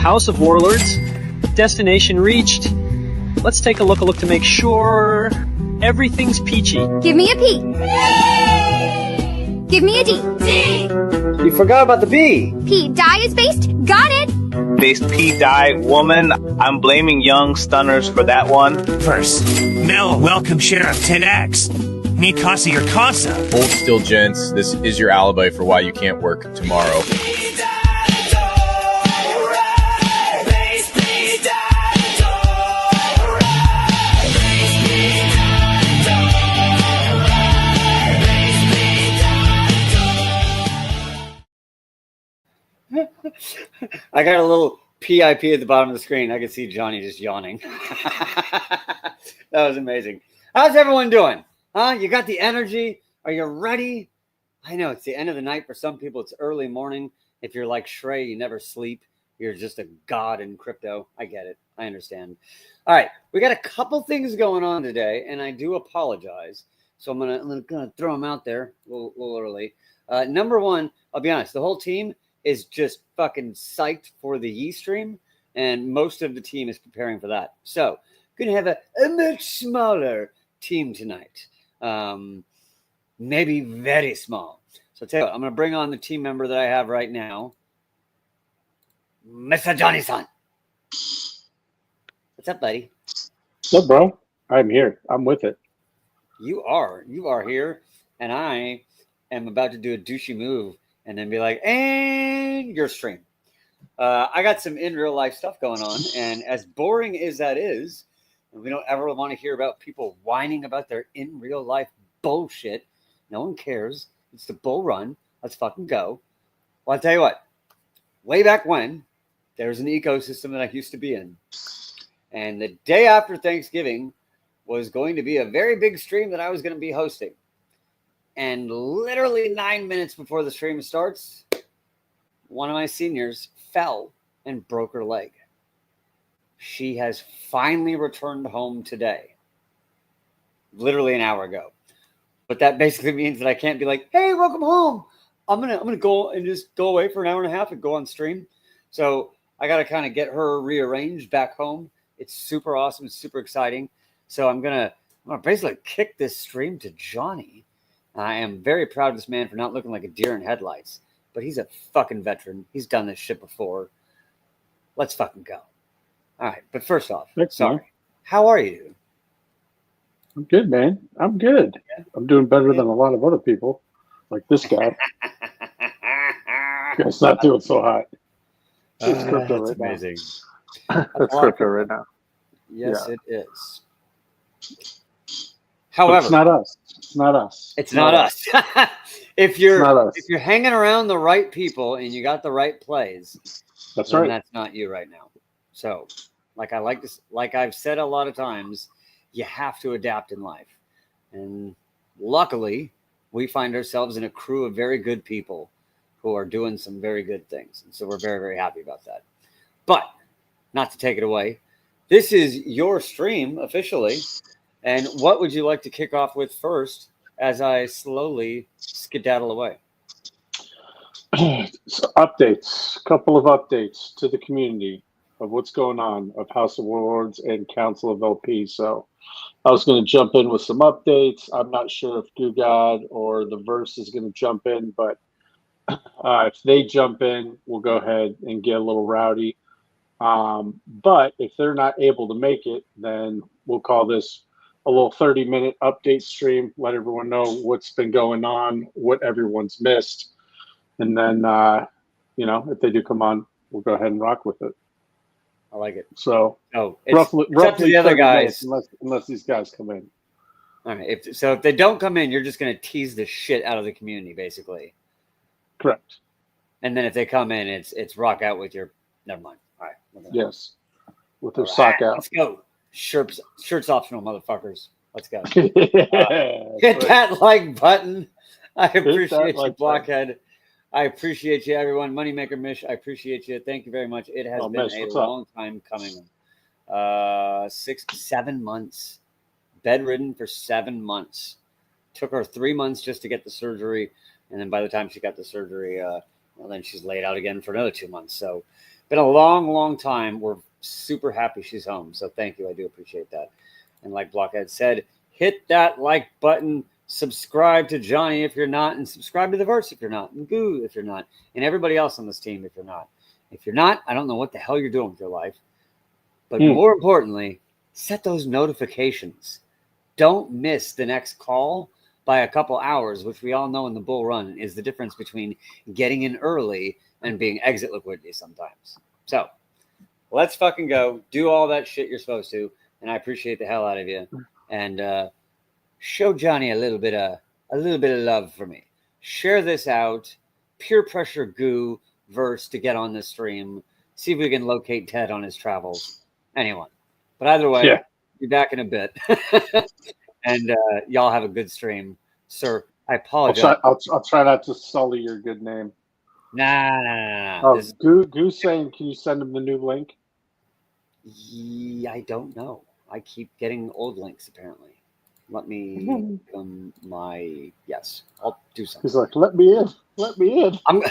House of Warlords. Destination reached. Let's take a look to make sure everything's peachy. Give me a P. Give me a D. D. You forgot about the B. P. Die is based. Got it. Based P die woman. I'm blaming young stunners for that one. First, Mel, welcome Sheriff 10X. Need casa your casa. Hold still, gents. This is your alibi for why you can't work tomorrow. I got a little PIP at the bottom of the screen. I could see Johnny just yawning. That was amazing. How's everyone doing? Huh? You got the energy? Are you ready? I know it's the end of the night. For some people, it's early morning. If you're like Shrey, you never sleep. You're just a god in crypto. I get it. I understand. All right. We got a couple things going on today, and I do apologize. So I'm gonna throw them out there a little early. Number one, I'll be honest. The whole team is just fucking psyched for the Yi stream, and most of the team is preparing for that. So, gonna have a much smaller team tonight, maybe very small. So, tell you what, I'm gonna bring on the team member that I have right now, Mr. Johnny-san. What's up, buddy? What's up, bro? I'm here. I'm with it. You are here, and I am about to do a douchey move. And then be like, and your stream. I got some in real life stuff going on. And as boring as that is, and we don't ever want to hear about people whining about their in real life bullshit. No one cares. It's the bull run. Let's fucking go. Well, I'll tell you what. Way back when, there was an ecosystem that I used to be in. And the day after Thanksgiving was going to be a very big stream that I was going to be hosting. And literally 9 minutes before the stream starts, one of my seniors fell and broke her leg. She has finally returned home today, literally an hour ago. But that basically means that I can't be like, "Hey, welcome home. I'm gonna go and just go away for an hour and a half and go on stream." So I got to kind of get her rearranged back home. It's super awesome. It's super exciting. So I'm gonna basically kick this stream to Johnny. I am very proud of this man for not looking like a deer in headlights, but he's a fucking veteran. He's done this shit before. Let's fucking go. All right, but first off, sorry. How are you, dude? I'm good, man. I'm good. I'm doing better than a lot of other people, like this guy. It's not doing so hot. It's crypto right amazing. Now. That's crypto right now. Yes, yeah. It is. However, but it's not us. It's not us. It's not us. If you're hanging around the right people and you got the right plays, that's right. That's not you right now. So, like I've said a lot of times, you have to adapt in life. And luckily, we find ourselves in a crew of very good people who are doing some very good things. And so we're very, very happy about that. But not to take it away, this is your stream officially. And what would you like to kick off with first as I slowly skedaddle away? So updates, a couple of updates to the community of what's going on of House of Warlords and Council of LP. So I was going to jump in with some updates. I'm not sure if GooGod or the Verse is going to jump in, but if they jump in, we'll go ahead and get a little rowdy. But if they're not able to make it, then we'll call this a little 30-minute update stream, let everyone know what's been going on, what everyone's missed. And then, if they do come on, we'll go ahead and rock with it. I like it. So, roughly the other guys. Unless these guys come in. All right. If they don't come in, you're just going to tease the shit out of the community, basically. Correct. And then if they come in, it's rock out with your, never mind. All right. Yes. With their sock out. Let's go. Shirts optional, motherfuckers. Let's go. Hit that like button. I appreciate you, Blockhead. I appreciate you, everyone. Moneymaker Mish, I appreciate you. Thank you very much. It has been a long time coming. 7 months. Bedridden for 7 months. Took her 3 months just to get the surgery. And then by the time she got the surgery, then she's laid out again for another 2 months. So Been a long, long time. We're super happy she's home. So thank you. I do appreciate that. And like Blockhead said, hit that like button. Subscribe to Johnny if you're not, and subscribe to the Verse if you're not, and Goo if you're not, and everybody else on this team if you're not. If you're not, I don't know what the hell you're doing with your life. But more importantly, set those notifications. Don't miss the next call by a couple hours, which we all know in the bull run is the difference between getting in early and being exit liquidity sometimes. So let's fucking go. Do all that shit you're supposed to, and I appreciate the hell out of you. And show Johnny a little bit of love for me. Share this out. Peer pressure Goo Verse to get on the stream. See if we can locate Ted on his travels. Anyone. But either way, be back in a bit. And y'all have a good stream. Sir, I apologize. I'll try not to sully your good name. Nah. Oh, Goo saying, can you send him the new link? I don't know. I keep getting old links apparently. Let me yes. I'll do something. He's like, let me in. All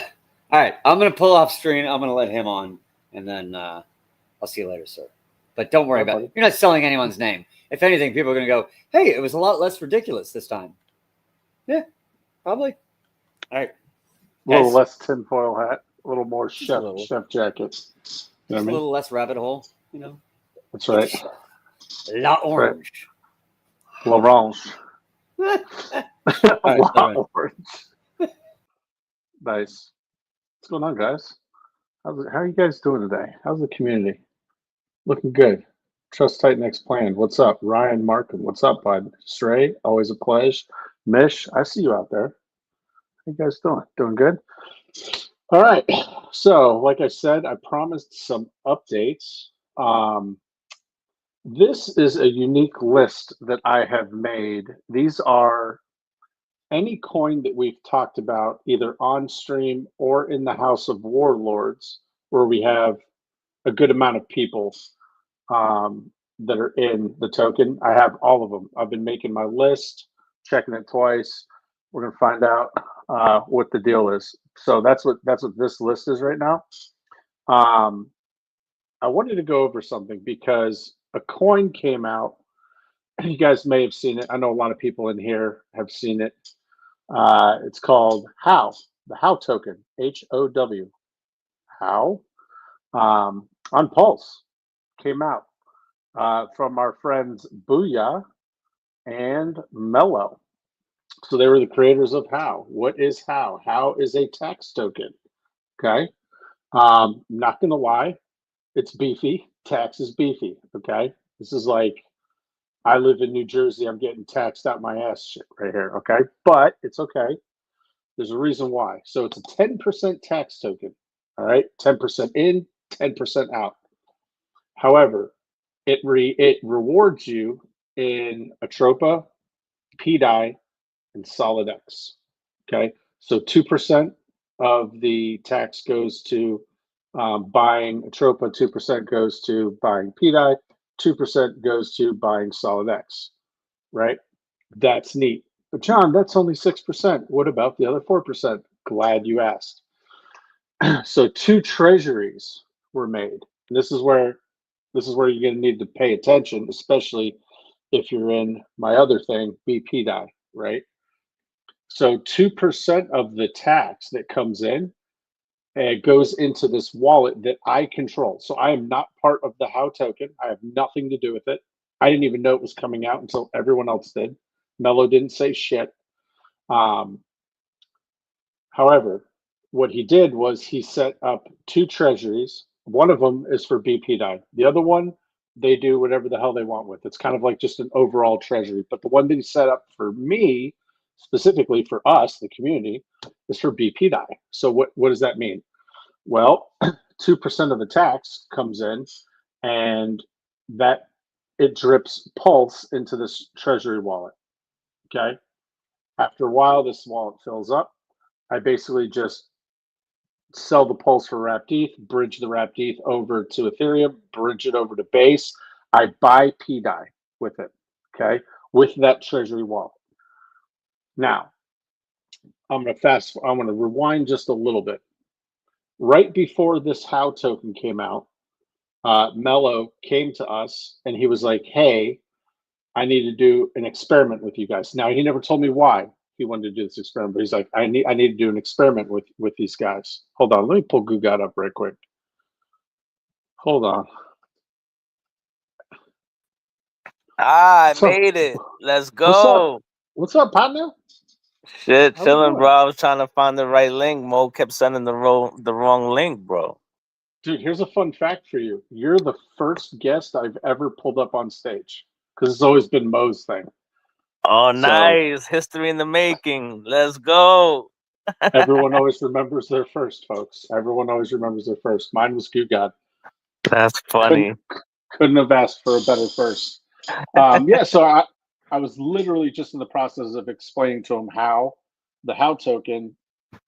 right. I'm gonna pull off screen. I'm gonna let him on, and then I'll see you later, sir. But don't worry about it. You're not selling anyone's name. If anything, people are gonna go, hey, it was a lot less ridiculous this time. Yeah, probably. All right. A little less tinfoil hat, a little more chef jacket. You know a little less rabbit hole, you know. That's right. La Orange. La Orange. La Orange. Nice. What's going on, guys? How are you guys doing today? How's the community? Looking good. Trust Tight Next Plan. What's up? Ryan Markham. What's up, bud? Stray, always a pleasure. Mish, I see you out there. How you guys doing? Doing good? All right. So, like I said, I promised some updates. This is a unique list that I have made. These are any coin that we've talked about either on stream or in the House of Warlords, where we have a good amount of people that are in the token. I have all of them. I've been making my list, checking it twice. We're going to find out what the deal is. So that's what this list is right now. I wanted to go over something because a coin came out. You guys may have seen it. I know a lot of people in here have seen it. It's called HOW, the HOW token, HOW. HOW. On Pulse. Came out from our friends Booyah and Mello. So they were the creators of HOW. What is HOW? HOW is a tax token. Okay. Not gonna lie, it's beefy. Tax is beefy. Okay. This is like, I live in New Jersey. I'm getting taxed out my ass shit right here. Okay. But it's okay. There's a reason why. So it's a 10% tax token. All right. 10% in, 10% out. However, it rewards you in Atropa, PDI, and SolidX. Okay. So 2% of the tax goes to buying Atropa, 2% goes to buying PDI, 2% goes to buying SolidX, right? That's neat. But John, that's only 6%. What about the other 4%? Glad you asked. So 2 treasuries were made. And this is where you're going to need to pay attention, especially if you're in my other thing, BPDI, right? So 2% of the tax that comes in goes into this wallet that I control. So I am not part of the HOW token. I have nothing to do with it. I didn't even know it was coming out until everyone else did. Mello didn't say shit. However, what he did was he set up 2 treasuries. One of them is for BPDI. The other one, they do whatever the hell they want with. It's kind of like just an overall treasury. But the one that he set up for me, specifically for us, the community, is for BPDI. So what does that mean? Well, 2% of the tax comes in, and that it drips Pulse into this treasury wallet. Okay. After a while, this wallet fills up. I basically just sell the Pulse for wrapped ETH, bridge the wrapped ETH over to Ethereum, bridge it over to Base. I buy PDI with it. Okay. With that treasury wallet. Now, I'm going to rewind just a little bit. right before this How token came out, Mello came to us and he was like, "Hey, I need to do an experiment with you guys." Now he never told me why he wanted to do this experiment, but he's like, I need to do an experiment with these guys. Hold on, let me pull Gugat up right quick. Hold on. I made it. Let's go. What's up, partner? Shit, How we chilling, doing? bro. I was trying to find the right link. Mo kept sending the wrong link, bro. Dude, here's a fun fact for you. You're the first guest I've ever pulled up on stage because it's always been Mo's thing. Oh, So- nice. History in the making. Let's go. Everyone always remembers their first, folks. Everyone always remembers their first. Mine was Gugat. That's funny. Couldn't have asked for a better first. Yeah, so I was literally just in the process of explaining to him how the How token,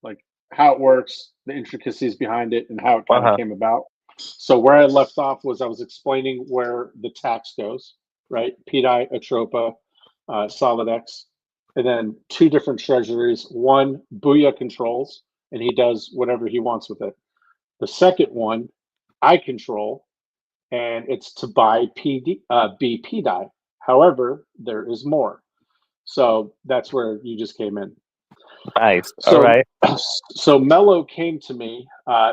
like how it works, the intricacies behind it, and how it kind of came about. So where I left off was I was explaining where the tax goes, right? PDI, Atropa, SolidX, and then two different treasuries. One, Booyah controls, and he does whatever he wants with it. The second one, I control, and it's to buy BPDI. However, there is more. So that's where you just came in. Nice. So, all right. So Mello came to me.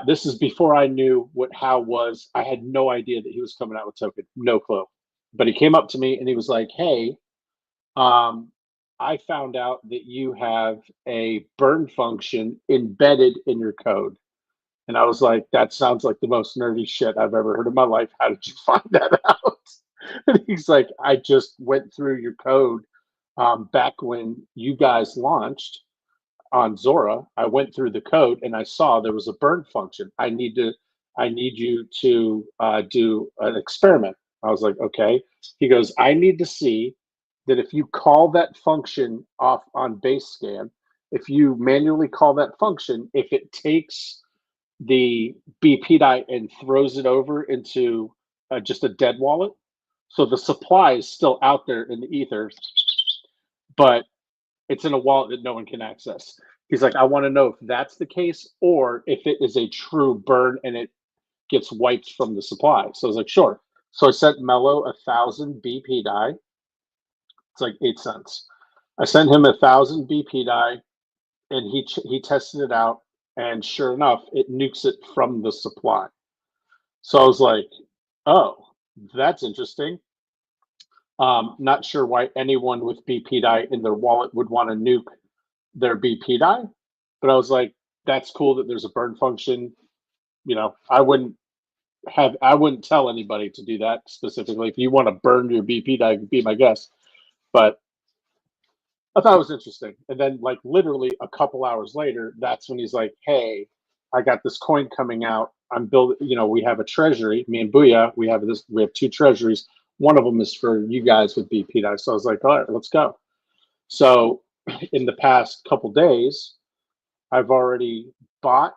This is before I knew what How was. I had no idea that he was coming out with token. No clue. But he came up to me and he was like, "Hey, I found out that you have a burn function embedded in your code." And I was like, "That sounds like the most nerdy shit I've ever heard in my life. How did you find that out?" And he's like, "I just went through your code back when you guys launched on Zora. I went through the code and I saw there was a burn function. I need you to do an experiment." I was like, "Okay." He goes, "I need to see that if you call that function off on base scan, if you manually call that function, if it takes the BPDI and throws it over into just a dead wallet. So the supply is still out there in the ether, but it's in a wallet that no one can access." He's like, "I want to know if that's the case or if it is a true burn and it gets wiped from the supply." So I was like, "Sure." So I sent Mello 1,000 BPDI. It's like 8 cents. I sent him 1,000 BPDI and he tested it out. And sure enough, it nukes it from the supply. So I was like, "Oh, that's interesting." Not sure why anyone with BPDI in their wallet would want to nuke their BPDI, but I was like, "That's cool that there's a burn function." You know, I wouldn't tell anybody to do that specifically. If you want to burn your BPDI, be my guest. But I thought it was interesting. And then, like, literally a couple hours later, that's when he's like, "Hey, I got this coin coming out. I'm building, we have a treasury, me and Booyah, we have 2 treasuries. One of them is for you guys with BPDI." So I was like, "All right, let's go." So in the past couple days, I've already bought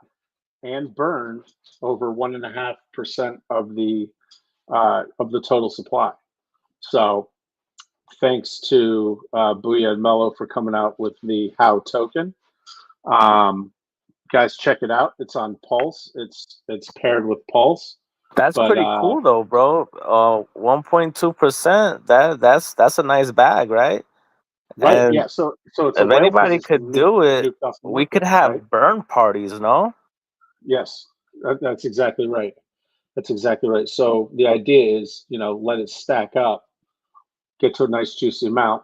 and burned over 1.5% of the total supply. So thanks to Booyah and Mello for coming out with the How token. Guys, check it out. It's on Pulse. It's paired with Pulse. That's pretty cool though, bro. 1.2%. That's a nice bag, right? Right. And yeah. So it's if anybody could do it, we could have right? burn parties, no? Yes, that's exactly right. That's exactly right. So the idea is, let it stack up, get to a nice juicy amount,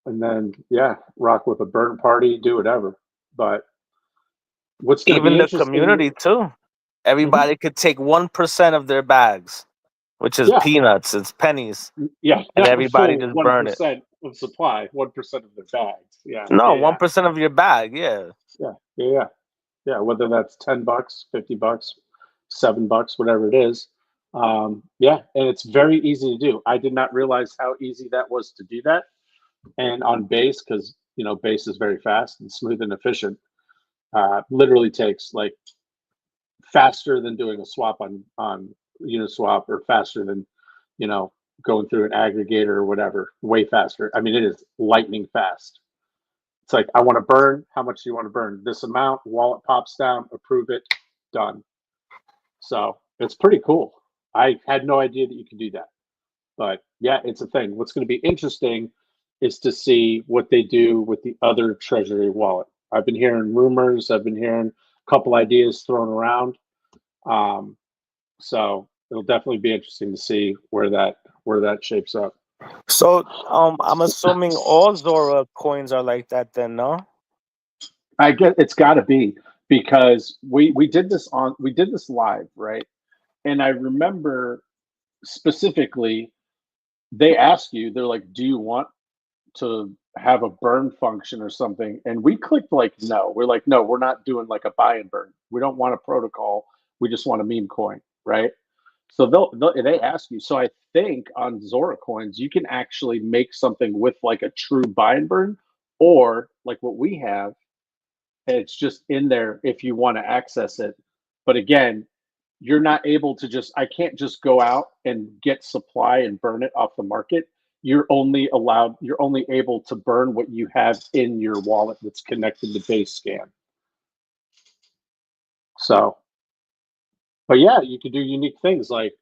and then rock with a burn party, do whatever. But what's going to be Even the interesting? community too. Everybody could take 1% of their bags, which is peanuts. It's pennies. Yeah, And not everybody the just full burn it. 1% of supply, 1% of the bags. Yeah. No, yeah, 1% of your bag. Yeah. Yeah. Whether that's $10, $50, $7, whatever it is. And it's very easy to do. I did not realize how easy that was to do that. And on Base, because Base is very fast and smooth and efficient, literally takes like faster than doing a swap on Uniswap, or faster than going through an aggregator or whatever. Way faster. I mean, it is lightning fast. It's like, I want to burn. How much do you want to burn? This amount. Wallet pops down. Approve it. done. So it's pretty cool. I had no idea that you could do that. But yeah, it's a thing. What's going to be interesting is to see what they do with the other Treasury wallet. I've been hearing rumors. I've been hearing a couple ideas thrown around. So it'll definitely be interesting to see where that shapes up. So I'm assuming all Zora coins are like that then, no? I get it's got to be, because we did this live, right? And I remember specifically they asked you, they're like, do you want to have a burn function or something? And we clicked like no. We're like, no, we're not doing like a buy and burn. We don't want a protocol. We just want a meme coin, right? So they ask you. So I think on Zora coins, you can actually make something with like a true buy and burn, or like what we have, and it's just in there if you want to access it. But again, you're not able to I can't just go out and get supply and burn it off the market. You're only able to burn what you have in your wallet that's connected to Basescan. So, but yeah, you could do unique things like,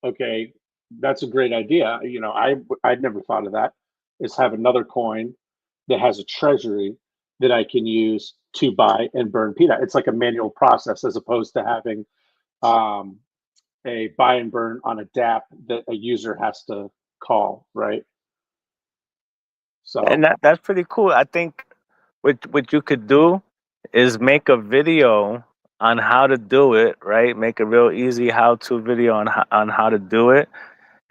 okay, that's a great idea. You know, I'd never thought of that, is have another coin that has a treasury that I can use to buy and burn PDAT. It's like a manual process as opposed to having a buy and burn on a DApp that a user has to call, right? So, And that's pretty cool. I think what you could do is make a video on how to do it, right? Make a real easy how-to video on how to do it.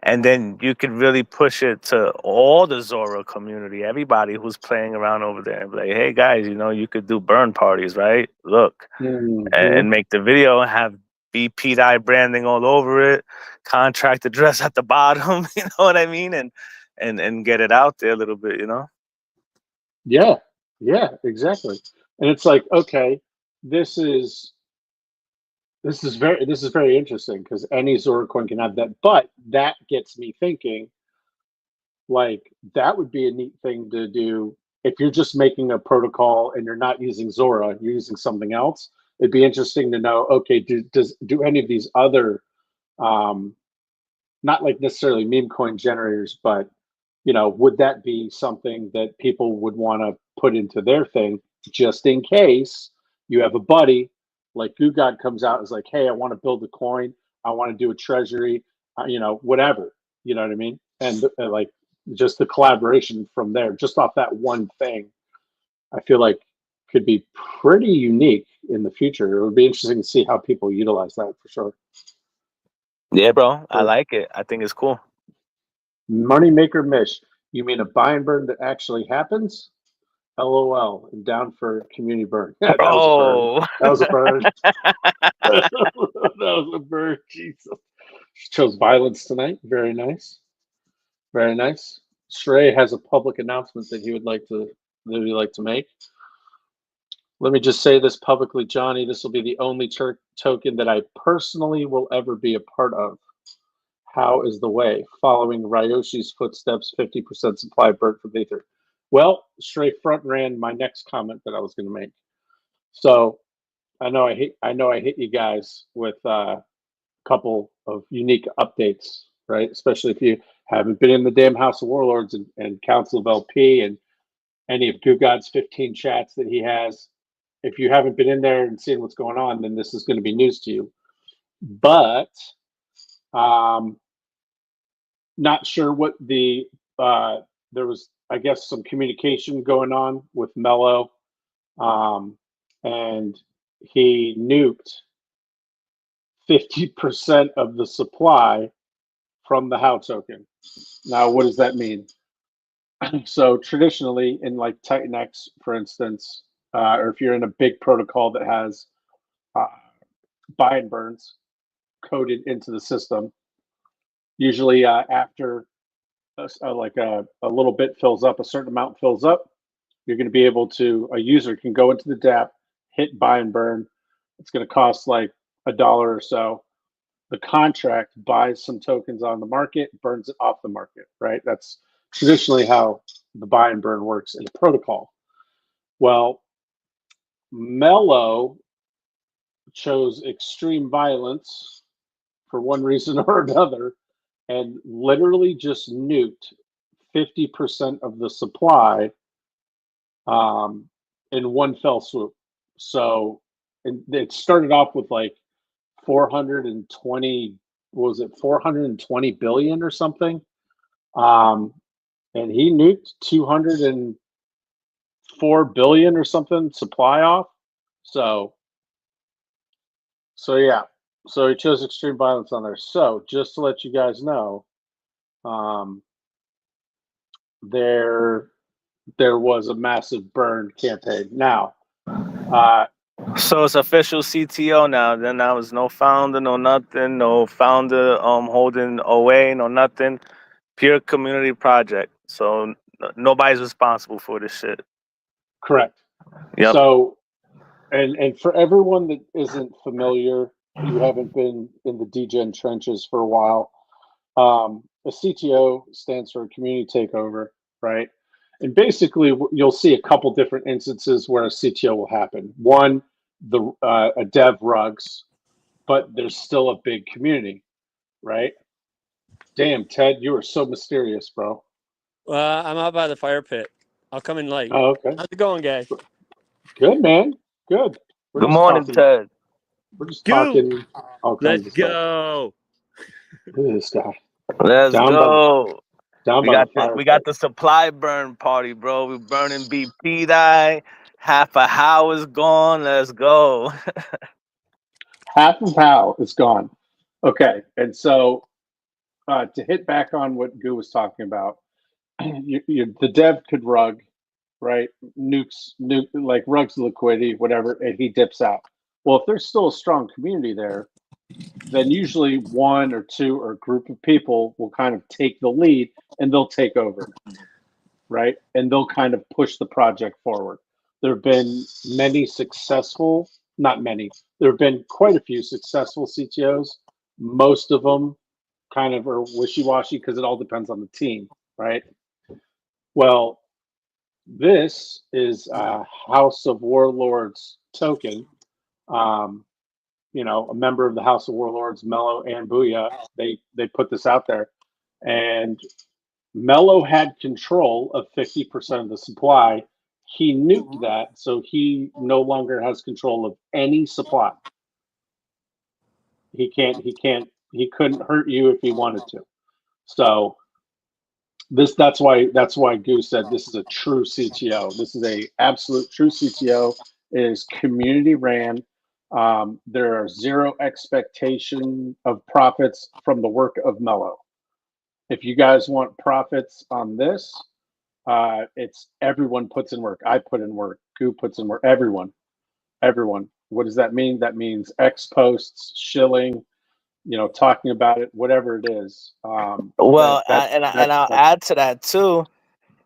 And then you could really push it to all the Zora community, everybody who's playing around over there, and be like, hey guys, you know, you could do burn parties, right? Look, and make the video, have BPDI branding all over it, contract address at the bottom, you know what I mean? And get it out there a little bit, you know? Yeah, exactly. And it's like, okay, this is very interesting, because any Zora coin can have that. But that gets me thinking, like, that would be a neat thing to do if you're just making a protocol and you're not using Zora, you're using something else. It'd be interesting to know, okay, do any of these other, not like necessarily meme coin generators, but you know, would that be something that people would want to put into their thing, just in case you have a buddy like GooGod comes out and is like, hey, I want to build a coin, I want to do a treasury, you know, whatever, you know what I mean? And like, just the collaboration from there, just off that one thing, I feel like could be pretty unique in the future. It would be interesting to see how people utilize that, for sure. Yeah, bro, I like it. I think it's cool. Moneymaker Mish, you mean a buy and burn that actually happens? LOL, and down for community burn. Yeah, that was a burn. That was a burn. Jesus. She chose violence tonight. Very nice. Very nice. Shrey has a public announcement that he would like to make. Let me just say this publicly, Johnny. This will be the only token that I personally will ever be a part of. How is the way? Following Ryoshi's footsteps, 50% supply burnt from Ether. Well, Shrey front ran my next comment that I was going to make. So I know I hit you guys with a couple of unique updates, right? Especially if you haven't been in the damn House of Warlords and Council of LP and any of GooGod's 15 chats that he has. If you haven't been in there and seen what's going on, then this is going to be news to you. But not sure what there was, I guess, some communication going on with Mello, and he nuked 50% of the supply from the HOW token. Now, what does that mean? So traditionally, in like TitanX, for instance, or if you're in a big protocol that has buy and burns coded into the system, usually after a little bit fills up, a certain amount fills up, you're going to be able to, a user can go into the DApp, hit buy and burn. It's going to cost like $1 or so. The contract buys some tokens on the market, burns it off the market, right? That's traditionally how the buy and burn works in a protocol. Well, Mello chose extreme violence for one reason or another and literally just nuked 50% of the supply in one fell swoop. So it started off with like 420, was it 420 billion or something? And he nuked 204 billion or something supply off. So yeah. So he chose extreme violence on there. So just to let you guys know, there was a massive burn campaign. Now, So it's official CTO now. Then there was no founder, no nothing, no founder holding away, no nothing. Pure community project. So nobody's responsible for this shit. correct. Yep. So, and for everyone that isn't familiar, you haven't been in the DGen trenches for a while. A CTO stands for community takeover, right? And basically, you'll see a couple different instances where a CTO will happen. One, a dev rugs, but there's still a big community, right? Damn, Ted, you are so mysterious, bro. I'm out by the fire pit. I'll come in late. Oh, okay. How's it going, guys? Good, man. Good. Good morning, Ted. We're just Go. talking all kinds Let's of stuff. go. Look at this guy. Let's go. Down We by got the fire we got pit. the supply burn party, bro. We're burning BP die. Half a how is gone. Let's go. Half of how is gone. Okay, and so to hit back on what Goo was talking about, the dev could rug, right? Nuke like rugs liquidity, whatever, and he dips out. Well, if there's still a strong community there, then usually one or two or a group of people will kind of take the lead and they'll take over, right? And they'll kind of push the project forward. There have been there have been quite a few successful CTOs. Most of them kind of are wishy-washy because it all depends on the team, right? Well, this is a House of Warlords token. A member of the House of Warlords, Mello and Booyah, they put this out there. And Mello had control of 50% of the supply. He nuked that, so he no longer has control of any supply. He couldn't hurt you if he wanted to. So that's why Goose said this is a true CTO. This is a absolute true CTO. It is community ran. There are zero expectation of profits from the work of Mello. If you guys want profits on this, it's everyone puts in work. I put in work. Goo puts in work. Everyone. What does that mean? That means X posts, shilling, talking about it, whatever it is. Well, I'll add to that too.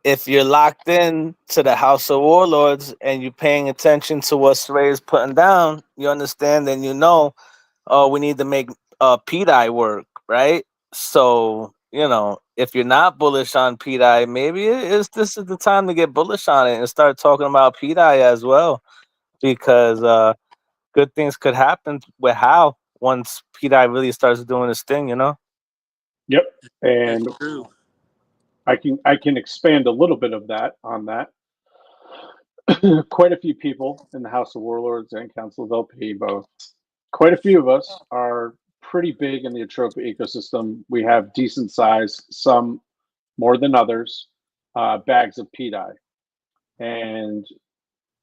If you're locked in to the House of Warlords and you're paying attention to what Sway is putting down, you understand and we need to make PDI work, right? So, if you're not bullish on PDI, maybe this is the time to get bullish on it and start talking about PDI as well, because good things could happen with how once PDI really starts doing this thing, Yep, and I can expand a little bit of that on that. Quite a few people in the House of Warlords and Council of LP both. Quite a few of us are pretty big in the Atropa ecosystem. We have decent size, some more than others, bags of PDI. And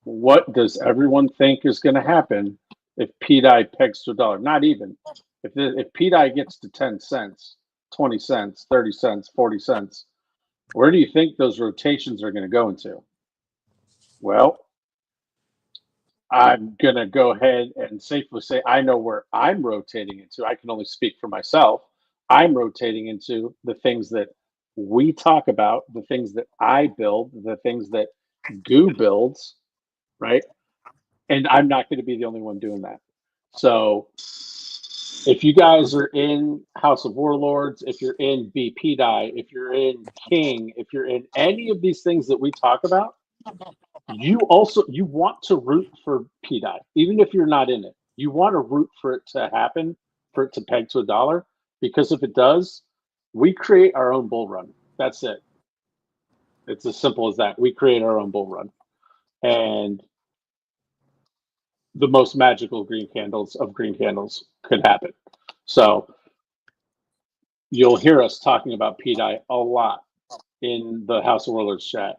what does everyone think is going to happen if PDI pegs to $1? Not even. If PDI gets to 10 cents, 20 cents, 30 cents, 40 cents, where do you think those rotations are going to go into? Well, I'm going to go ahead and safely say I know where I'm rotating into. I can only speak for myself. I'm rotating into the things that we talk about, the things that I build, the things that Goo builds, right? And I'm not going to be the only one doing that. So if you guys are in House of Warlords, if you're in BPDI, if you're in King, if you're in any of these things that we talk about, you want to root for PDI, even if you're not in it. you want to root for it to happen, for it to peg to $1, because if it does, we create our own bull run. That's it. It's as simple as that. We create our own bull run. And the most magical green candles could happen. So you'll hear us talking about PDI a lot in the House of Warlords chat.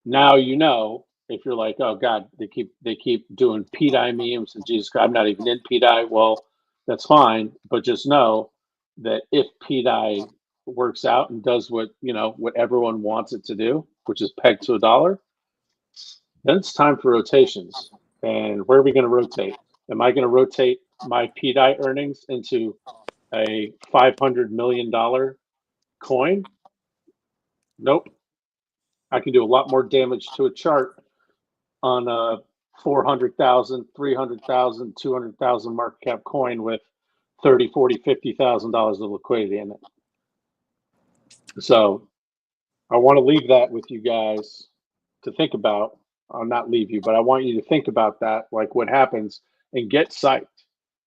Now you know, if you're like, oh God, they keep doing PDI memes and Jesus Christ, I'm not even in PDI. Well, that's fine, but just know that if PDI works out and does what everyone wants it to do, which is pegged to $1, then it's time for rotations. And where are we going to rotate? Am I going to rotate my PDI earnings into a $500 million coin? Nope. I can do a lot more damage to a chart on a 400,000, 300,000, 200,000 market cap coin with $30, $40, $50,000 of liquidity in it. So I want to leave that with you guys to think about. I'll not leave you, but I want you to think about that, like what happens, and get psyched.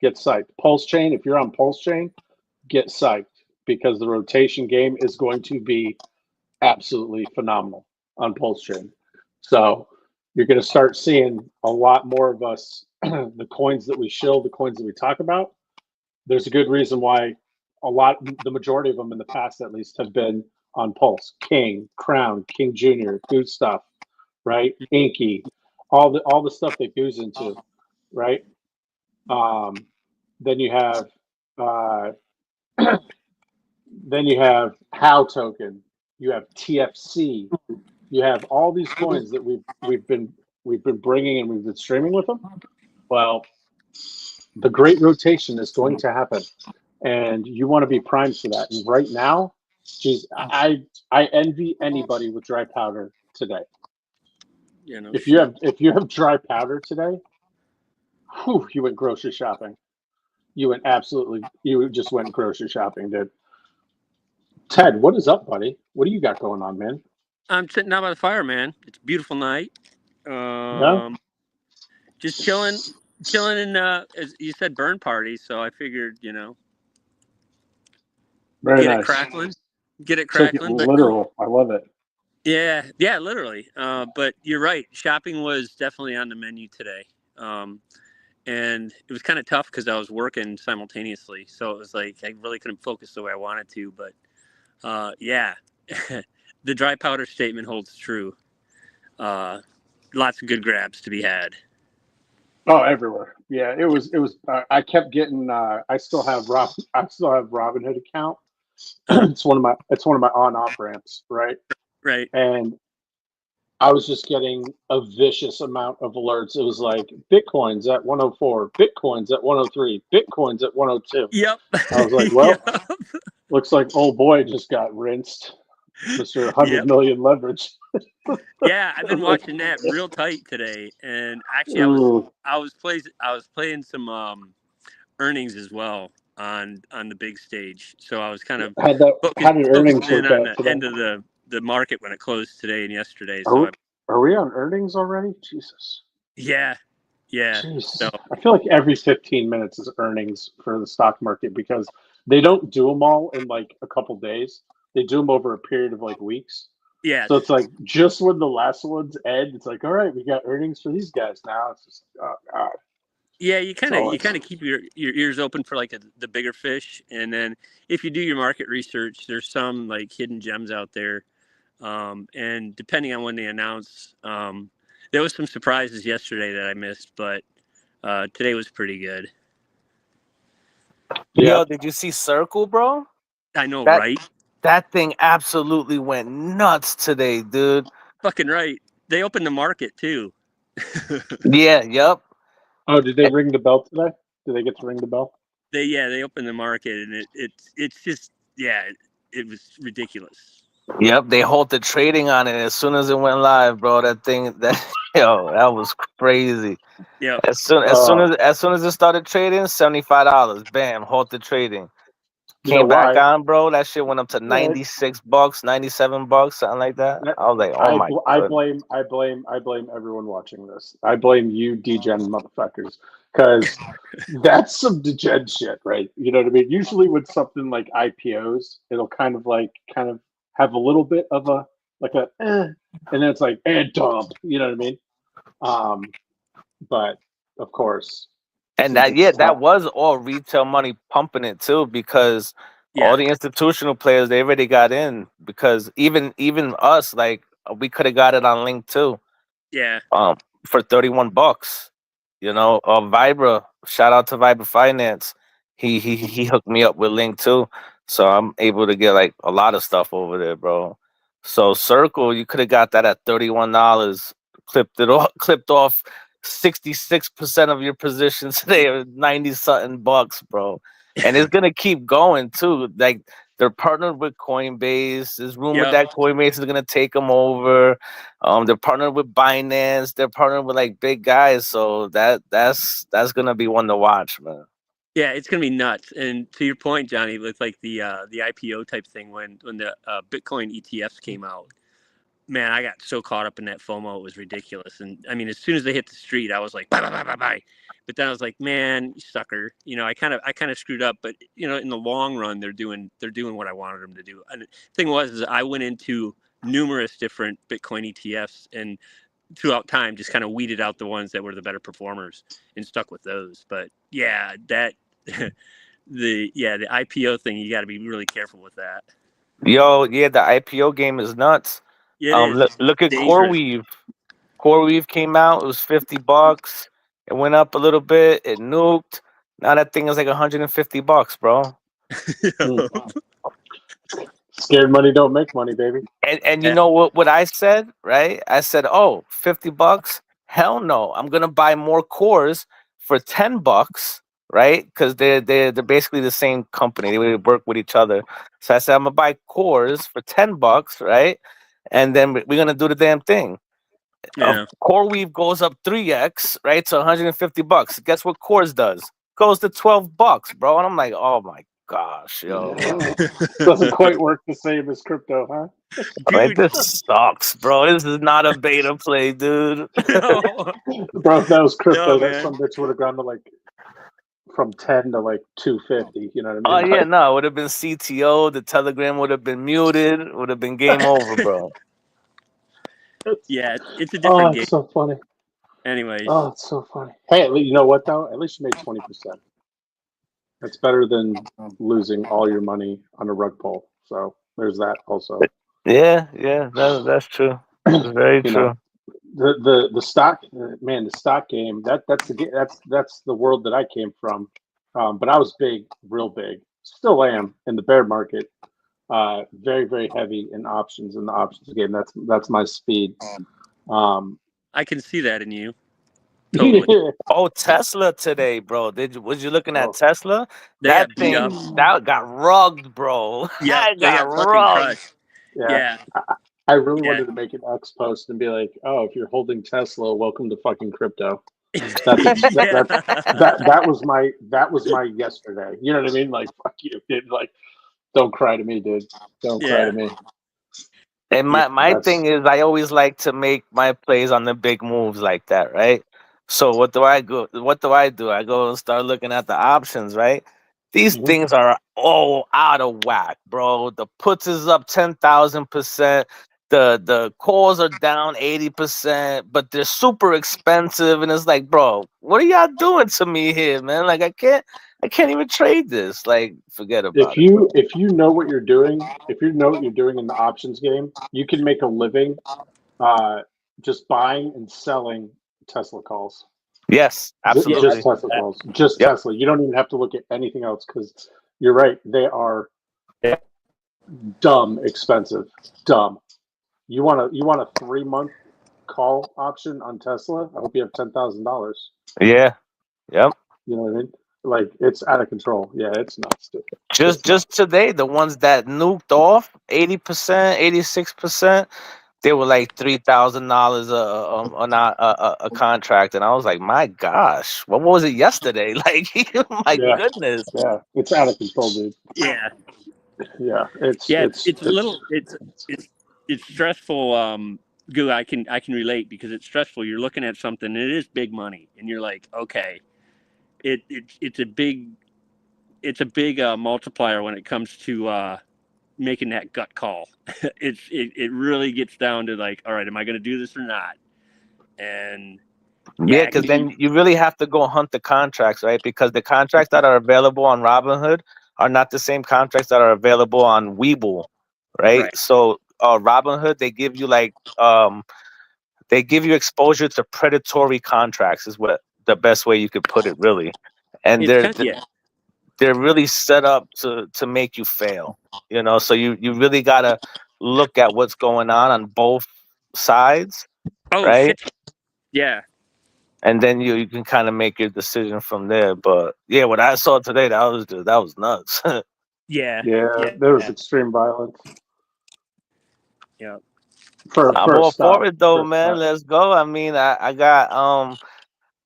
Get psyched. Pulse Chain, if you're on Pulse Chain, get psyched, because the rotation game is going to be absolutely phenomenal on Pulse Chain. So you're going to start seeing a lot more of us, the coins that we shill, the coins that we talk about. There's a good reason why the majority of them in the past, at least, have been on Pulse. King, Crown, King Jr., Good Stuff, right? Inky, all the stuff that goes into, right? Then you have HOW token, you have TFC, you have all these coins that we've been bringing and we've been streaming with them. Well, the great rotation is going to happen, and you want to be primed for that. And right now, geez, I envy anybody with dry powder today. If you have dry powder today, whew, you went grocery shopping. You just went grocery shopping, dude. Ted, what is up, buddy? What do you got going on, man? I'm sitting out by the fire, man. It's a beautiful night. Just chilling in, as you said, burn party. So I figured, Very get nice. it crackling. Get it Take crackling. it literal. I love it. Yeah, literally. But you're right. Shopping was definitely on the menu today. And it was kind of tough because I was working simultaneously. So it was like I really couldn't focus the way I wanted to. But yeah, the dry powder statement holds true. Lots of good grabs to be had. Oh, everywhere. Yeah, it was. I kept getting. I still have Robinhood account. It's one of my on-off ramps, right? Right. And I was just getting a vicious amount of alerts. It was like Bitcoin's at 104, Bitcoin's at 103, Bitcoin's at 102. Yep. I was like, well, Yep. Looks like old boy just got rinsed. Mr. 100 million leverage. Yeah, I've been watching that real tight today, and actually, I was playing some earnings as well on the big stage. So I was kind of how did earnings in work on out the today? end of the market when it closed today and yesterday. Are we on earnings already? Jesus. Yeah. Jeez. So I feel like every 15 minutes is earnings for the stock market because they don't do them all in like a couple days. They do them over a period of like weeks. yeah. So it's like just when the last ones end, it's like, all right, we got earnings for these guys now. It's just like, oh God. Yeah, you kind of keep your ears open for like the bigger fish, and then if you do your market research, there's some like hidden gems out there, and depending on when they announce, there was some surprises yesterday that I missed, but today was pretty good. Yeah. Yo, did you see Circle, bro? I know, right? That thing absolutely went nuts today, dude. Fucking right. They opened the market too. Yeah, yep. Oh, did they ring the bell today? Did they get to ring the bell? They opened the market, and it's just it was ridiculous. Yep, they halted trading on it as soon as it went live, bro. That was crazy. Yeah. As soon as it started trading, $75. Bam, halted trading. came back on, bro. That shit went up to $96, $97, something like that. I was like, oh my god. I blame everyone watching this. I blame you, degen motherfuckers, because that's some degen shit, right? You know what I mean? Usually with something like IPOs, it'll kind of have a little bit of a and then it's like dump. You know what I mean? But of course. And that was all retail money pumping it too, because all the institutional players, they already got in, because even us, like, we could have got it on Link too. Yeah. For $31. You know, Vibra, shout out to Vibra Finance. He hooked me up with Link too. So I'm able to get like a lot of stuff over there, bro. So Circle, you could have got that at $31, clipped off 66% of your positions today, or 90-something bucks, bro. And it's gonna keep going too. Like, they're partnered with Coinbase. There's rumor that Coinbase is gonna take them over. They're partnered with Binance. They're partnered with like big guys. So that's gonna be one to watch, man. Yeah, it's gonna be nuts. And to your point, Johnny, with like the IPO type thing, when the Bitcoin ETFs came out, man, I got so caught up in that FOMO, it was ridiculous. And I mean, as soon as they hit the street, I was like, bye. But then I was like, man, you sucker. You know, I kind of screwed up. But you know, in the long run, they're doing what I wanted them to do. And the thing was, I went into numerous different Bitcoin ETFs, and throughout time, just kind of weeded out the ones that were the better performers and stuck with those. But yeah, that the IPO thing, you got to be really careful with that. Yo, yeah, the IPO game is nuts. Look at CoreWeave. CoreWeave came out. It was $50. It went up a little bit. It nuked. Now that thing is like $150, bro. Scared money don't make money, baby. And you know what I said, right? I said, oh, $50? Hell no. I'm gonna buy more cores for $10, right? Because they're basically the same company. They work with each other. So I said, I'm gonna buy cores for $10, right? And then we're gonna do the damn thing. CoreWeave goes up 3x, right? To $150. Guess what Cores does? Goes to $12, bro. And I'm like, oh my gosh, yo. Doesn't quite work the same as crypto, huh? Like, this sucks, bro. This is not a beta play, dude. Bro, if that was crypto, that some bitch would have gone to like from 10 to like 250. You know what I mean? Oh yeah, no, it would have been CTO. The Telegram would have been muted. Would have been game over, bro. Yeah, it's a different game. It's so funny. Anyways. Oh, it's so funny. Hey, you know what though? At least you made 20%. That's better than losing all your money on a rug pull. So there's that also. Yeah, that's true. That's very true. The stock, man, the stock game. That's the world that I came from. But I was big, real big. Still am in the bear market. Very, very heavy in options in the options game. That's my speed. I can see that in you. Totally. Oh, Tesla today, bro. Was you looking at Tesla? That thing that got rugged, bro. Yeah, that got rugged. Yeah. I really wanted to make an X post and be like, "Oh, if you're holding Tesla, welcome to fucking crypto." That was my yesterday. You know what I mean? Like, fuck you, dude. Like, don't cry to me, dude. Don't cry to me. And my thing is, I always like to make my plays on the big moves like that, right? So what do I do? I go and start looking at the options, right? These things are all out of whack, bro. The puts is up 10,000%. The calls are down 80%, but they're super expensive. And it's like, bro, what are y'all doing to me here, man? Like, I can't even trade this. Like, forget about it. If you know what you're doing, in the options game, you can make a living just buying and selling Tesla calls. Yes, absolutely. Just Tesla calls. Just Tesla. You don't even have to look at anything else, because you're right. They are dumb expensive. Dumb. You want a 3-month call option on Tesla? I hope you have $10,000. Yeah. Yep. You know what I mean? Like, it's out of control. Yeah, it's nuts. Just today, the ones that nuked off 80%, 86%. they were like $3,000 a contract, and I was like, my gosh, what was it yesterday? Like, my goodness. Yeah, it's out of control, dude. Yeah. Yeah, it's stressful. Goo, I can relate because it's stressful. You're looking at something, and it is big money, and you're like, okay, it's a big multiplier when it comes to making that gut call. It really gets down to like, all right, am I going to do this or not? And yeah, because then you really have to go hunt the contracts, right? Because the contracts that are available on Robinhood are not the same contracts that are available on Webull, right? So Robinhood, they give you they give you exposure to predatory contracts, is what the best way you could put it, really. And they're really set up to make you fail, you know. So you really gotta look at what's going on both sides, right? Shit. Yeah. And then you can kind of make your decision from there. But yeah, what I saw today, that was nuts. Yeah, there was extreme violence. Yeah. I'm all for it though, man. Let's go. I mean, I got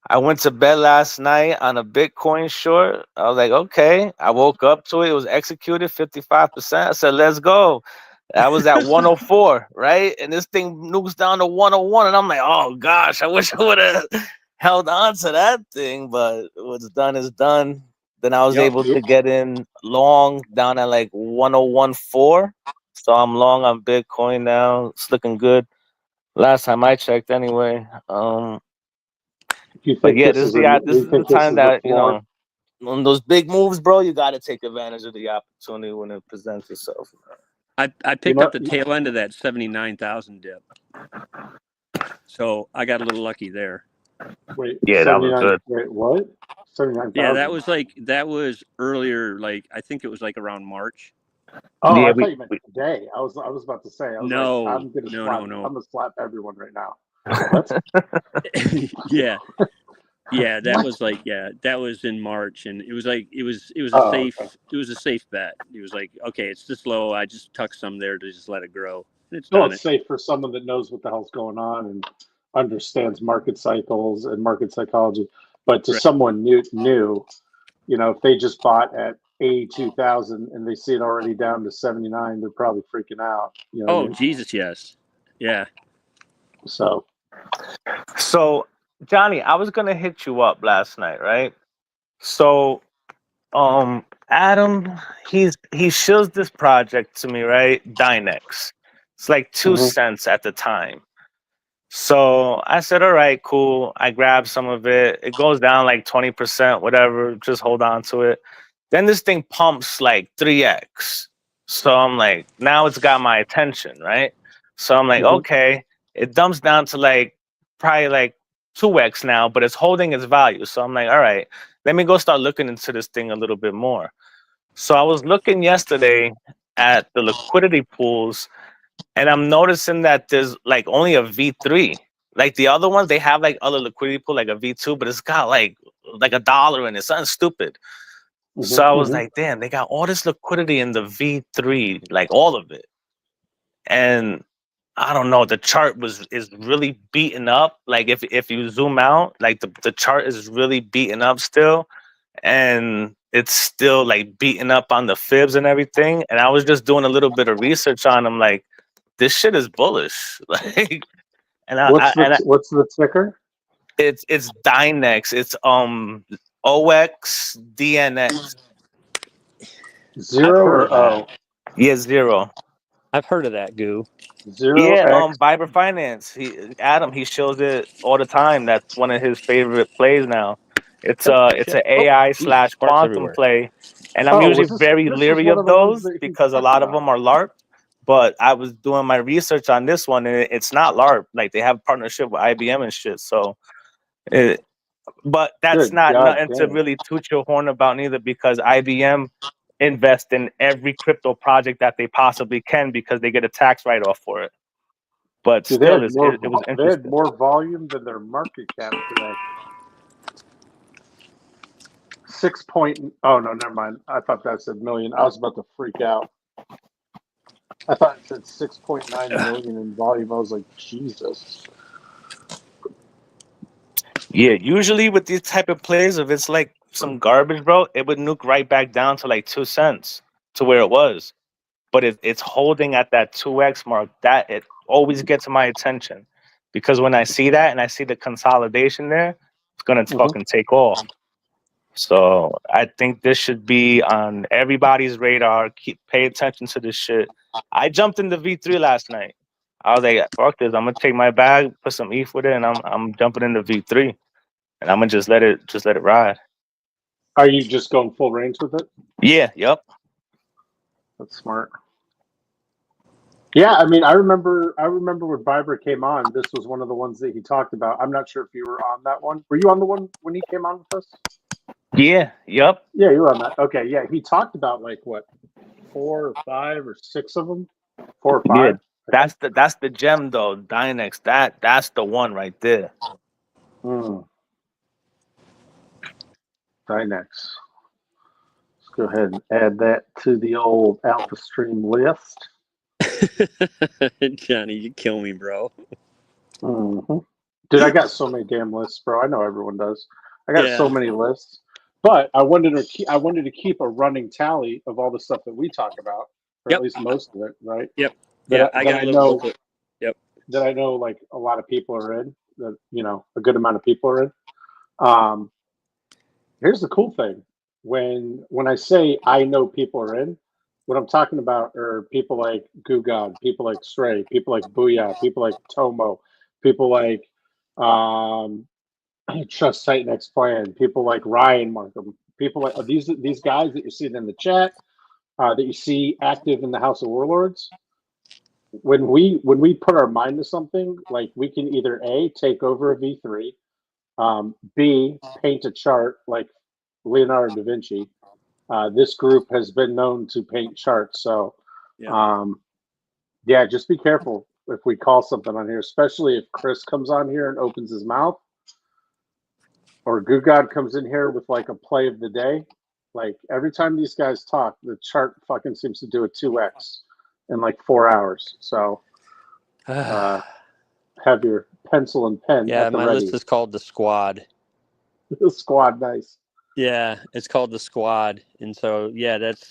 I went to bed last night on a Bitcoin short. I was like, okay. I woke up to it. It was executed 55%. I said, let's go. I was at 104, right? And this thing nukes down to 101. And I'm like, oh gosh, I wish I would have held on to that thing. But what's done is done. Then I was able to get in long down at like 101.4. So I'm long on Bitcoin now. It's looking good. Last time I checked anyway. But yeah, this is the time that, you know, on those big moves, bro, you got to take advantage of the opportunity when it presents itself. I picked up the tail end of that 79,000 dip. So I got a little lucky there. Wait, yeah, that was good. Wait, what? 79,000? Yeah, that was earlier, like I think it was like around March. Oh, yeah, I thought you meant today. I was about to say. I'm gonna no. I'm gonna slap everyone right now. Yeah. Yeah, that was that was in March, and it was a safe bet. It was like, okay, it's this low. I just tuck some there to just let it grow. It's safe for someone that knows what the hell's going on and understands market cycles and market psychology. But to someone new, you know, if they just bought at 82,000 and they see it already down to 79, they're probably freaking out. You know Jesus, yes, yeah. So, Johnny, I was gonna hit you up last night, right? So, Adam, he shows this project to me, right? Dynex. It's like 2 cents at the time. So I said, all right, cool. I grabbed some of it. It goes down like 20%, whatever. Just hold on to it. Then this thing pumps like 3x. So I'm like, now it's got my attention, right? So I'm like, okay. It dumps down to like probably like 2x now, but it's holding its value. So I'm like, all right, let me go start looking into this thing a little bit more. So I was looking yesterday at the liquidity pools, and I'm noticing that there's like only a V3. Like the other ones, they have like other liquidity pool, like a V2, but it's got like $1 in it, something stupid. So I was like, damn, they got all this liquidity in the V3, like all of it. And I don't know, the chart is really beaten up. Like if you zoom out, like the chart is really beaten up still, and it's still like beaten up on the fibs and everything. And I was just doing a little bit of research on them, like this shit is bullish. Like, and what's the ticker? It's Dynex. It's OXDNX. 0 or O? Yeah, 0. I've heard of that, Goo. 0. Yeah, Viber Finance. Adam, he shows it all the time. That's one of his favorite plays now. It's an AI / quantum play, and I'm usually very leery of those because a lot of them are LARP. But I was doing my research on this one, and it's not LARP. Like they have a partnership with IBM and shit. So, but that's nothing to really toot your horn about neither, because IBM invest in every crypto project that they possibly can because they get a tax write-off for it. But still, it was interesting. They had more volume than their market cap today. 6 point. Oh no, never mind. I thought that said million. I was about to freak out. I thought it said 6.9 million in volume. I was like, Jesus. Yeah, usually with these type of plays, if it's like some garbage, bro, it would nuke right back down to like 2 cents to where it was. But it's holding at that 2x mark. That it always gets my attention because when I see that and I see the consolidation there, it's gonna fucking take off. So I think this should be on everybody's radar. Pay attention to this shit. I jumped into V3 last night. I was like, fuck this. I'm gonna take my bag, put some ETH with it, and I'm jumping into V3. And I'm gonna just let it ride. Are you just going full range with it? Yeah, yep. That's smart. Yeah, I mean, I remember when Viber came on. This was one of the ones that he talked about. I'm not sure if you were on that one. Were you on the one when he came on with us? Yeah, yep. Yeah, you were on that. Okay, yeah, he talked about like what, 4 or 5 or 6 of them, 4 or 5. Yeah, that's the gem though, Dynex. That's the one right there. Dynex. Let's go ahead and add that to the old Alpha Stream list. Johnny, you kill me, bro. Dude, I got so many damn lists, bro. I know everyone does. I got so many lists, but I wanted to keep a running tally of all the stuff that we talk about, or at least most of it, right? Yep. That I know. Yep. That I know, like a lot of people are in. That a good amount of people are in. Here's the cool thing: when I say I know people are in, what I'm talking about are people like Goo God, people like Stray, people like Booyah, people like Tomo, people like Trust Titan X Plan, people like Ryan Markham, people like these guys that you're seeing in the chat, that you see active in the House of Warlords. When we put our mind to something, like we can either A, take over a V3, B, paint a chart like Leonardo da Vinci. This group has been known to paint charts, so just be careful if we call something on here, especially if Chris comes on here and opens his mouth, or Goo God comes in here with like a play of the day. Like every time these guys talk, the chart fucking seems to do a 2x in like 4 hours. So have your pencil and pen. Yeah, at the my ready. list is called The Squad. The Squad, nice. Yeah, it's called The Squad, and so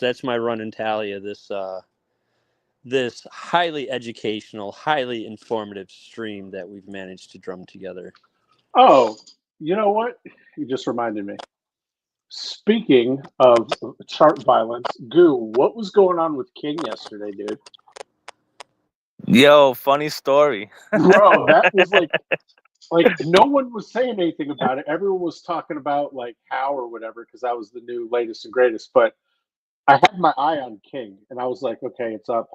that's my running tally of this this highly educational, highly informative stream that we've managed to drum together. Oh, you know what? You just reminded me. Speaking of chart violence, Goo, what was going on with King yesterday, dude? Yo, funny story. Bro, that was like no one was saying anything about it. Everyone was talking about like how or whatever, because that was the new latest and greatest. But I had my eye on King, and I was like, okay, it's up.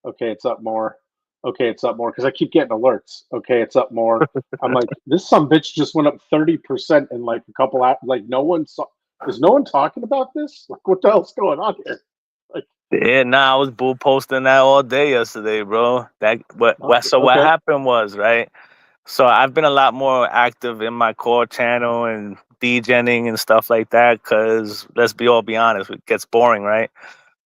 Okay, it's up more. Okay, it's up more, because I keep getting alerts. Okay, it's up more. I'm like, this some bitch just went up 30% in like a couple hours. Like no one saw. Is no one talking about this? Like, what the hell's going on here? Like, yeah, I was bull posting that all day yesterday, bro. What happened was, right? So I've been a lot more active in my core channel and degenning and stuff like that, because let's be honest, it gets boring, right?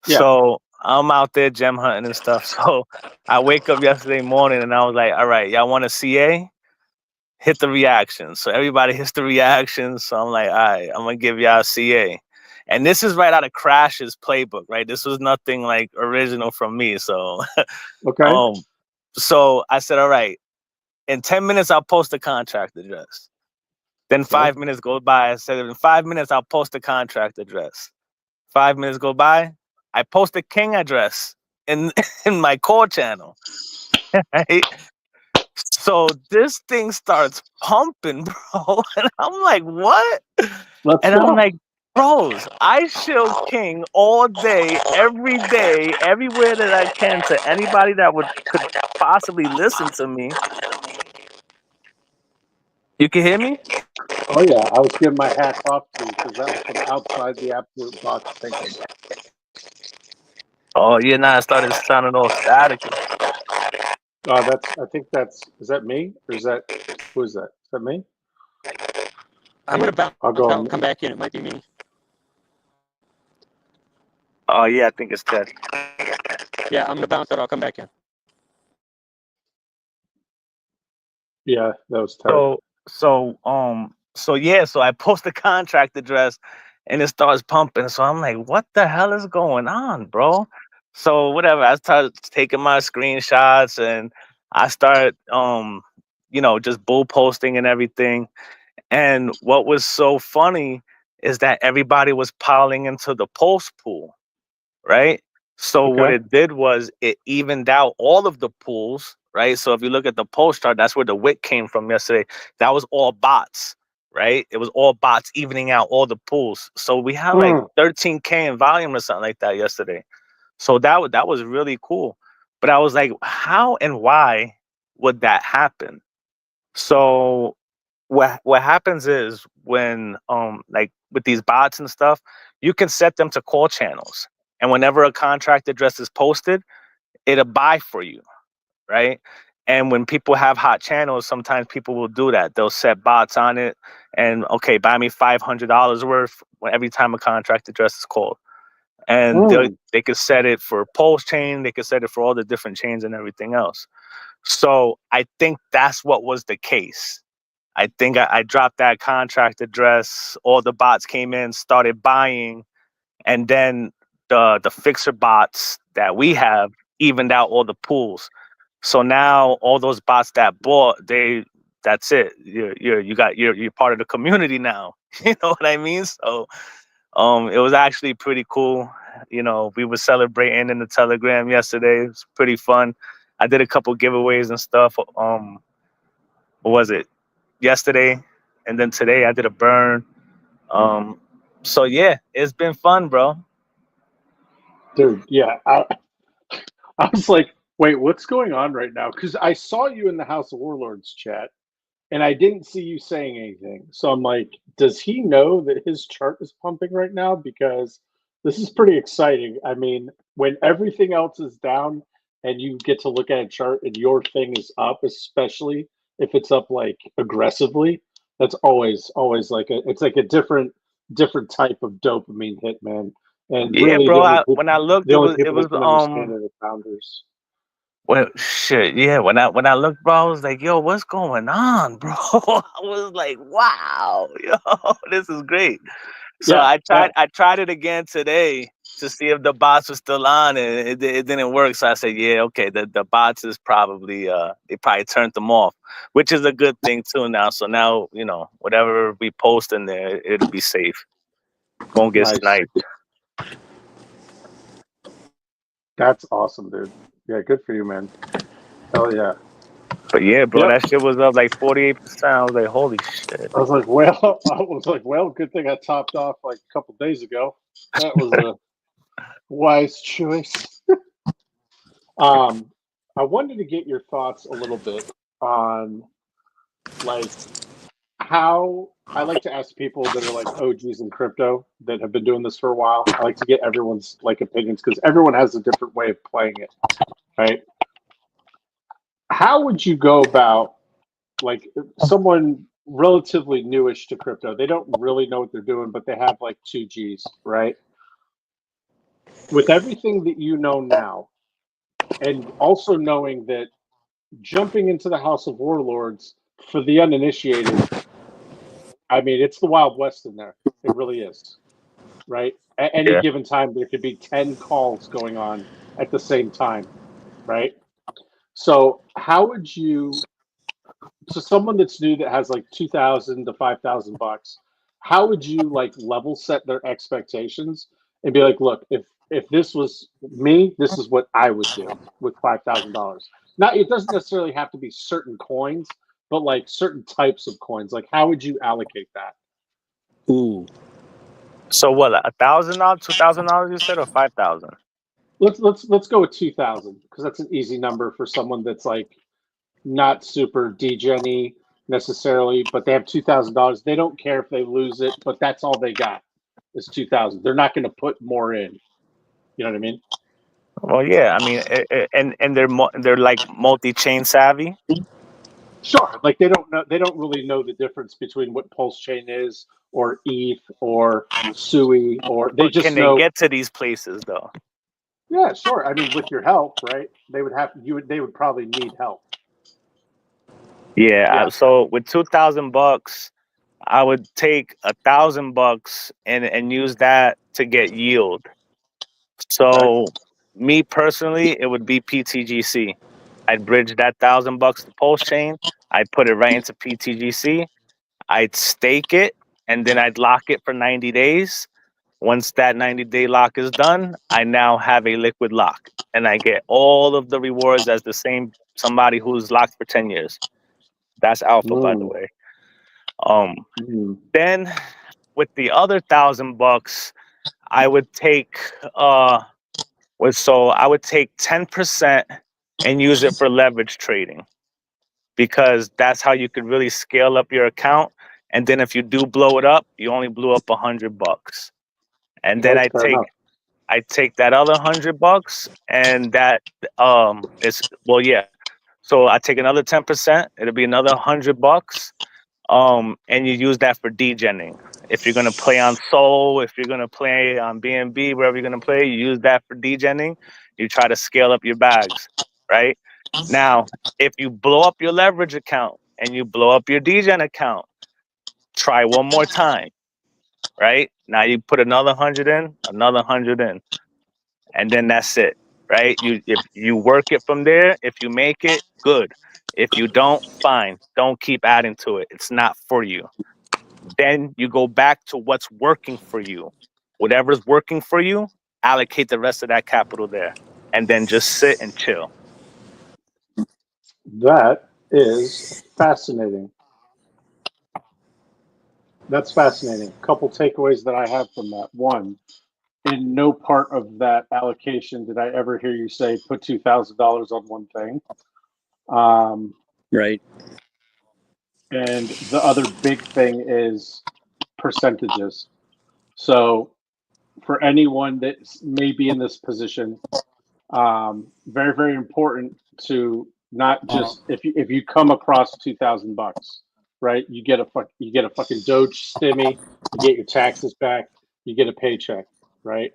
Yeah. So I'm out there gem hunting and stuff. So I wake up yesterday morning and I was like, all right, y'all want a CA? Hit the reactions. So everybody hits the reactions. So I'm like, all right, I'm going to give y'all a CA. And this is right out of Crash's playbook, right? This was nothing like original from me. So, okay. So I said, all right, in 10 minutes, I'll post the contract address. Then 5 minutes go by. I said, in 5 minutes, I'll post the contract address. 5 minutes go by. I post the King address in my core channel. Right? So this thing starts pumping, bro. And I'm like, what? I'm like, bros, I shield King all day, every day, everywhere that I can to anybody that could possibly listen to me. You can hear me? Oh yeah, I was giving my hat off to you, because that was from outside the absolute box thinking. Oh yeah, it started sounding all static. Is that me? Or is that, who is that? Is that me? I'm going to bounce out and come back in. It might be me. Oh yeah, I think it's Ted. Yeah, I'm gonna bounce out. I'll come back in. Yeah, that was terrible. So I post the contract address and it starts pumping. So I'm like, what the hell is going on, bro? So whatever, I started taking my screenshots and I start just bull posting and everything. And what was so funny is that everybody was piling into the post pool, right? So what Okay. it did was it evened out all of the pools, right? So if you look at the post chart, that's where the wick came from yesterday. That was all bots, right? It was all bots evening out all the pools. So we had like 13K in volume or something like that yesterday. So that was really cool. But I was like, how and why would that happen? So what happens is when like with these bots and stuff, you can set them to call channels. And whenever a contract address is posted, it'll buy for you, right? And when people have hot channels, sometimes people will do that. They'll set bots on it and okay, buy me $500 worth every time a contract address is called. And they could set it for Pulse chain, they could set it for all the different chains and everything else. So I think that's what was the case. I think I dropped that contract address, all the bots came in, started buying, and then the fixer bots that we have evened out all the pools. So now all those bots that bought, that's it. You're part of the community now. You know what I mean? So it was actually pretty cool. We were celebrating in the Telegram yesterday. It was pretty fun. I did a couple giveaways and stuff. What was it? Yesterday, and then today I did a burn. So yeah, it's been fun, bro. Dude, yeah. I was like, wait, what's going on right now? Because I saw you in the House of Warlords chat, and I didn't see you saying anything. So I'm like, does he know that his chart is pumping right now? Because this is pretty exciting. I mean, when everything else is down and you get to look at a chart and your thing is up, especially if it's up like aggressively, that's always like it's like a different type of dopamine hit, man. And Yeah, really, bro. When I looked, it was understand are the founders. Well, shit, yeah. When I looked, bro, I was like, yo, what's going on, bro? I was like, wow, yo, this is great. So Yeah, I tried it again today to see if the bots were still on, and it didn't work. So I said, yeah, okay, the bots is probably they probably turned them off, which is a good thing too now. So now whatever we post in there, it'll be safe. Won't get sniped. That's awesome, dude. Yeah, good for you, man. Hell yeah. But yeah, bro, that shit was up like 48%. I was like, holy shit. I was like, well, good thing I topped off like a couple days ago. That was a wise choice. I wanted to get your thoughts a little bit on like how I like to ask people that are like OGs in crypto that have been doing this for a while. I like to get everyone's like opinions because everyone has a different way of playing it, right? How would you go about like someone relatively newish to crypto? They don't really know what they're doing, but they have like 2 Gs, right? With everything that you know now, and also knowing that jumping into the House of Warlords for the uninitiated, I mean, it's the Wild West in there. It really is, right? At any given time, there could be 10 calls going on at the same time, right? So how would you, so someone that's new that has like 2,000 to 5,000 bucks, how would you like level set their expectations and be like, look, if this was me, this is what I would do with $5,000. Now, it doesn't necessarily have to be certain coins, but like certain types of coins. Like, how would you allocate that? Ooh. So what? $1,000, $2,000 you said, or 5,000? Let's go with 2,000 because that's an easy number for someone that's like not super degen-y necessarily, but they have $2,000. They don't care if they lose it, but that's all they got is 2,000. They're not going to put more in. You know what I mean? Well, yeah. I mean, and they're like multi-chain savvy. Sure. Like they don't really know the difference between what Pulse Chain is or ETH or SUI or they just can know. They get to these places though? Yeah, sure. I mean, with your help, right? They would probably need help. Yeah. Yeah. So with $2,000, I would take $1,000 and use that to get yield. So me personally, it would be PTGC. I'd bridge that $1,000 to Pulse Chain. I'd put it right into PTGC. I'd stake it, and then I'd lock it for 90 days. Once that 90-day lock is done, I now have a liquid lock, and I get all of the rewards as the same somebody who's locked for 10 years. That's alpha, by the way. Then with the other $1,000, I would take I would take 10% and use it for leverage trading, because that's how you could really scale up your account. And then if you do blow it up, you only blew up $100. And then Fair enough. I take that other $100, and that So I take another 10%. It'll be another $100. And you use that for degenning. If you're gonna play on Sol, if you're gonna play on BNB, wherever you're gonna play, you use that for degenning. You try to scale up your bags, right? Now, if you blow up your leverage account and you blow up your degen account, try one more time, right? Now you put another 100 in, another 100 in, and then that's it, right? If you work it from there, if you make it, good. If you don't, fine. Don't keep adding to it. It's not for you. Then you go back to what's working for you. Whatever's working for you, allocate the rest of that capital there, and then just sit and chill. That is fascinating. That's fascinating. A couple takeaways that I have from that. One, in no part of that allocation did I ever hear you say put $2,000 on one thing. Right. And the other big thing is percentages. So for anyone that may be in this position, very, very important to not just if you come across $2,000, right? You get a fucking Doge stimmy, you get your taxes back, you get a paycheck, right?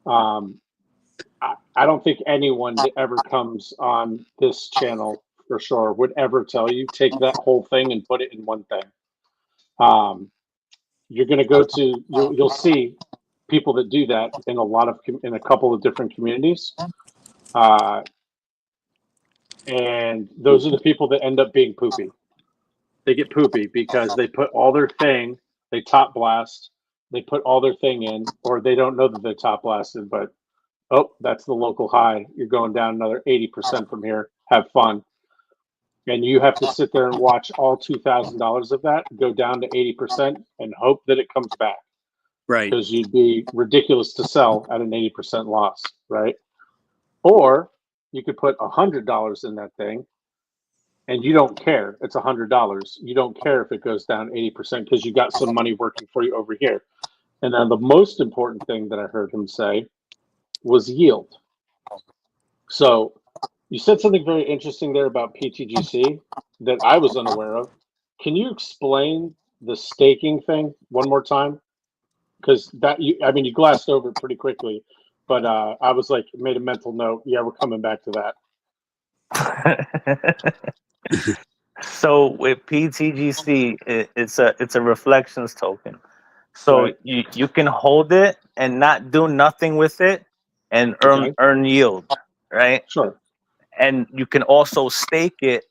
I don't think anyone that ever comes on this channel for sure would ever tell you take that whole thing and put it in one thing. You're going to go to you'll see people that do that in a couple of different communities, and those are the people that end up being poopy. They get poopy because they put all their thing, they top blast, they put all their thing in, or they don't know that they're top blasted, but oh, that's the local high. You're going down another 80% from here. Have fun. And you have to sit there and watch all $2,000 of that go down to 80% and hope that it comes back. Right. Because you'd be ridiculous to sell at an 80% loss, right? Or you could put $100 in that thing and you don't care. It's $100. You don't care if it goes down 80% because you got some money working for you over here. And then the most important thing that I heard him say was yield. So you said something very interesting there about PTGC that I was unaware of. Can you explain the staking thing one more time? Because you glassed over it pretty quickly, but I was like, made a mental note. Yeah, we're coming back to that. So with PTGC, it's a reflections token. So right. you can hold it and not do nothing with it and earn yield, right? Sure. And you can also stake it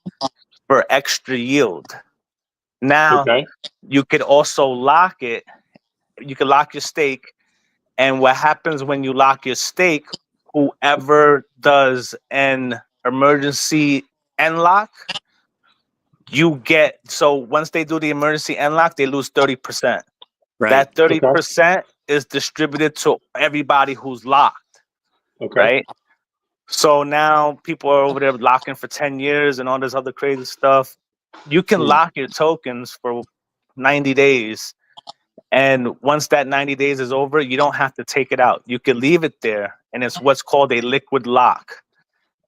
for extra yield. Now you could also lock it. You can lock your stake, and what happens when you lock your stake? Whoever does an emergency unlock, you get. So once they do the emergency unlock, they lose 30%. Right. That 30% is distributed to everybody who's locked. Okay. Right. So now people are over there locking for 10 years and all this other crazy stuff. You can lock your tokens for 90 days. And once that 90 days is over, you don't have to take it out. You can leave it there. And it's what's called a liquid lock.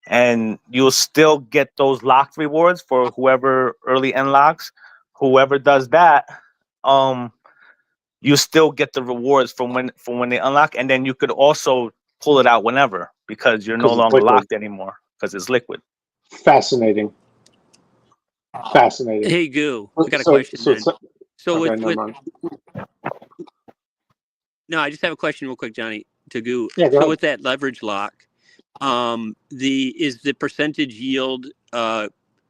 And you'll still get those locked rewards for whoever early unlocks. Whoever does that, you still get the rewards from when they unlock. And then you could also pull it out whenever because you're no 'Cause it's longer liquid. locked anymore because it's liquid. Fascinating. Fascinating. Hey, Goo, I got a question. So okay, with never mind. no, I just have a question real quick, Johnny, to Goo. Yeah, go So ahead. with that leverage lock, is the percentage yield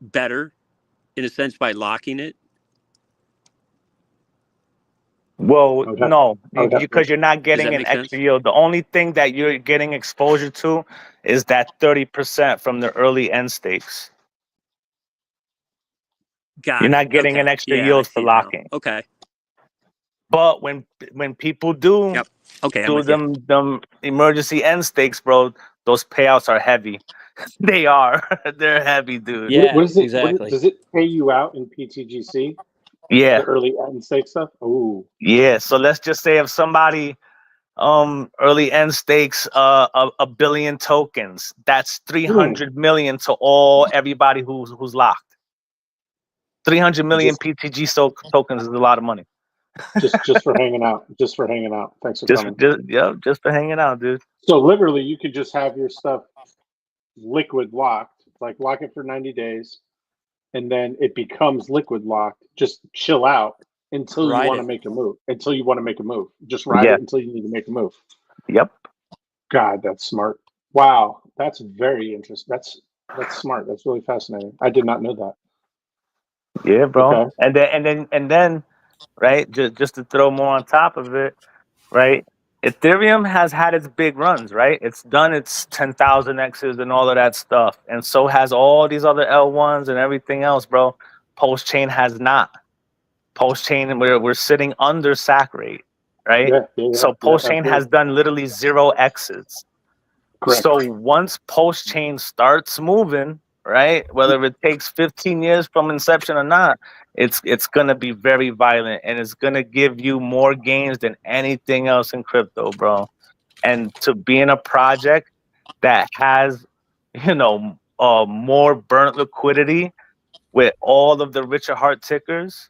better in a sense by locking it? Well, Okay. no, Okay. because you're not getting that an make extra sense? yield. The only thing that you're getting exposure to is that 30% from the early end stakes. Got You're it. not getting Okay. an extra Yeah, I yield see for it now. locking. Okay. But when people do Yep. Okay, I'm do with you. them emergency end stakes, bro, those payouts are heavy. They are. They're heavy, dude. Yeah, What is it? exactly. Does it pay you out in PTGC? Yeah. The early end stake stuff? Ooh. Yeah. So let's just say if somebody early end stakes a billion tokens, that's 300 million to everybody who's locked. 300 million PTG tokens is a lot of money. just for hanging out. Just for hanging out. Thanks for coming. Just for hanging out, dude. So literally, you could just have your stuff liquid locked, like lock it for 90 days, and then it becomes liquid locked. Just chill out until you want to make a move. Until you want to make a move. Just ride it until you need to make a move. Yep. God, that's smart. Wow, that's very interesting. That's smart. That's really fascinating. I did not know that. Yeah, bro. Okay. And then, right? Just to throw more on top of it, right? Ethereum has had its big runs, right? It's done its 10,000 X's and all of that stuff, and so has all these other L1s and everything else, bro. Post chain has not. Post chain, we're sitting under SAC rate, right? So post chain has done literally 0 X's. Correct. So once post chain starts moving, right, whether it takes 15 years from inception or not, it's gonna be very violent and it's gonna give you more gains than anything else in crypto, bro. And to be in a project that has, more burnt liquidity with all of the Richard Hart tickers,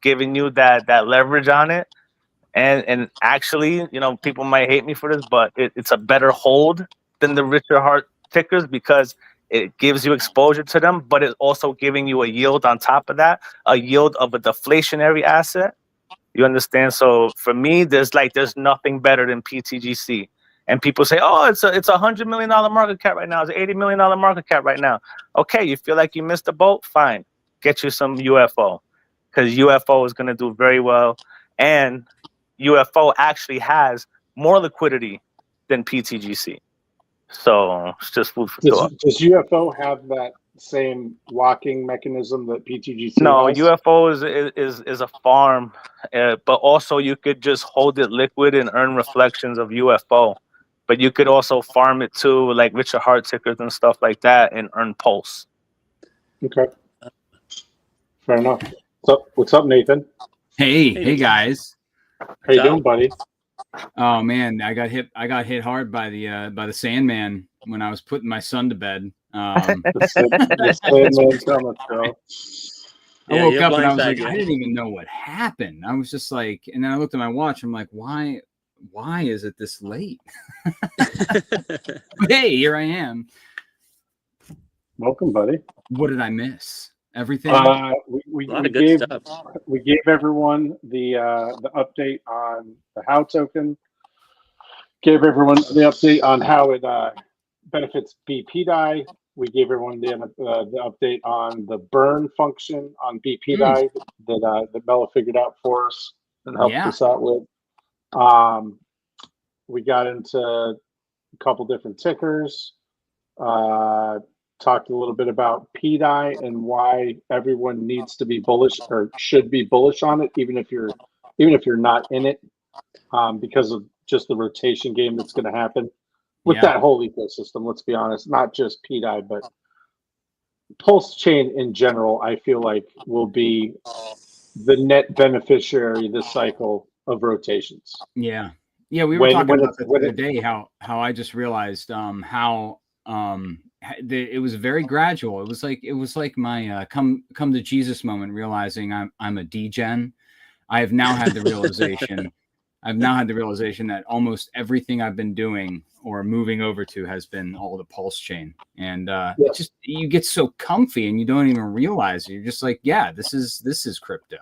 giving you that leverage on it. And actually, people might hate me for this, but it's a better hold than the Richard Hart tickers because it gives you exposure to them, but it's also giving you a yield on top of that, a yield of a deflationary asset. You understand? So for me, there's nothing better than PTGC. And people say, oh, it's $100 million market cap right now. It's an $80 million market cap right now. Okay, you feel like you missed the boat? Fine. Get you some UFO because UFO is going to do very well. And UFO actually has more liquidity than PTGC. So it's just food for thought. Does UFO have that same locking mechanism that PTGC No, has? UFO is a farm, but also you could just hold it liquid and earn reflections of UFO. But you could also farm it too, like Richard Hart tickers and stuff like that, and earn pulse. Okay. Fair enough. So, what's up, Nathan? Hey guys. How you doing, buddy? Oh man, I got hit hard by the Sandman when I was putting my son to bed. The Sandman's coming, bro. I woke up and I was like, I didn't even know what happened. I was just like, and then I looked at my watch. I'm like, why is it this late? But hey, here I am. Welcome, buddy. What did I miss? Everything. We gave everyone the update on the How token. Gave everyone the update on how it benefits BPDAI. We gave everyone the update on the burn function on BPDAI that Bella figured out for us and helped us out with. We got into a couple different tickers. Talked a little bit about PDAI and why everyone needs to be bullish or should be bullish on it, even if you're not in it, because of just the rotation game that's going to happen with that whole ecosystem. Let's be honest, not just PDAI, but Pulse Chain in general. I feel like will be the net beneficiary this cycle of rotations. Yeah, we were talking about that the other day. How I just realized how it was very gradual. It was like my come to Jesus moment, realizing I'm a degen. I have now had the realization. I've now had the realization that almost everything I've been doing or moving over to has been all the Pulse chain. And it's just, you get so comfy and you don't even realize it. You're just like, yeah, this is crypto.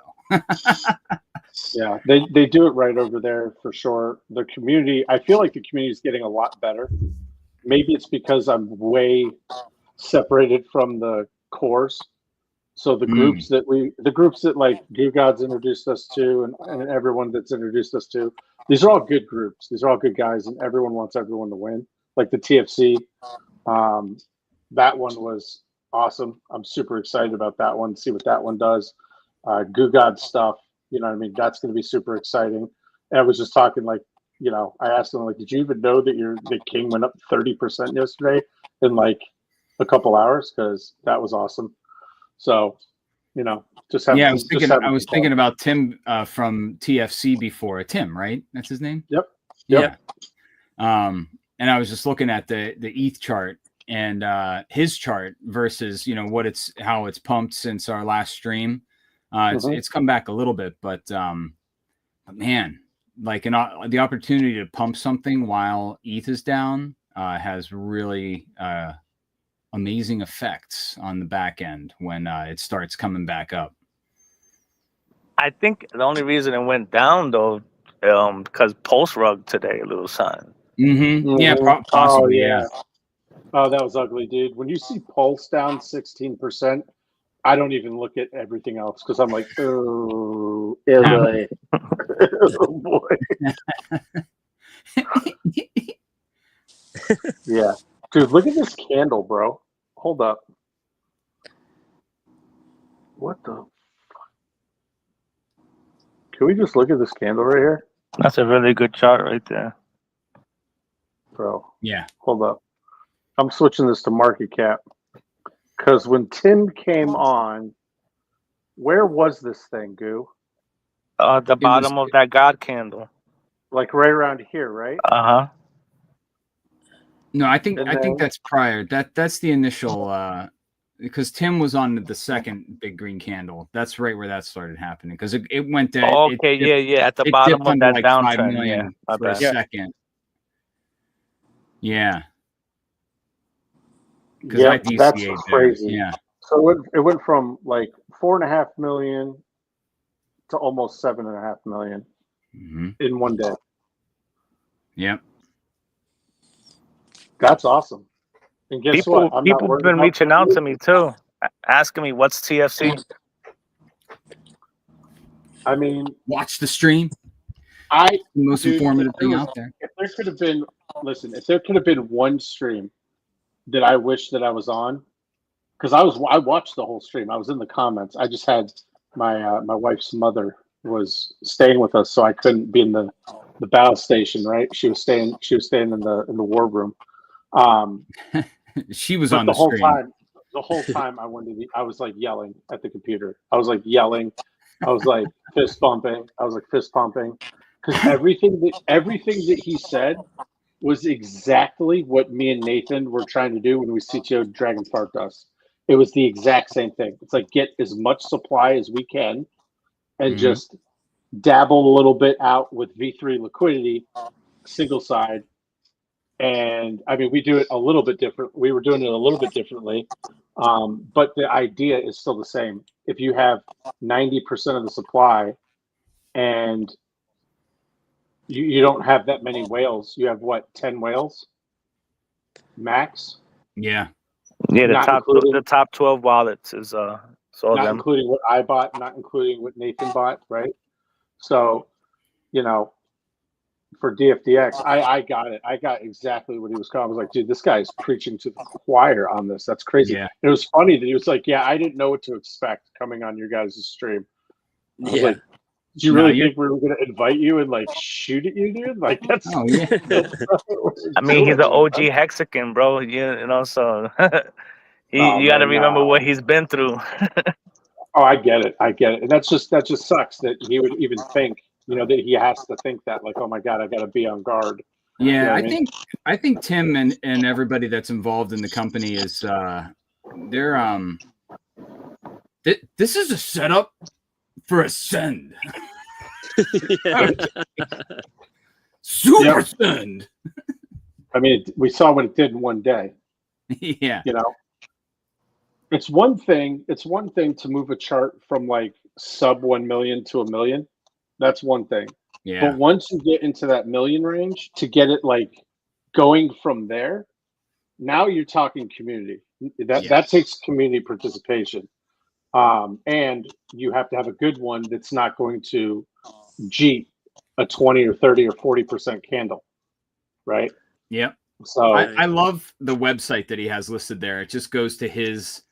Yeah, they do it right over there for sure. The community, I feel like the community is getting a lot better. Maybe it's because I'm way separated from the cores. So the groups that like Goo Gods introduced us to and everyone that's introduced us to, these are all good groups. These are all good guys, and everyone wants everyone to win. Like the TFC, that one was awesome. I'm super excited about that one, see what that one does. Goo God stuff, you know what I mean? That's going to be super exciting. And I was just talking like, you know, I asked them like, did you even know that the King went up 30% yesterday in like a couple hours? Because that was awesome. So, you know, just have. Yeah, I was thinking about Tim from TFC before. Tim, right? That's his name. Yep. Yeah. And I was just looking at the ETH chart and his chart versus, you know, how it's pumped since our last stream. It's come back a little bit, but man, like the opportunity to pump something while ETH is down has really amazing effects on the back end when it starts coming back up. I think the only reason it went down though, because Pulse Rug today, a little son. Yeah, possibly. Yeah. Oh, that was ugly, dude. When you see Pulse down 16%, I don't even look at everything else because I'm like, oh, boy. Oh, boy. Yeah. Dude, look at this candle, bro. Hold up. What the fuck? Can we just look at this candle right here? That's a really good chart right there. Bro. Yeah. Hold up. I'm switching this to market cap. Because when Tim came on, where was this thing, Goo? The bottom of that God candle. Like right around here, right? Uh-huh. No, I think that's prior. That's the initial because Tim was on the second big green candle. That's right where that started happening because it went down. Okay, yeah. At the bottom of that like downtrend. 5 million for a second. Yeah. Yeah, that's crazy. Yeah. So it went from like 4.5 million to almost 7.5 million in one day. Yep. That's awesome. And guess what? People have been reaching out to me too, asking me what's TFC. I mean, watch the stream. The most informative thing out there. If there could have been one stream that I wish that I was on, because I watched the whole stream. I was in the comments. I just had my wife's mother was staying with us, so I couldn't be in the battle station. Right? She was staying in the war room. She was on the whole stream. The whole time I was like yelling at the computer. I was like yelling. I was like fist bumping. Because everything that he said was exactly what me and Nathan were trying to do when we CTO'd Dragon Spark Dust. It was the exact same thing. It's like get as much supply as we can and just dabble a little bit out with V3 liquidity, single side. And I mean, we do it a little bit different. We were doing it a little bit differently. But the idea is still the same. If you have 90% of the supply and you don't have that many whales, you have what, 10 whales max? Yeah. Yeah, the top 12 wallets is not including what I bought, not including what Nathan bought, right? So, you know, for DFDX, I got it. I got exactly what he was calling. I was like, dude, this guy's preaching to the choir on this. That's crazy. Yeah. It was funny that he was like, yeah, I didn't know what to expect coming on your guys' stream. I was like, do you really think we were going to invite you and like shoot at you, dude? Like that's. Oh yeah. I mean, he's an OG Hexagon, bro. You know, so you got to remember what he's been through. Oh, I get it, and that just sucks that he would even think, you know, that he has to think that, like, oh my god, I got to be on guard. Yeah, you know I think Tim and everybody that's involved in the company is this is a setup for Ascend. Super send. I mean, we saw what it did in one day. Yeah. You know, it's one thing to move a chart from like sub 1 million to 1 million. That's one thing. Yeah. But once you get into that million range, to get it like going from there, now you're talking community. That takes community participation. And you have to have a good one that's not going to jeet a 20 or 30 or 40% candle, right? Yep. So I love the website that he has listed there. It just goes to his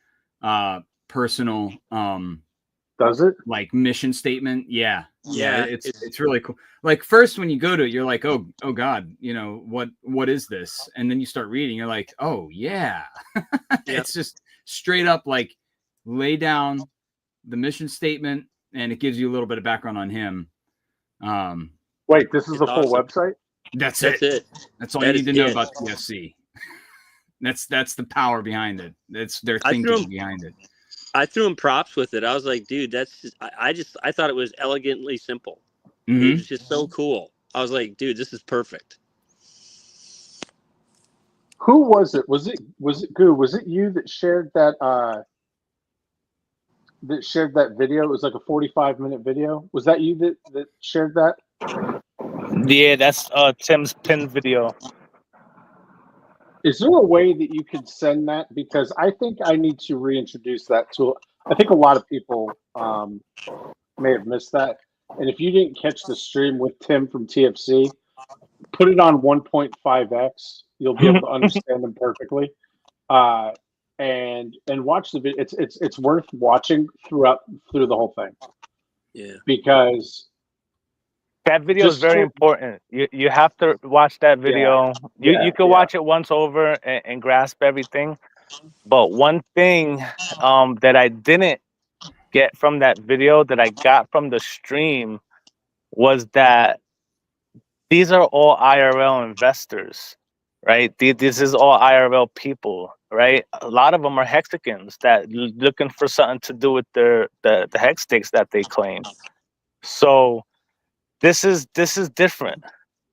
personal does it like mission statement. Yeah. It's really cool. Like first when you go to it, you're like, oh God, you know, what is this? And then you start reading, you're like, oh yeah. It's just straight up like lay down the mission statement, and it gives you a little bit of background on him. Wait, this is the full website? That's it. That's all you need to know about TFC. That's the power behind it. That's their thinking behind it. I threw him props with it. I was like, dude, that's just, I thought it was elegantly simple. Mm-hmm. It was just so cool. I was like, dude, this is perfect. Who was it? Was it Goo? Was it you that shared that video? It was like a 45-minute video. Was that you that shared that? Yeah, that's Tim's pin video. Is there a way that you could send that? Because I think I need to reintroduce that to. I think a lot of people may have missed that. And if you didn't catch the stream with Tim from TFC, put it on 1.5x. You'll be able to understand them perfectly. And watch the video. It's worth watching through the whole thing. Yeah. Because that video is very important. You have to watch that video. You can watch it once over and grasp everything. But one thing that I didn't get from that video that I got from the stream was that these are all IRL investors, right? This is all IRL people, right? A lot of them are hexagons that looking for something to do with the hex stakes that they claim. So this is different.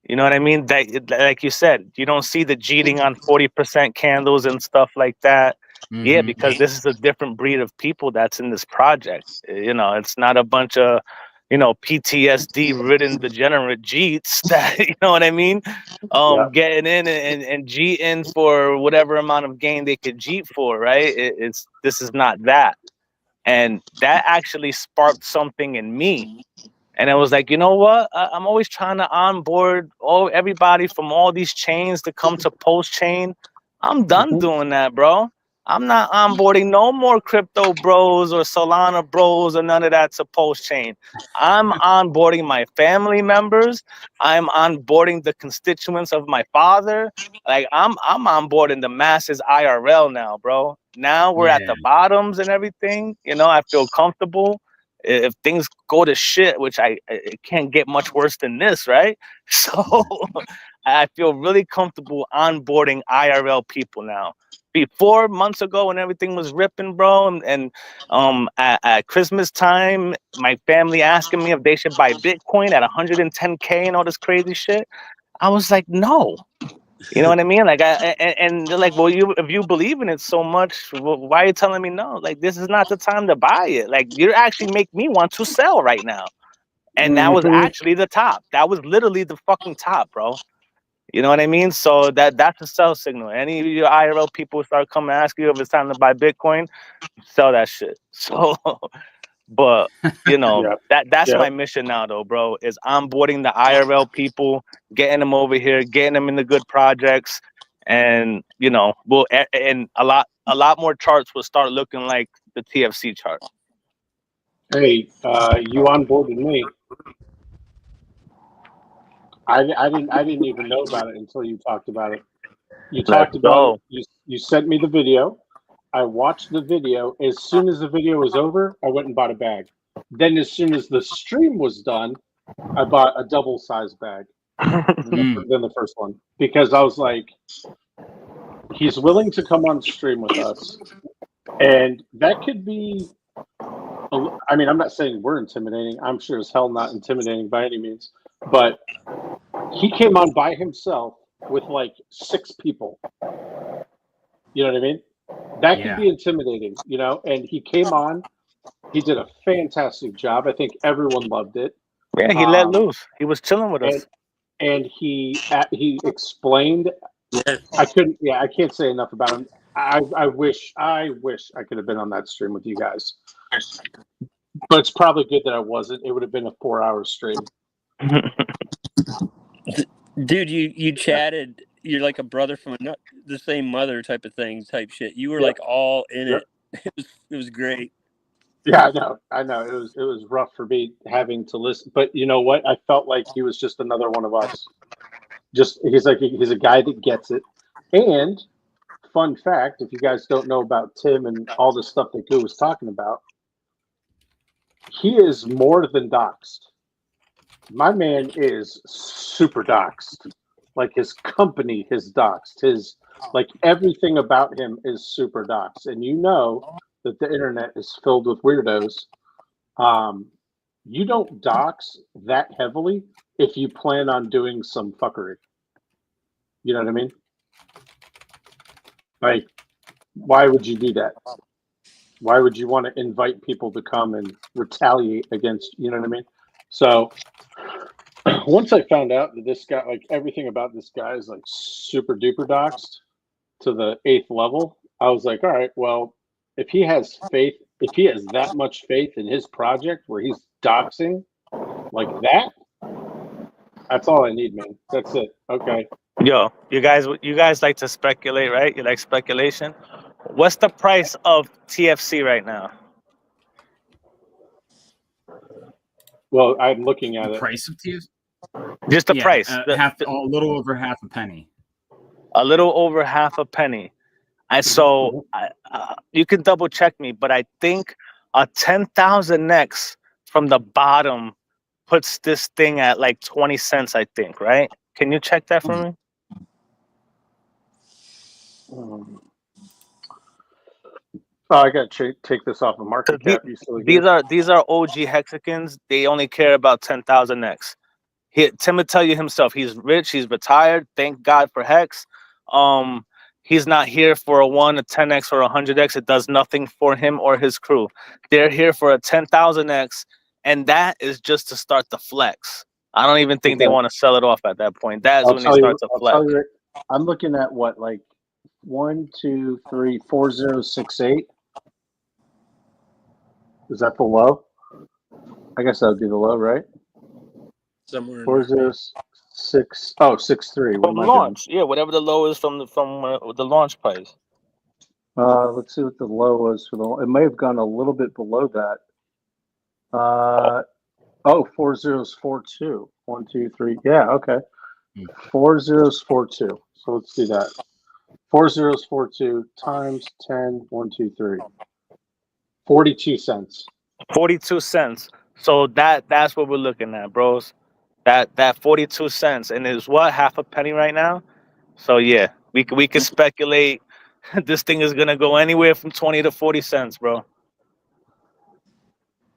You know what I mean? That, like you said, you don't see the jeeting on 40% candles and stuff like that. Mm-hmm. Yeah, because this is a different breed of people that's in this project. You know, it's not a bunch of, PTSD-ridden degenerate jeets that, you know what I mean? Getting in and jeeting for whatever amount of gain they could jeet for, right? This is not that. And that actually sparked something in me. And I was like, you know what? I'm always trying to onboard everybody from all these chains to come to Post Chain. I'm done doing that, bro. I'm not onboarding no more crypto bros or Solana bros or none of that to Post Chain. I'm onboarding my family members. I'm onboarding the constituents of my father. Like I'm onboarding the masses IRL now, bro. Now we're at the bottoms and everything. I feel comfortable. If things go to shit, which it can't get much worse than this, right? So I feel really comfortable onboarding IRL people now. Before, months ago, when everything was ripping, bro, and at Christmas time, my family asking me if they should buy Bitcoin at 110K and all this crazy shit, I was like, no. You know what I mean? Like, and they're like, well, if you believe in it so much, why are you telling me no? Like, this is not the time to buy it. Like, you actually make me want to sell right now. And that was actually the top. That was literally the fucking top, bro. You know what I mean? So that's a sell signal. Any of you IRL people start coming and ask you if it's time to buy Bitcoin, sell that shit. So, but that's my mission now, though, bro. Is onboarding the IRL people, getting them over here, getting them in the good projects, and and a lot more charts will start looking like the TFC chart. Hey, you onboarded me. I didn't even know about it until you talked about it. You talked about it. You sent me the video. I watched the video. As soon as the video was over, I went and bought a bag. Then as soon as the stream was done, I bought a double-sized bag than the first one. Because I was like, he's willing to come on stream with us. And that could be, I mean, I'm not saying we're intimidating. I'm sure as hell not intimidating by any means. But he came on by himself with like 6 people. You know what I mean? That could be intimidating, you know? And he came on. He did a fantastic job. I think everyone loved it. Yeah, he let loose. He was chilling with us. And he explained. I can't say enough about him. I wish I could have been on that stream with you guys. But it's probably good that I wasn't. It would have been a 4-hour stream. Dude, you chatted. You're like a brother from the same mother type of thing, type shit. You were like all in it. It was great. Yeah, I know. It was rough for me having to listen, but you know what? I felt like he was just another one of us. He's a guy that gets it. And fun fact, if you guys don't know about Tim and all the stuff that Goo was talking about, he is more than doxxed. My man is super doxxed. Like his company is doxxed. Like everything about him is super doxxed. And you know that the internet is filled with weirdos. You don't dox that heavily if you plan on doing some fuckery. You know what I mean? Like, why would you do that? Why would you want to invite people to come and retaliate against, you know what I mean? So once I found out that this guy, like everything about this guy is like super duper doxed to the 8th level, I was like, all right, well, if he has that much faith in his project where he's doxing like that, that's all I need, man. That's it. Okay. Yo, you guys like to speculate, right? You like speculation? What's the price of TFC right now? Well, I'm looking at the price of TFC? Just the price. A little over half a penny. A little over half a penny. You can double check me, but I think a 10,000 X from the bottom puts this thing at like 20 cents, I think, right? Can you check that for me? I got to take this off of market cap. These are OG Hexicans. They only care about 10,000 X. Tim would tell you himself. He's rich. He's retired. Thank God for Hex. He's not here for a 10X or 100X. It does nothing for him or his crew. They're here for a 10,000X, and that is just to start the flex. I don't even think they want to sell it off at that point. That's when they start to flex. I'm looking at what, like 1, 2, 3, 4 zeros, 6, 8. Is that the low? I guess that would be the low, right? Somewhere 4 zeros, 6. Oh, 6, 3. From launch, yeah, whatever the low is from the launch price. Let's see what the low was for the. It may have gone a little bit below that. 4 zeros, 4, 2. 1, 2, 3. Yeah, okay. 4 zeros, 4, 2. So let's do that. 4 zeros, 4, 2 times 10, 1, 2, 3. 42 cents. 42 cents. So that's what we're looking at, bros. That 42 cents, and it's what, half a penny right now. So yeah, we can speculate. This thing is gonna go anywhere from 20 to 40 cents, bro.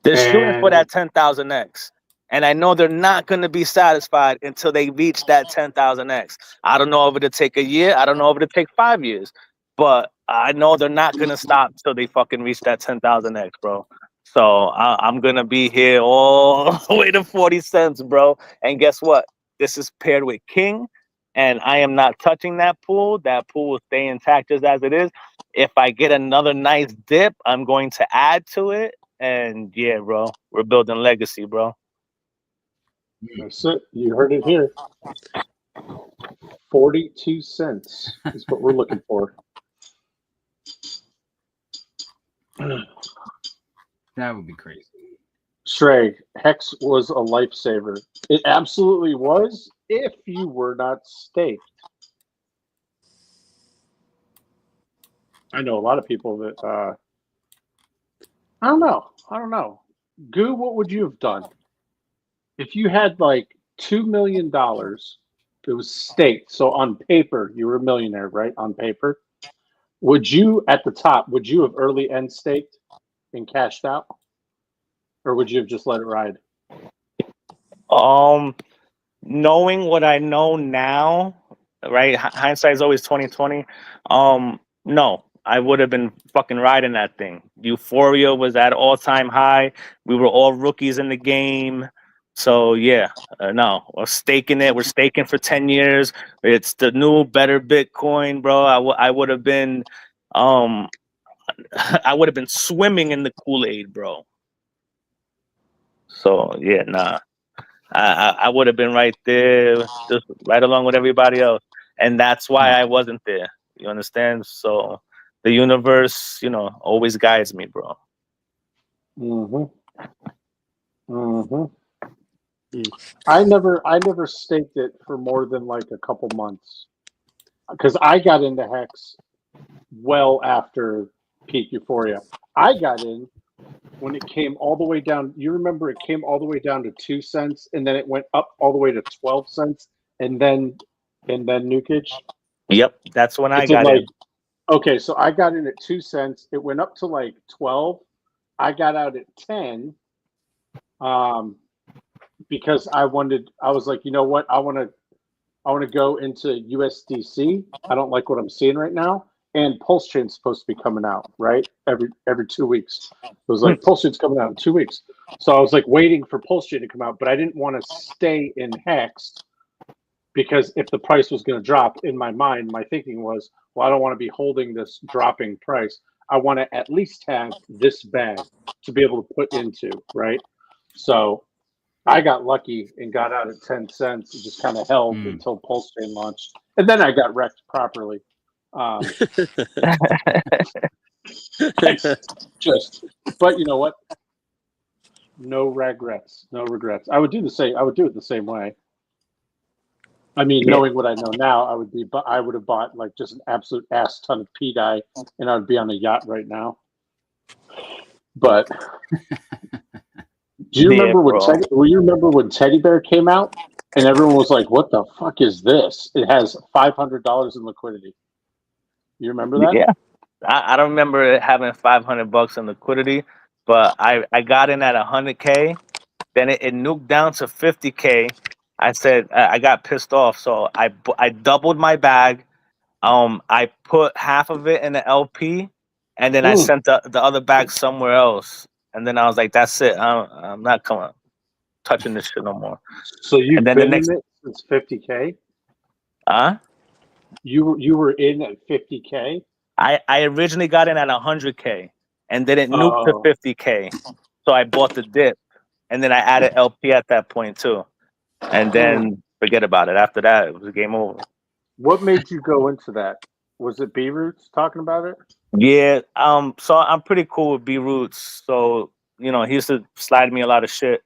They're shooting for that 10,000X. And I know they're not going to be satisfied until they reach that 10,000X. I don't know if it'll take a year. I don't know if it'll take 5 years. But I know they're not going to stop until they fucking reach that 10,000X, bro. So I'm going to be here all the way to 40 cents, bro. And guess what? This is paired with King. And I am not touching that pool. That pool will stay intact just as it is. If I get another nice dip, I'm going to add to it. And yeah, bro, we're building legacy, bro. That's it. You heard it here. 42 cents is what we're looking for. That would be crazy. Shrey, Hex was a lifesaver. It absolutely was if you were not staked. I know a lot of people that I don't know. Goo, what would you have done? If you had like $2 million, it was staked. So on paper, you were a millionaire, right? On paper. Would you, at the top, would you have early end staked and cashed out? or would you have just let it ride? Knowing what I know now, right? Hindsight is always 20/20. No, I would have been fucking riding that thing. Euphoria was at all-time high. We were all rookies in the game. So yeah, no, we're staking it. We're staking for 10 years. It's the new, better Bitcoin, bro. I would have been, I would have been swimming in the Kool-Aid, bro. So yeah, nah. I would have been right there, just right along with everybody else, and that's why I wasn't there. You understand? So the universe, you know, always guides me, bro. I never staked it for more than like a couple months, because I got into Hex well after peak Euphoria. I got in when it came all the way down. You remember it came all the way down to 2 cents, and then it went up all the way to 12 cents, and then nukage. Yep, that's when I got in. Okay, so I got in at 2 cents. It went up to like 12. I got out at 10. Because I was like, you know what? I want to go into USDC. I don't like what I'm seeing right now. And Pulse Chain's supposed to be coming out, right? Every 2 weeks. It was like Pulse Chain's coming out in 2 weeks. So I was like waiting for Pulse Chain to come out, but I didn't want to stay in Hex because if the price was going to drop, in my mind, my thinking was, well, I don't want to be holding this dropping price. I want to at least have this bag to be able to put into, right? So I got lucky and got out at 10 cents and just kind of held until Pulse Chain launched. And then I got wrecked properly. But you know what? No regrets. No regrets. I would do it the same way. I mean, knowing what I know now, I would have bought like just an absolute ass ton of P-Dye and I would be on a yacht right now. But do you remember when Teddy Bear came out and everyone was like, what the fuck is this? It has $500 in liquidity. You remember that? Yeah. I don't remember it having $500 in liquidity, but I got in at 100K. Then it nuked down to 50K. I said I got pissed off, so I doubled my bag. I put half of it in the LP, and then I sent the other bag somewhere else. And then I was like, "That's it. I'm not touching this shit no more." So you've been in it since 50K? Huh? You were in at 50K? I originally got in at 100K, and then it nuked to 50K. So I bought the dip, and then I added LP at that point too. And then forget about it. After that, it was game over. What made you go into that? Was it B Roots talking about it? Yeah. So I'm pretty cool with B Roots. So, you know, he used to slide me a lot of shit.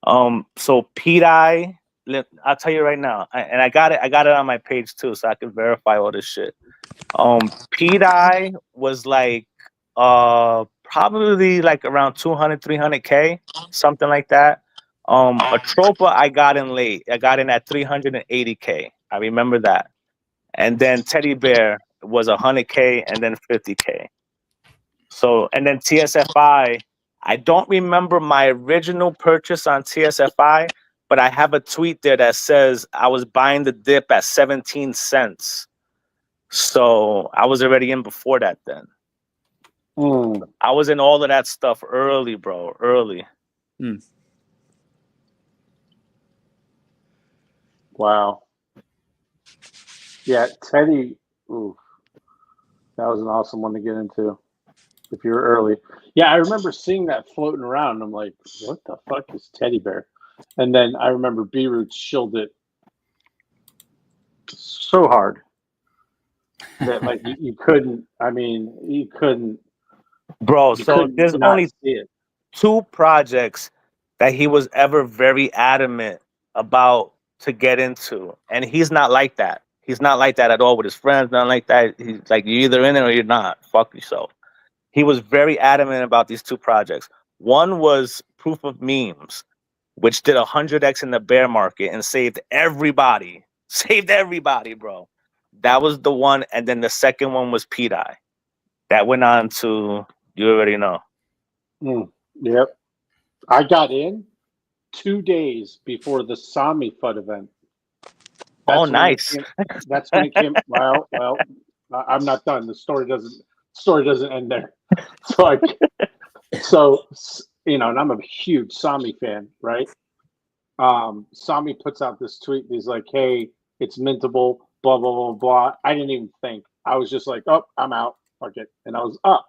So P-Dye, I'll tell you right now, and I got it on my page too, so I can verify all this shit. P-Dye was like probably like around 200, 300K, something like that. Atropa, I got in late. I got in at 380K. I remember that. And then Teddy Bear was 100K and then 50K. So, and then TSFI, I don't remember my original purchase on TSFI, but I have a tweet there that says I was buying the dip at 17 cents. So I was already in before that then. I was in all of that stuff early, bro. Early. Wow. Yeah, Teddy, ooh, that was an awesome one to get into if you were early. Yeah, I remember seeing that floating around. And I'm like, what the fuck is Teddy Bear? And then I remember B Roots shilled it so hard that like you couldn't. I mean, you couldn't. Bro, so there's only 2 projects that he was ever very adamant about to get into, and he's not like that. He's not like that at all with his friends. Not like that. He's like, you're either in it or you're not. Fuck yourself. He was very adamant about these 2 projects. One was Proof of Memes, which did 100x in the bear market and saved everybody. Saved everybody, bro. That was the one, and then the second one was P-Dye. That went on to, you already know. Yep. I got in 2 days before the Sami FUD event. Nice. That's when it came. Well, I'm not done. The story doesn't end there. So and I'm a huge Sami fan, right? Sami puts out this tweet. He's like, "Hey, it's mintable, blah blah blah blah." I didn't even think. I was just like, "Oh, I'm out. Fuck it," and I was up,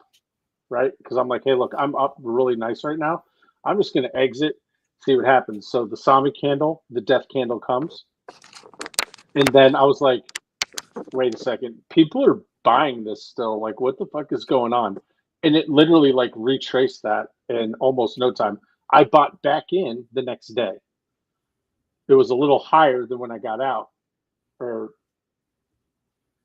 right? Because I'm like, "Hey, look, I'm up really nice right now. I'm just gonna exit, see what happens." So the Sami candle, the death candle comes. And then I was like, wait a second. People are buying this still. Like, what the fuck is going on? And it literally like retraced that in almost no time. I bought back in the next day. It was a little higher than when I got out. Or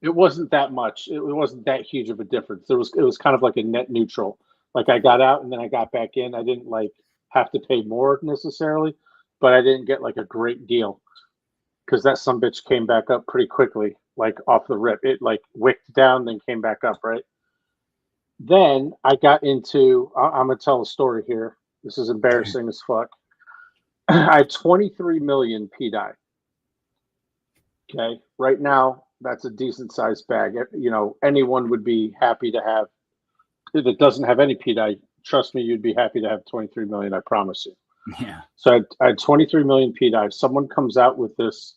it wasn't that much. It wasn't that huge of a difference. It was kind of like a net neutral. Like I got out and then I got back in. I didn't like have to pay more necessarily, but I didn't get like a great deal. Because that sumbitch came back up pretty quickly, like off the rip. It like wicked down, then came back up, right? Then I got into, I'm going to tell a story here. This is embarrassing as fuck. I had 23 million PDI. Okay. Right now, that's a decent sized bag. Anyone would be happy to have, if it doesn't have any PDI, trust me, you'd be happy to have 23 million, I promise you. Yeah. So I had 23 million PDI. Someone comes out with this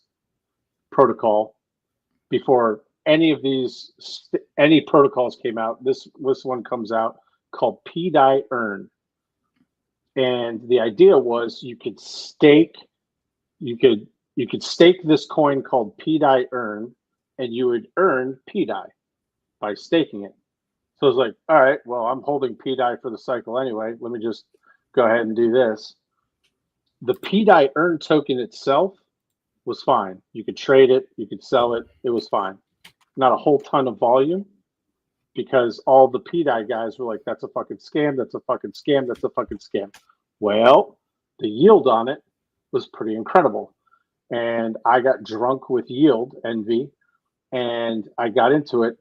protocol before any of these any protocols came out. This one comes out called PDI Earn, and the idea was you could stake this coin called PDI Earn, and you would earn PDI by staking it. So I was like, all right, well, I'm holding PDI for the cycle anyway. Let me just go ahead and do this. The PDI Earn token itself was fine. You could trade it, you could sell it. It was fine. Not a whole ton of volume because all the PDI guys were like, that's a fucking scam. That's a fucking scam. That's a fucking scam. Well, the yield on it was pretty incredible. And I got drunk with yield envy and I got into it.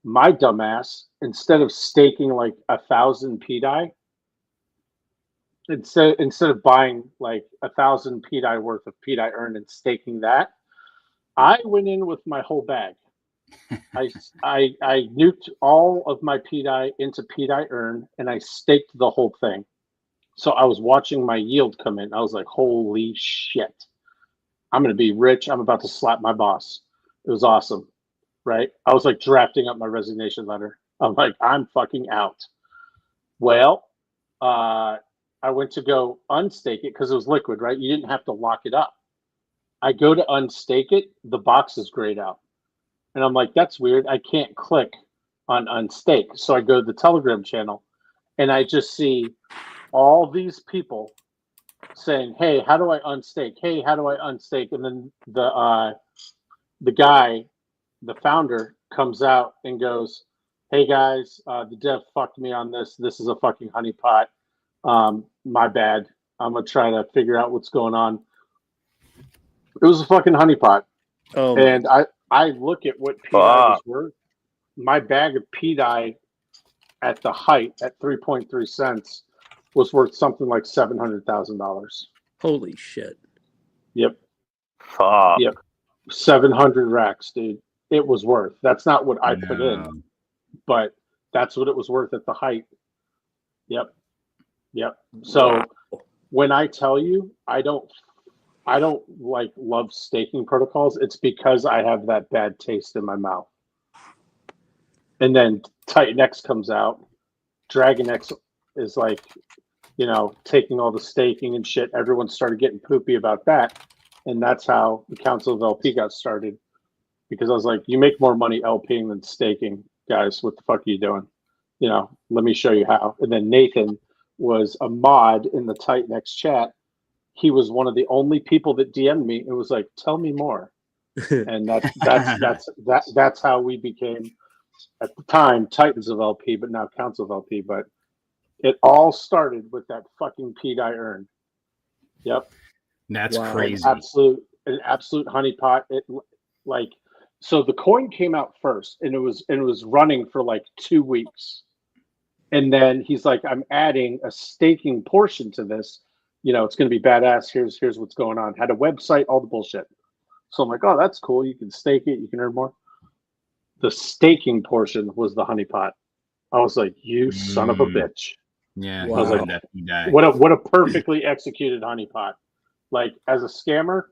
My dumbass, instead of staking like 1,000 PDI, instead of buying like 1,000 PDI worth of PDI Earn and staking that, I went in with my whole bag. I nuked all of my PDI into PDI Earn and I staked the whole thing. So I was watching my yield come in. I was like, holy shit. I'm going to be rich. I'm about to slap my boss. It was awesome, right? I was like drafting up my resignation letter. I'm like, I'm fucking out. Well, I went to go unstake it because it was liquid, right? You didn't have to lock it up. I go to unstake it. The box is grayed out. And I'm like, that's weird. I can't click on unstake. So I go to the Telegram channel and I just see all these people saying, hey, how do I unstake? Hey, how do I unstake? And then the guy, the founder, comes out and goes, hey guys, the dev fucked me on this. This is a fucking honeypot. My bad. I'm gonna try to figure out what's going on. It was a fucking honeypot. Oh, and I look at what PDI was worth. My bag of PDI at the height at 3.3 cents was worth something like $700,000. Holy shit. Yep. Yep. 700 racks, dude. It was worth. That's not what I put in, but that's what it was worth at the height. Yep. Yep. So when I tell you I don't like love staking protocols, it's because I have that bad taste in my mouth. And then Titan X comes out. Dragon X is like, taking all the staking and shit. Everyone started getting poopy about that. And that's how the Council of LP got started. Because I was like, you make more money LPing than staking, guys. What the fuck are you doing? Let me show you how. And then Nathan was a mod in the Titan X chat. He was one of the only people that DM'd me and was like, tell me more. And that's how we became, at the time, Titans of LP, but now Council of LP. But it all started with that fucking PDI Earn. Yep. That's crazy. An absolute honeypot. So the coin came out first and it was running for like 2 weeks. And then he's like, I'm adding a staking portion to this it's going to be badass. Here's what's going on. Had a website, all the bullshit. So I'm like, oh, that's cool. You can stake it. You can earn more. The staking portion was the honeypot. I was like, you son of a bitch. Yeah. I was like, that what a perfectly executed honeypot. Like, as a scammer,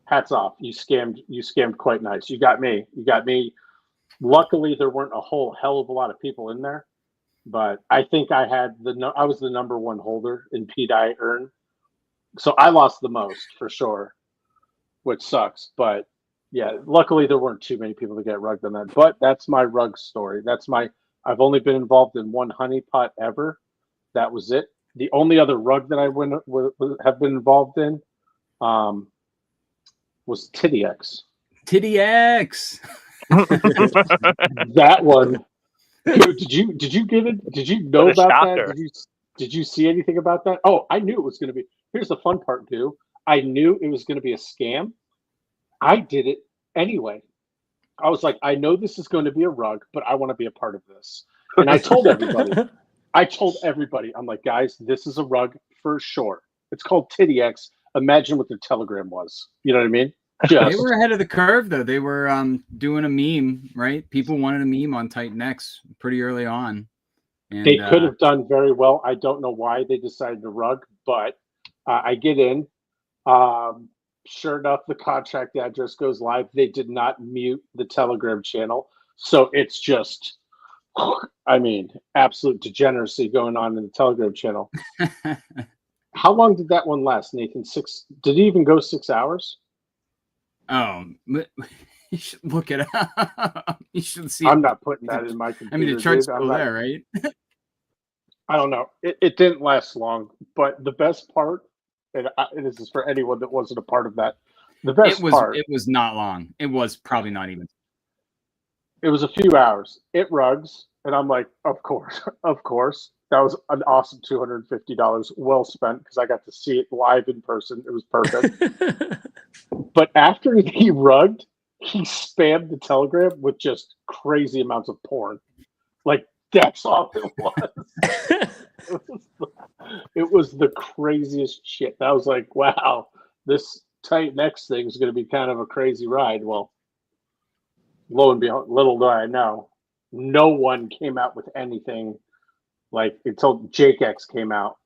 hats off. You scammed quite nice. You got me. Luckily, there weren't a whole hell of a lot of people in there, but I think I was the number one holder in PDI earn. So I lost the most for sure, which sucks. But yeah, luckily there weren't too many people to get rugged on that. But that's my rug story. I've only been involved in one honeypot ever. That was it. The only other rug that I have been involved in was TittyX. TittyX. That one. Dude, did you get it? Did you know about shocker. that? Did you see anything about that? Oh, I knew it was going to be. Here's the fun part, too. I knew it was going to be a scam. I did it anyway. I was like, I know this is going to be a rug, but I want to be a part of this. And I told everybody. I'm like, guys, this is a rug for sure. It's called TittyX. Imagine what their Telegram was. You know what I mean? They were ahead of the curve, though. They were doing a meme, right? People wanted a meme on Titan X pretty early on. And, they could have done very well. I don't know why they decided to rug, but I get in. Sure enough, the contract address goes live. They did not mute the Telegram channel. So it's just, absolute degeneracy going on in the Telegram channel. How long did that one last, Nathan? Did it even go 6 hours? Oh, you should look it up. You should see. I'm not putting that in my computer. The chart's still there, right? I don't know. It didn't last long, but the best part, and this is for anyone that wasn't a part of that, it was not long. It was probably not even. It was a few hours. It rugs, and I'm like, of course. That was an awesome $250 well spent because I got to see it live in person. It was perfect. But after he rugged, he spammed the Telegram with just crazy amounts of porn. Like, that's all it was. It was the craziest shit. I was like, wow, this Titan X thing is going to be kind of a crazy ride. Well, lo and behold, little do I know, no one came out with anything like until JakeX came out,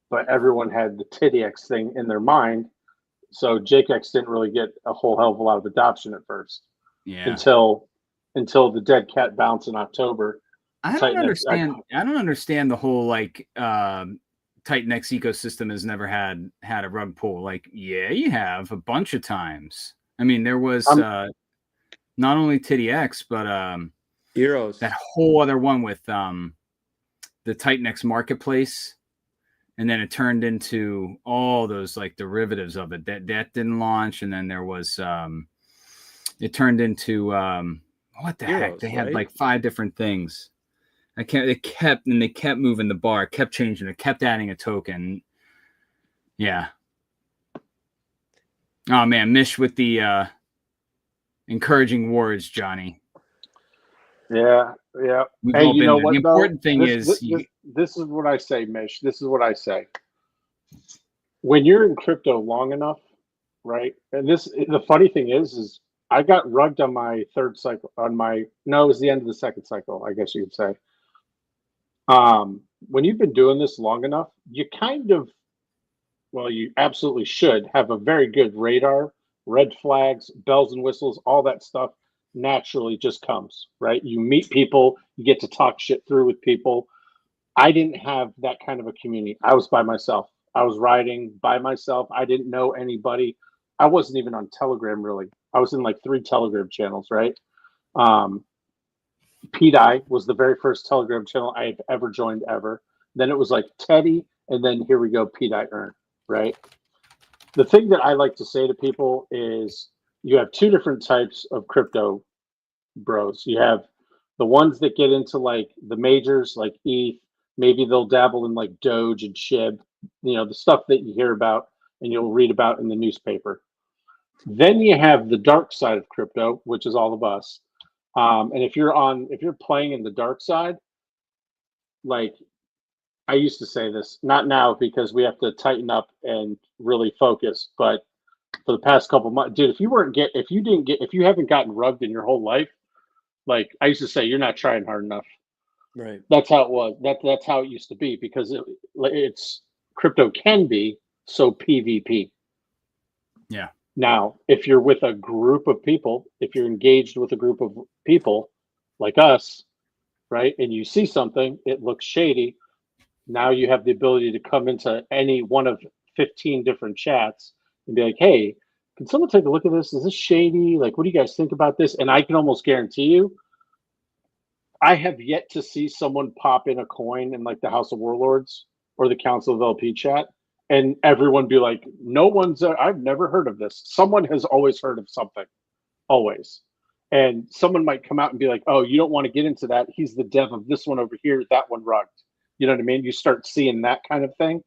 but everyone had the TittyX thing in their mind. So JakeX didn't really get a whole hell of a lot of adoption at first. Yeah. Until the dead cat bounce in October. I don't understand the whole Titan X ecosystem has never had a rug pull. Like, yeah, you have a bunch of times. I mean, there was not only TittyX, but Heroes. That whole other one with the Titan X marketplace, and then it turned into all those derivatives of it. That didn't launch, and then there was it turned into what the heck? They had 5 different things. They kept moving the bar, kept changing it, kept adding a token. Yeah. Oh man, Mish with the encouraging words, Johnny. Yeah. Hey, you know what? The important thing is this is what I say, Mish. This is what I say. When you're in crypto long enough, right? And the funny thing is I got rugged on my third cycle. It was the end of the second cycle, I guess you could say. When you've been doing this long enough, you you absolutely should have a very good radar, red flags, bells and whistles, all that stuff naturally just comes, right? You meet people, you get to talk shit through with people. I didn't have that kind of a community. I was by myself. I was riding by myself. I didn't know anybody. I wasn't even on Telegram really. I was in 3 Telegram channels, right? PDI was the very first Telegram channel I've ever joined ever. Then it was Teddy, and then here we go, PDI Earn, right? The thing that I like to say to people is you have 2 different types of crypto bros. You have the ones that get into the majors like ETH, maybe they'll dabble in Doge and SHIB, the stuff that you hear about and you'll read about in the newspaper. Then you have the dark side of crypto, which is all of us. And if you're playing in the dark side, I used to say this, not now because we have to tighten up and really focus, but for the past couple months, dude, if you haven't gotten rugged in your whole life, like I used to say, you're not trying hard enough. Right. That's how it was. That's how it used to be because it's crypto can be so PvP. Yeah. Now, if you're with a group of people, if you're engaged with a group of people like us, right, and you see something, it looks shady. Now you have the ability to come into any one of 15 different chats and be like, hey, can someone take a look at this? Is this shady? Like, what do you guys think about this? And I can almost guarantee you, I have yet to see someone pop in a coin in like the House of Warlords or the Council of LP chat and everyone be like, I've never heard of this. Someone has always heard of something, always. And someone might come out and be like, oh, you don't want to get into that. He's the dev of this one over here, that one rugged. You know what I mean? You start seeing that kind of thing.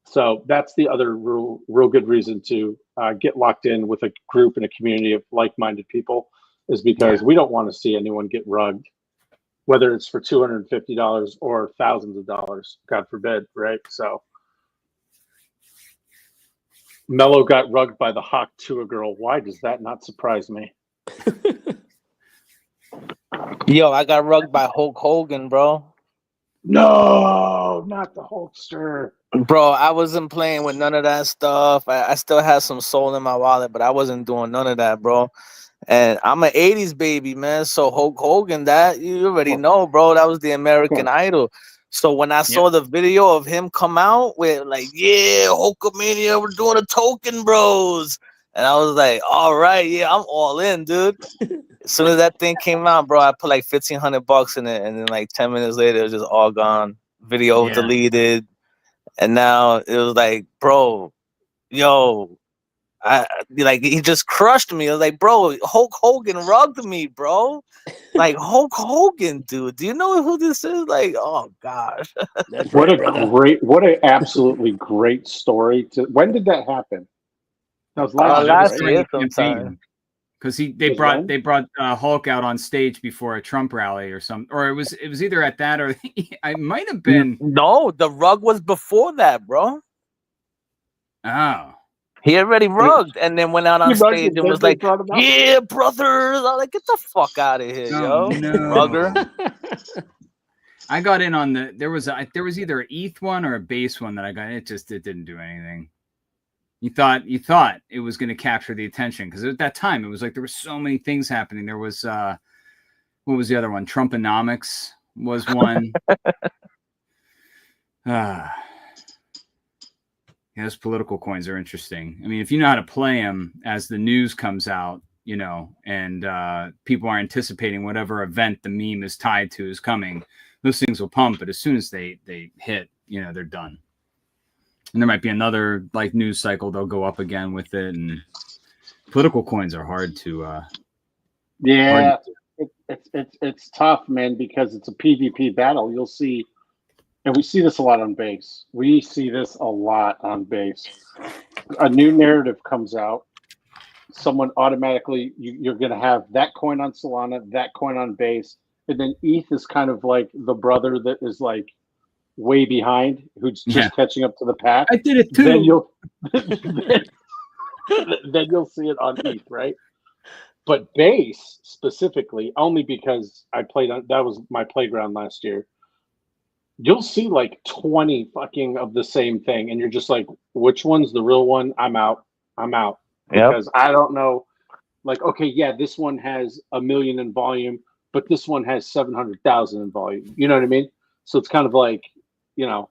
So that's the other real good reason to get locked in with a group and a community of like-minded people is because we don't want to see anyone get rugged, whether it's for $250 or thousands of dollars, God forbid, right? So Mello got rugged by the Hawk Tua girl. Why does that not surprise me? Yo, I got rugged by Hulk Hogan, bro. No, not the Hulkster. Bro, I wasn't playing with none of that stuff. I still had some soul in my wallet, but I wasn't doing none of that, bro. And I'm an 80s baby, man. So Hulk Hogan, that you already know, bro. That was the American Idol. So when I saw the video of him come out with like, yeah, Hulkamania, we're doing a token, bros. And I was like, all right, yeah, I'm all in, dude. As soon as that thing came out, bro, I put like $1,500 in it. And then like 10 minutes later, it was just all gone. Video deleted. And now it was like, bro, yo, he just crushed me. I was like, bro, Hulk Hogan rugged me, bro. Like Hulk Hogan, dude. Do you know who this is? Like, oh gosh. What an absolutely great story. When did that happen? That was last year sometime. Because they brought Hulk out on stage before a Trump rally or something, or it was either at that or I might have been. No, the rug was before that, bro. Oh. He already rugged and then went out on stage and was like, yeah, brothers. I was like, get the fuck out of here, yo. Rugger. I got in on there was either an ETH one or a base one that I got. It didn't do anything. You thought it was going to capture the attention because at that time it was like there were so many things happening. There was what was the other one? Trumponomics was one. Those political coins are interesting. I mean, if you know how to play them as the news comes out, you know, and people are anticipating whatever event the meme is tied to is coming, those things will pump. But as soon as they hit, you know, they're done. And there might be another like news cycle. They'll go up again with it. And political coins are hard to. It's tough, man, because it's a PvP battle. You'll see. And we see this a lot on base. A new narrative comes out. Someone automatically, you're going to have that coin on Solana, that coin on base. And then ETH is kind of like the brother that is like way behind, who's just catching up to the pack. I did it too. Then you'll see it on ETH, right? But base specifically, only because that was my playground last year. You'll see like 20 fucking of the same thing, and you're just like, which one's the real one? I'm out. Because I don't know. Like, okay, yeah, this one has 1 million in volume, but this one has 700,000 in volume. You know what I mean? So it's kind of like, you know,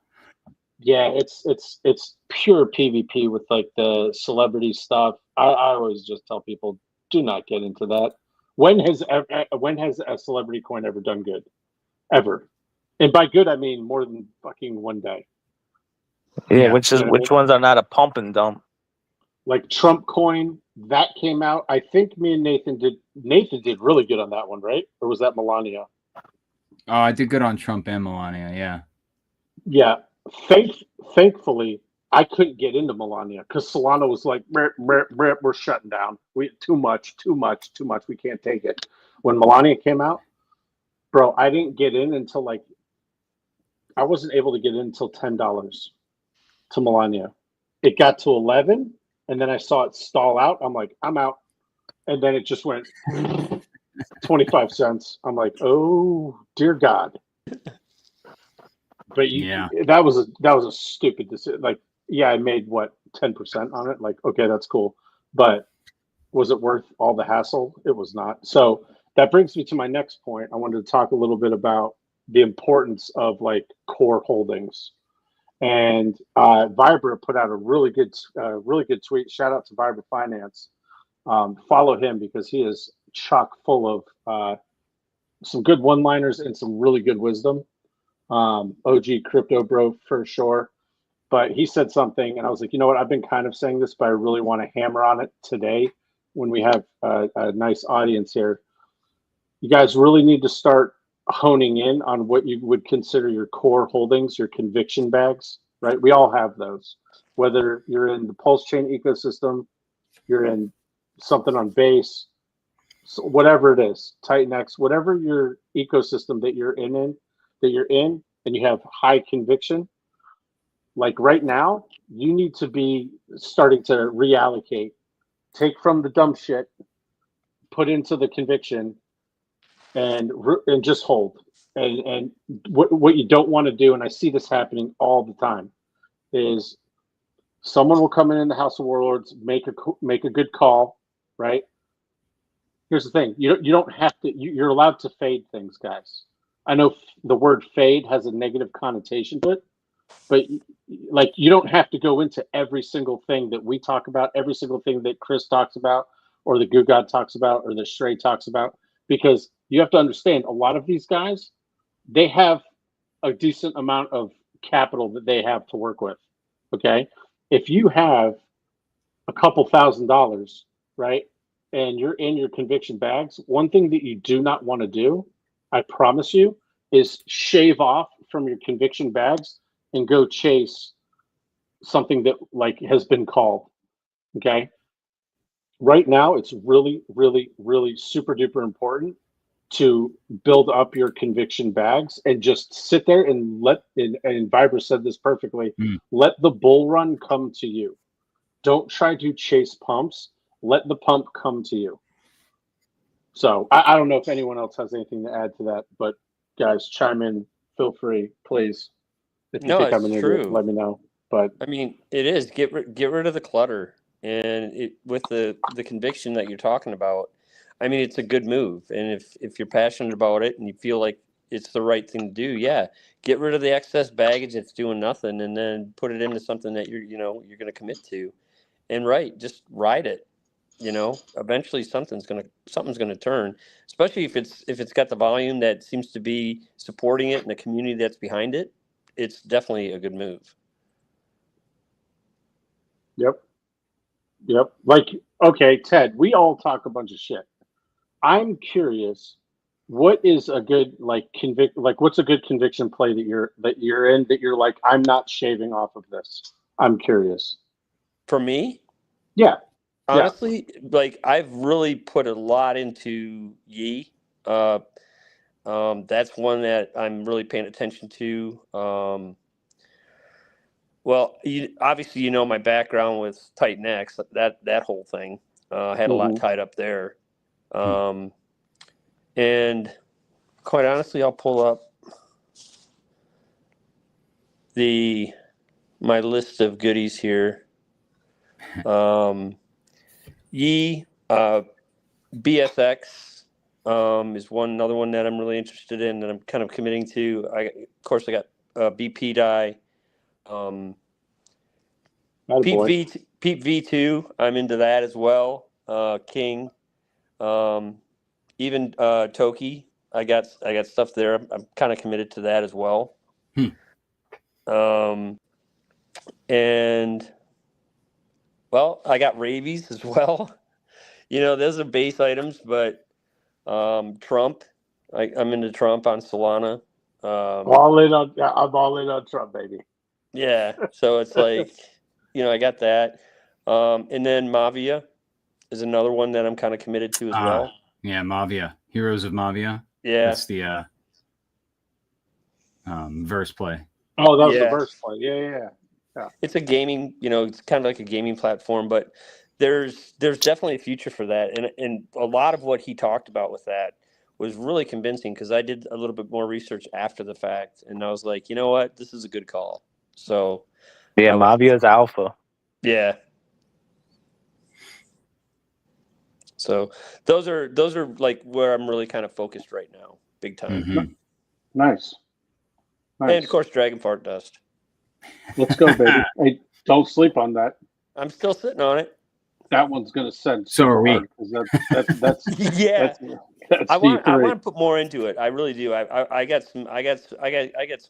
yeah, it's pure PvP with like the celebrity stuff. I always just tell people, do not get into that. When has a celebrity coin ever done good? Ever? And by good, I mean more than fucking one day. Yeah, which ones are not a pump and dump? Like Trump coin, that came out. I think me and Nathan did really good on that one, right? Or was that Melania? Oh, I did good on Trump and Melania, yeah. Yeah. Thankfully, I couldn't get into Melania because Solana was like, we're shutting down. Too much. We can't take it. When Melania came out, bro, I didn't get in until like I wasn't able to get in until $10 to Melania. It got to 11, and then I saw it stall out. I'm like, I'm out. And then it just went 25 cents. I'm like, oh dear God. But that was a stupid decision. Like, yeah, I made what 10% on it. Like, okay, that's cool. But was it worth all the hassle? It was not. So that brings me to my next point. I wanted to talk a little bit about the importance of like core holdings. And Vibra put out a really good tweet. Shout out to Vibra Finance. Follow him because he is chock full of some good one-liners and some really good wisdom. OG crypto bro for sure. But he said something, and I was like, you know what? I've been kind of saying this, but I really want to hammer on it today when we have a nice audience here. You guys really need to start honing in on what you would consider your core holdings, your conviction bags, right? We all have those. Whether you're in the Pulse Chain ecosystem, you're in something on Base, so whatever it is, TitanX, whatever your ecosystem that you're in, and you have high conviction. Like right now, you need to be starting to reallocate, take from the dumb shit, put into the conviction, and just hold. And what you don't want to do, and I see this happening all the time, is someone will come in the House of Warlords, make a good call, right? Here's the thing: you don't have to. You're allowed to fade things, guys. I know the word fade has a negative connotation to it, but like you don't have to go into every single thing that we talk about, every single thing that Chris talks about, or the Goo God talks about, or the Stray talks about, because you have to understand a lot of these guys, they have a decent amount of capital that they have to work with. Okay, if you have a couple $1,000s, right, and you're in your conviction bags, one thing that you do not want to do, I promise you, is shave off from your conviction bags and go chase something that like has been called. Okay. Right now, it's really, really, really super duper important to build up your conviction bags and just sit there and and Vibra said this perfectly, let the bull run come to you. Don't try to chase pumps. Let the pump come to you. So I don't know if anyone else has anything to add to that, but guys, chime in. Feel free, please. If you think I'm an idiot, let me know. But I mean, it is get rid of the clutter, and with the conviction that you're talking about. I mean, it's a good move, and if you're passionate about it and you feel like it's the right thing to do, yeah, get rid of the excess baggage that's doing nothing, and then put it into something that you're going to commit to, and just ride it. Eventually something's gonna turn, especially if it's got the volume that seems to be supporting it and the community that's behind it. It's definitely a good move. Yep. Like, okay, Ted, we all talk a bunch of shit. I'm curious, what is a good what's a good conviction play that you're in that you're like, I'm not shaving off of this? I'm curious. For me? Yeah. Honestly, I've really put a lot into Yi. That's one that I'm really paying attention to. Well, obviously, my background with TitanX, that whole thing had a lot tied up there. And quite honestly, I'll pull up my list of goodies here. Yi, BSX is another one that I'm really interested in that I'm kind of committing to. I got BP Die. Peep V2, I'm into that as well. King, even Toki, I got stuff there. I'm kind of committed to that as well. And I got Ravies as well. Those are base items, but Trump, I'm into Trump on Solana. I'm all in on Trump, baby. Yeah, so it's like, I got that. And then Mavia is another one that I'm kind of committed to as well. Yeah, Mavia. Heroes of Mavia. Yeah. That's the verse play. Oh, that was the verse play. Yeah. It's a gaming, it's kind of like a gaming platform, but there's definitely a future for that. And a lot of what he talked about with that was really convincing, because I did a little bit more research after the fact, and I was like, you know what, this is a good call. So yeah, Mavia's alpha. Yeah. So those are like where I'm really kind of focused right now, big time. Mm-hmm. Nice. And of course, Dragon Fart Dust. Let's go, baby. Hey, don't sleep on that. I'm still sitting on it. That one's gonna send. So are we. That's yeah. That's I want V3. to put more into it. I really do. I got some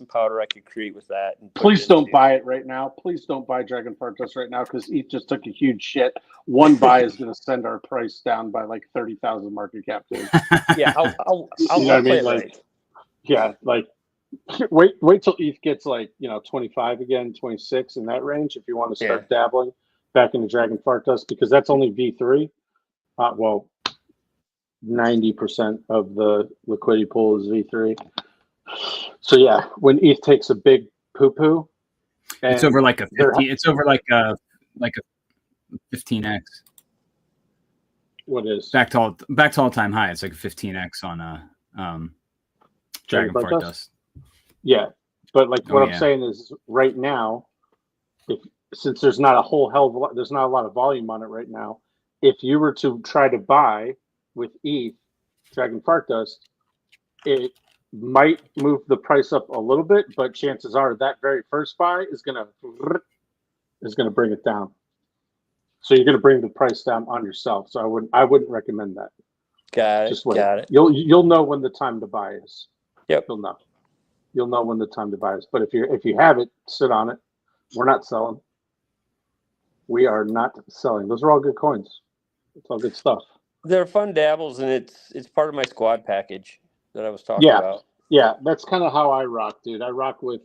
powder I could create with that. And please don't buy it right now. Please don't buy Dragon Fart Dust right now, because ETH just took a huge shit. One buy is going to send our price down by like 30,000 market cap, dude. Yeah, I'll you know what I mean? Like, right. Yeah, like wait till ETH gets like 25 again, 26 in that range. If you want to start dabbling back into Dragon Fart Dust, because that's only V3. Well, 90% of the liquidity pool is V3. So yeah, when ETH takes a big poo-poo, it's over like a 15. It's over like a 15x. What is back to all time high? It's like a 15x on a Dragon Fart Dust. Yeah, but like what I'm saying is, right now, since there's not a there's not a lot of volume on it right now. If you were to try to buy with ETH Dragon Fart Dust, it might move the price up a little bit, but chances are that very first buy is gonna bring it down. So you're gonna bring the price down on yourself. So I wouldn't recommend that. Got it. Just wait. Got it. You'll know when the time to buy is. Yep. You'll know when the time to buy is. But if you have it, sit on it. We're not selling. We are not selling. Those are all good coins. It's all good stuff. They're fun dabbles, and it's part of my squad package that I was talking about. Yeah, that's kind of how I rock, dude. I rock with,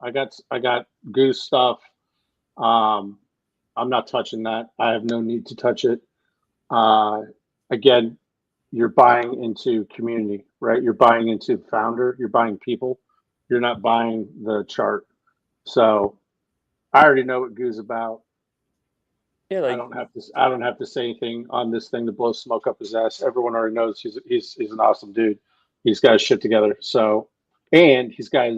I got Goose stuff. I'm not touching that. I have no need to touch it. Again, you're buying into community, right? You're buying into founder. You're buying people. You're not buying the chart. So I already know what Goose about. Yeah, I don't have to say anything on this thing to blow smoke up his ass. Everyone already knows he's an awesome dude. He's got his shit together. So, and he's got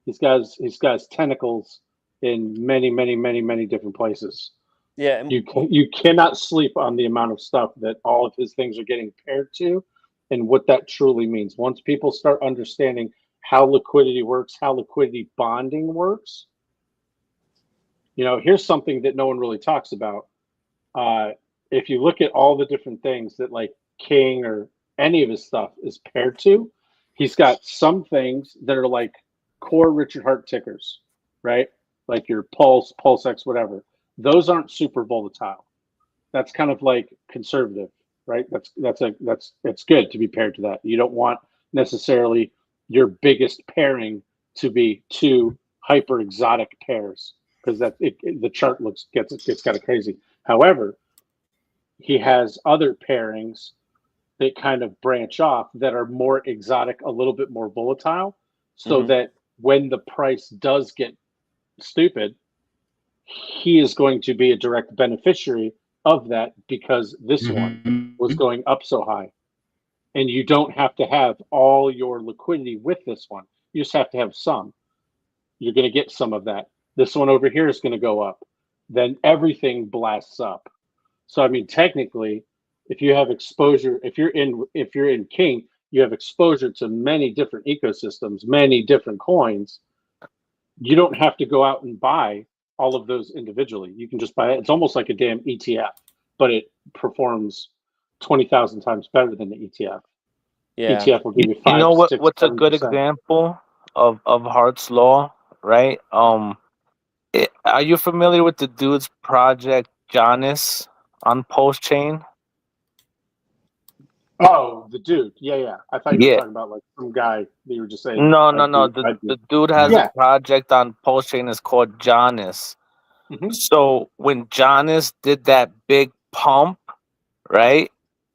his tentacles in many, many, many, many different places. Yeah, you cannot sleep on the amount of stuff that all of his things are getting paired to, and what that truly means. Once people start understanding how liquidity works, how liquidity bonding works. Here's something that no one really talks about. If you look at all the different things that like King or any of his stuff is paired to, he's got some things that are like core Richard Hart tickers, right? Like your Pulse, PulseX, whatever. Those aren't super volatile. That's kind of like conservative, right? It's good to be paired to that. You don't want necessarily your biggest pairing to be two hyper exotic pairs, because the chart gets kind of crazy. However, he has other pairings that kind of branch off that are more exotic, a little bit more volatile, so that when the price does get stupid, he is going to be a direct beneficiary of that, because this one was going up so high. And you don't have to have all your liquidity with this one. You just have to have some. You're going to get some of that. This one over here is going to go up. Then everything blasts up. So, I mean, technically, if you have exposure, if you're in King, you have exposure to many different ecosystems, many different coins. You don't have to go out and buy all of those individually. You can just buy it. It's almost like a damn ETF, but it performs 20,000 times better than the ETF. Yeah. ETF will give you 5, You know 6, what's a good 7%. example of Hart's Law, right? Are you familiar with the dude's project Jonas on Pulse Chain? Oh, the dude. Yeah. I thought you were talking about like some guy that you were just saying. No. The dude has a project on Pulse Chain. It's called Jonas. So when Jonas did that big pump, right,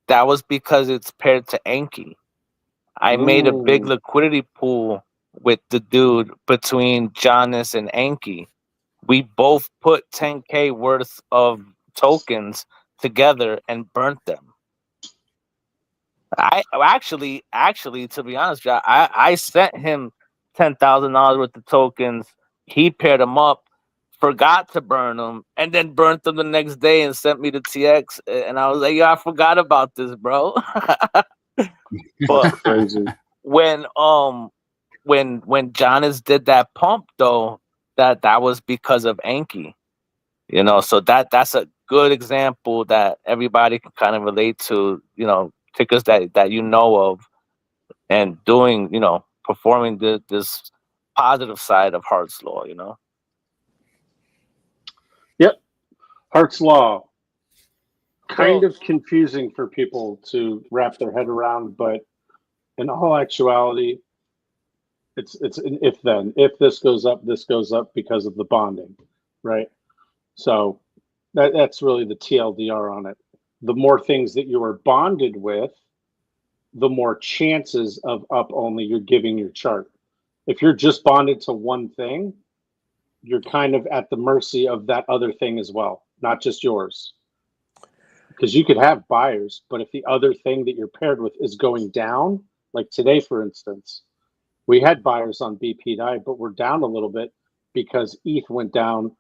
that was because it's paired to Anki. I made a big liquidity pool with the dude between Giannis and Enki. We both put 10K worth of tokens together and burnt them. I actually, to be honest, I sent him $10,000 worth of tokens. He paired them up, forgot to burn them, and then burnt them the next day and sent me the TX. And I was like, "Yo, I forgot about this, bro." But crazy. When Giannis did that pump though, that was because of Enki. So that's a good example that everybody can kind of relate to, tickers that you know of, and doing, performing this positive side of Hart's Law, Yep. Hart's Law. Kind of confusing for people to wrap their head around, but in all actuality, it's an if then. If this goes up because of the bonding, right? So that's really the TLDR on it. The more things that you are bonded with, the more chances of up only you're giving your chart. If you're just bonded to one thing, you're kind of at the mercy of that other thing as well, not just yours. Because you could have buyers, but if the other thing that you're paired with is going down, like today, for instance, we had buyers on BPI, but we're down a little bit because ETH went down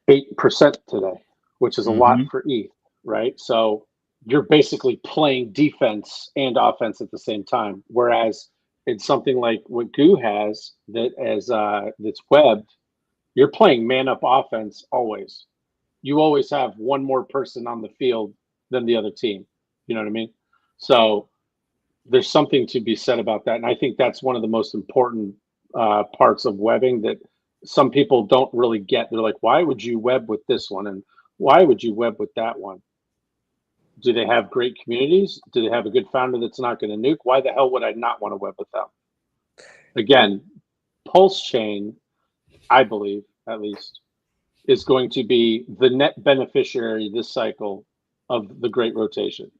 8% today, which is a lot for ETH, right? So you're basically playing defense and offense at the same time. Whereas in something like what Goo has that's webbed, you're playing man up offense always. You always have one more person on the field than the other team. You know what I mean? So there's something to be said about that. And I think that's one of the most important parts of webbing that some people don't really get. They're like, why would you web with this one? And why would you web with that one? Do they have great communities? Do they have a good founder that's not going to nuke? Why the hell would I not want to web with them? Again, Pulse Chain, I believe, at least, is going to be the net beneficiary this cycle of the Great Rotation.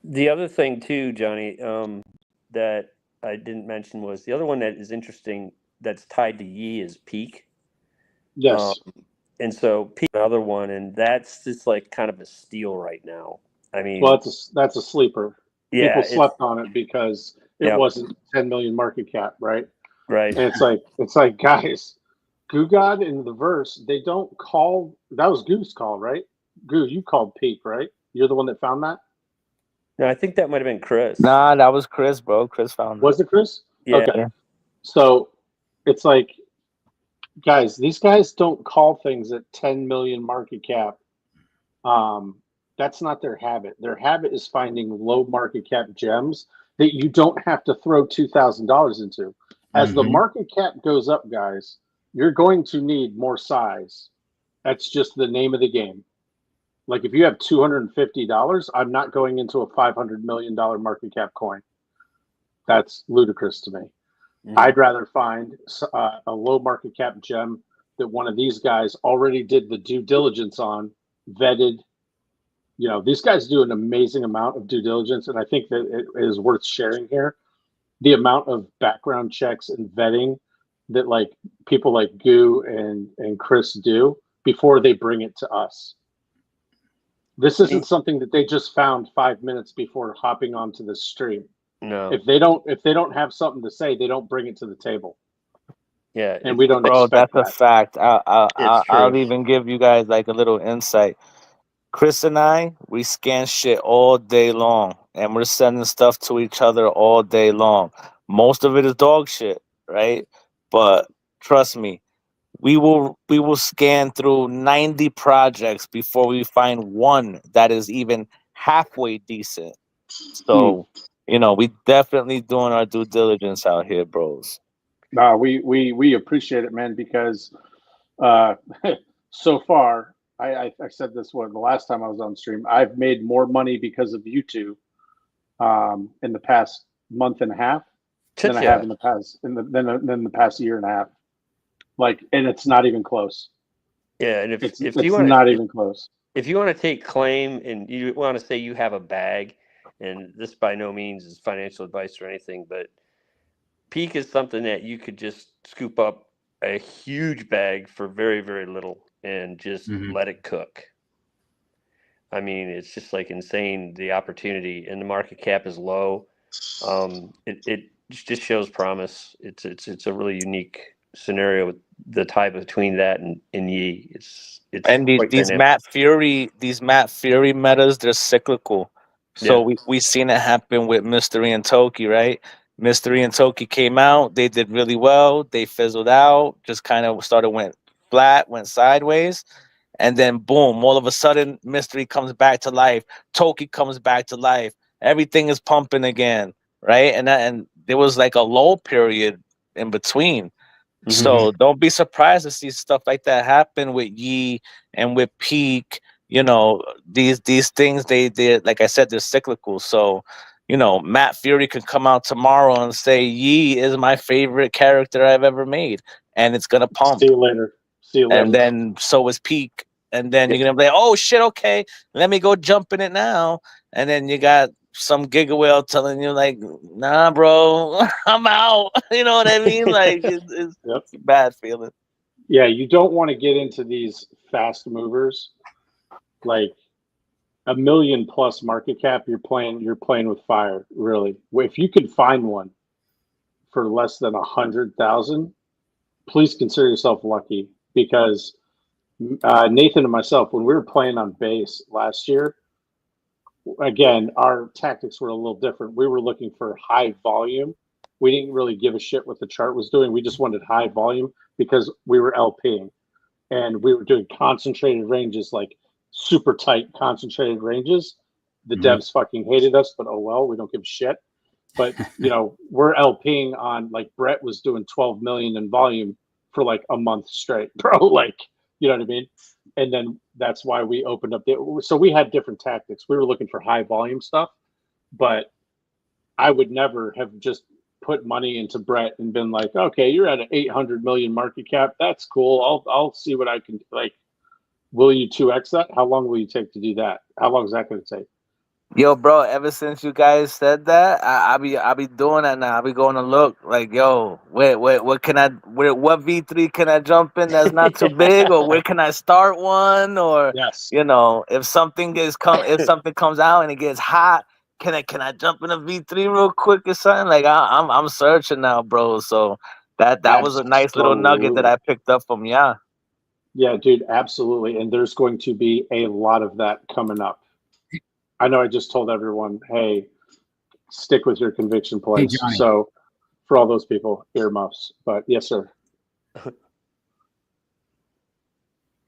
The other thing too, Johnny, that I didn't mention was the other one that is interesting that's tied to Yi is Peak. Yes. And so Peak, another one, and that's just like kind of a steal right now. I mean, well, that's a sleeper. Yeah, people slept on it because it wasn't 10 million market cap, right? Right. And it's like guys, Goo God in the verse, they don't call. That was Goo's call, right? Goo, you called Peak, right? You're the one that found that. No, I think that might have been Chris. Nah, that was Chris, bro. Chris found it. Was it Chris? Yeah. Okay. So it's like, guys, these guys don't call things at 10 million market cap. That's not their habit. Their habit is finding low market cap gems that you don't have to throw $2,000 into. As the market cap goes up, guys, you're going to need more size. That's just the name of the game. Like if you have $250, I'm not going into a $500 million market cap coin. That's ludicrous to me. I'd rather find a low market cap gem that one of these guys already did the due diligence on, vetted. You know, these guys do an amazing amount of due diligence, and I think that it is worth sharing here. The amount of background checks and vetting that like people like Goo and Chris do before they bring it to us. This isn't something that they just found 5 minutes before hopping onto the stream. No. If they don't have something to say, they don't bring it to the table. Yeah, and we don't. Bro, expect that's that. a fact. I'll even give you guys like a little insight. Chris and I, we scan shit all day long, and we're sending stuff to each other all day long. Most of it is dog shit, right? But trust me, we will scan through 90 projects before we find one that is even halfway decent. So, you know, we definitely doing our due diligence out here, bros. No, we appreciate it, man, because so far, I said this the last time I was on stream, I've made more money because of you two in the past month and a half than I have in the past than the past year and a half. Like, and it's not even close. Yeah, and if it's you want not even close. If you want to take claim and you want to say you have a bag, and this by no means is financial advice or anything, but Peak is something that you could just scoop up a huge bag for very, very little and just let it cook. I mean, it's just like insane, the opportunity, and the market cap is low. It just shows promise. It's a really unique scenario with the tie between that and Yi. It's and these Matt Fury metas, they're cyclical. So we seen it happen with Mystery and Toki, right? Mystery and Toki came out, they did really well, they fizzled out, just kind of went flat, went sideways, and then boom, all of a sudden Mystery comes back to life, Toki comes back to life, everything is pumping again, right? And there was like a lull period in between. So don't be surprised to see stuff like that happen with Yi and with Peak. You know, these things, they like I said, they're cyclical. So, you know, Matt Fury could come out tomorrow and say Yi is my favorite character I've ever made, and it's gonna pump. See you later. And then so is Peak, and then you're gonna be like, oh shit, okay, let me go jump in it now. And then you got some Giga Whale telling you like, nah, bro, I'm out. You know what I mean? Like it's a bad feeling. Yeah, you don't want to get into these fast movers. Like $1 million+ market cap, you're playing with fire, really. If you can find one for less than 100,000, please consider yourself lucky, because Nathan and myself, when we were playing on base last year, again, our tactics were a little different. We were looking for high volume. We didn't really give a shit what the chart was doing. We just wanted high volume because we were LPing, and we were doing concentrated ranges, like super tight concentrated ranges. The devs fucking hated us, but oh well, we don't give a shit. But you know, we're LPing on, like, Brett was doing 12 million in volume for like a month straight, bro. Like, you know what I mean? And then that's why we opened up. So we had different tactics. We were looking for high volume stuff, but I would never have just put money into Brett and been like, okay, you're at an 800 million market cap. That's cool. I'll see what I can, like, will you 2x that? How long will you take to do that? How long is that going to take? Yo, bro, ever since you guys said that, I'll be doing that now. I'll be going to look like, yo, what can what V3 can I jump in that's not too big, or where can I start one, or you know, if something comes out and it gets hot, can I jump in a V3 real quick or something? Like I'm searching now, bro. So that was a nice little nugget that I picked up from ya. Yeah, dude, absolutely. And there's going to be a lot of that coming up. I know I just told everyone, hey, stick with your conviction plays. Hey, so for all those people, earmuffs. But yes, sir.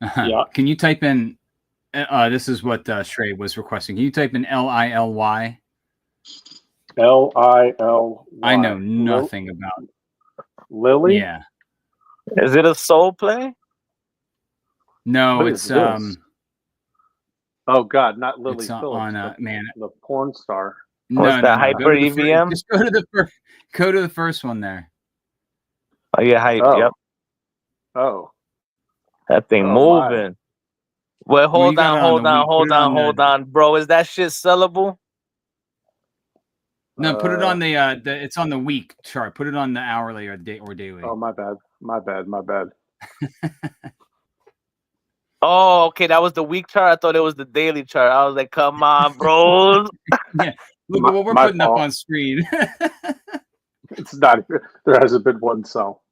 Yeah. Can you type in, this is what Shrey was requesting. Can you type in LILY? LILY. I know nothing about Lily? Yeah. Is it a soul play? No, What it's is this? Oh God, not Lily it's Phillips. on the porn star. No, it's the Hyper EVM. Just go to the first one there. Oh yeah, hype. Oh. Yep. Oh. That thing moving. Well, hold on, bro. Is that shit sellable? No, put it on the it's on the week chart. Put it on the hourly or daily. Oh, my bad. Oh, okay. That was the week chart. I thought it was the daily chart. I was like, come on, bros. Yeah. Look at what we're putting up on screen. It's not. There hasn't been one sell.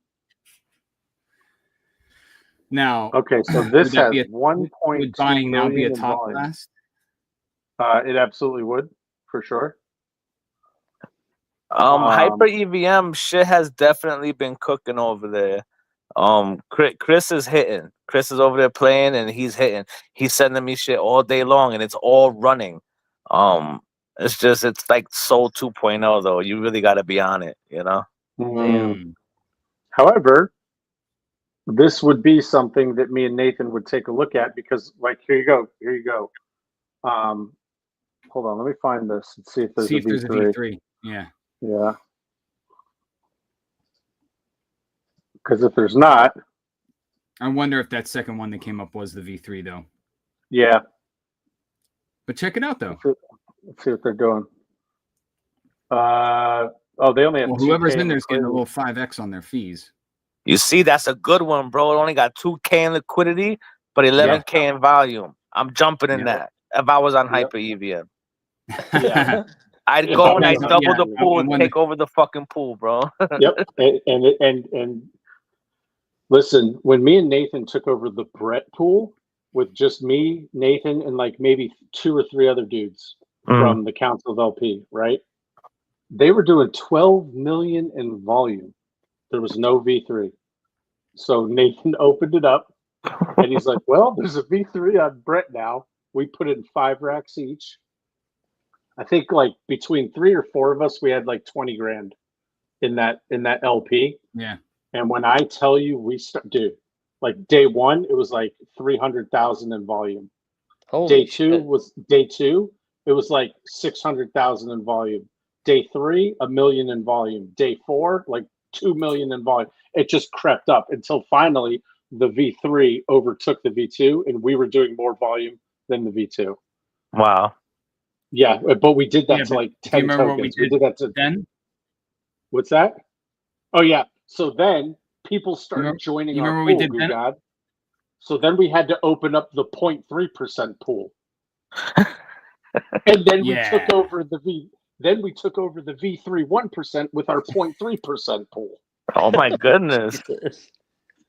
Now, okay, so this has 1.2 would buying now be a top volume. class? It absolutely would, for sure. Hyper EVM shit has definitely been cooking over there. Chris is hitting. Chris is over there playing, and he's hitting. He's sending me shit all day long, and it's all running. It's like Soul 2.0 though. You really got to be on it, you know. However, this would be something that me and Nathan would take a look at, because, like, here you go. Hold on, let me find this and see if there's a V3. Yeah. Because if there's not, I wonder if that second one that came up was the V3 though. Yeah. But check it out though. Let's see what they're doing. Oh, they only have whoever's 2K in there's getting a liquidity. little 5x on their fees. You see, that's a good one, bro. It only got 2K in liquidity, but 11K in volume. I'm jumping in that. If I was on Hyper EVM, I'd go and I'd double the pool and take over the fucking pool, bro. Yep. And listen, when me and Nathan took over the Brett pool with just me, Nathan, and like maybe 2 or 3 other dudes from the Council of LP, right? They were doing 12 million in volume. There was no V3. So Nathan opened it up and he's like, well, there's a V3 on Brett now. We put in 5 racks each. I think like between 3 or 4 of us, we had like 20 grand in that LP. Yeah. And when I tell you dude, like day 1, it was like 300,000 in volume. Day 2, it was like 600,000 in volume. Day 3, 1 million in volume. Day 4, like 2 million in volume. It just crept up until finally the V3 overtook the V2, and we were doing more volume than the V2. Wow. Yeah, but we did that to like 10 tokens. We did that to then. What's that? Oh yeah. So then people started joining our pool. Good God. So then we had to open up the 0.3% pool, and then we took over the Then we took over the V3 1% with our 0.3% pool. Oh my goodness.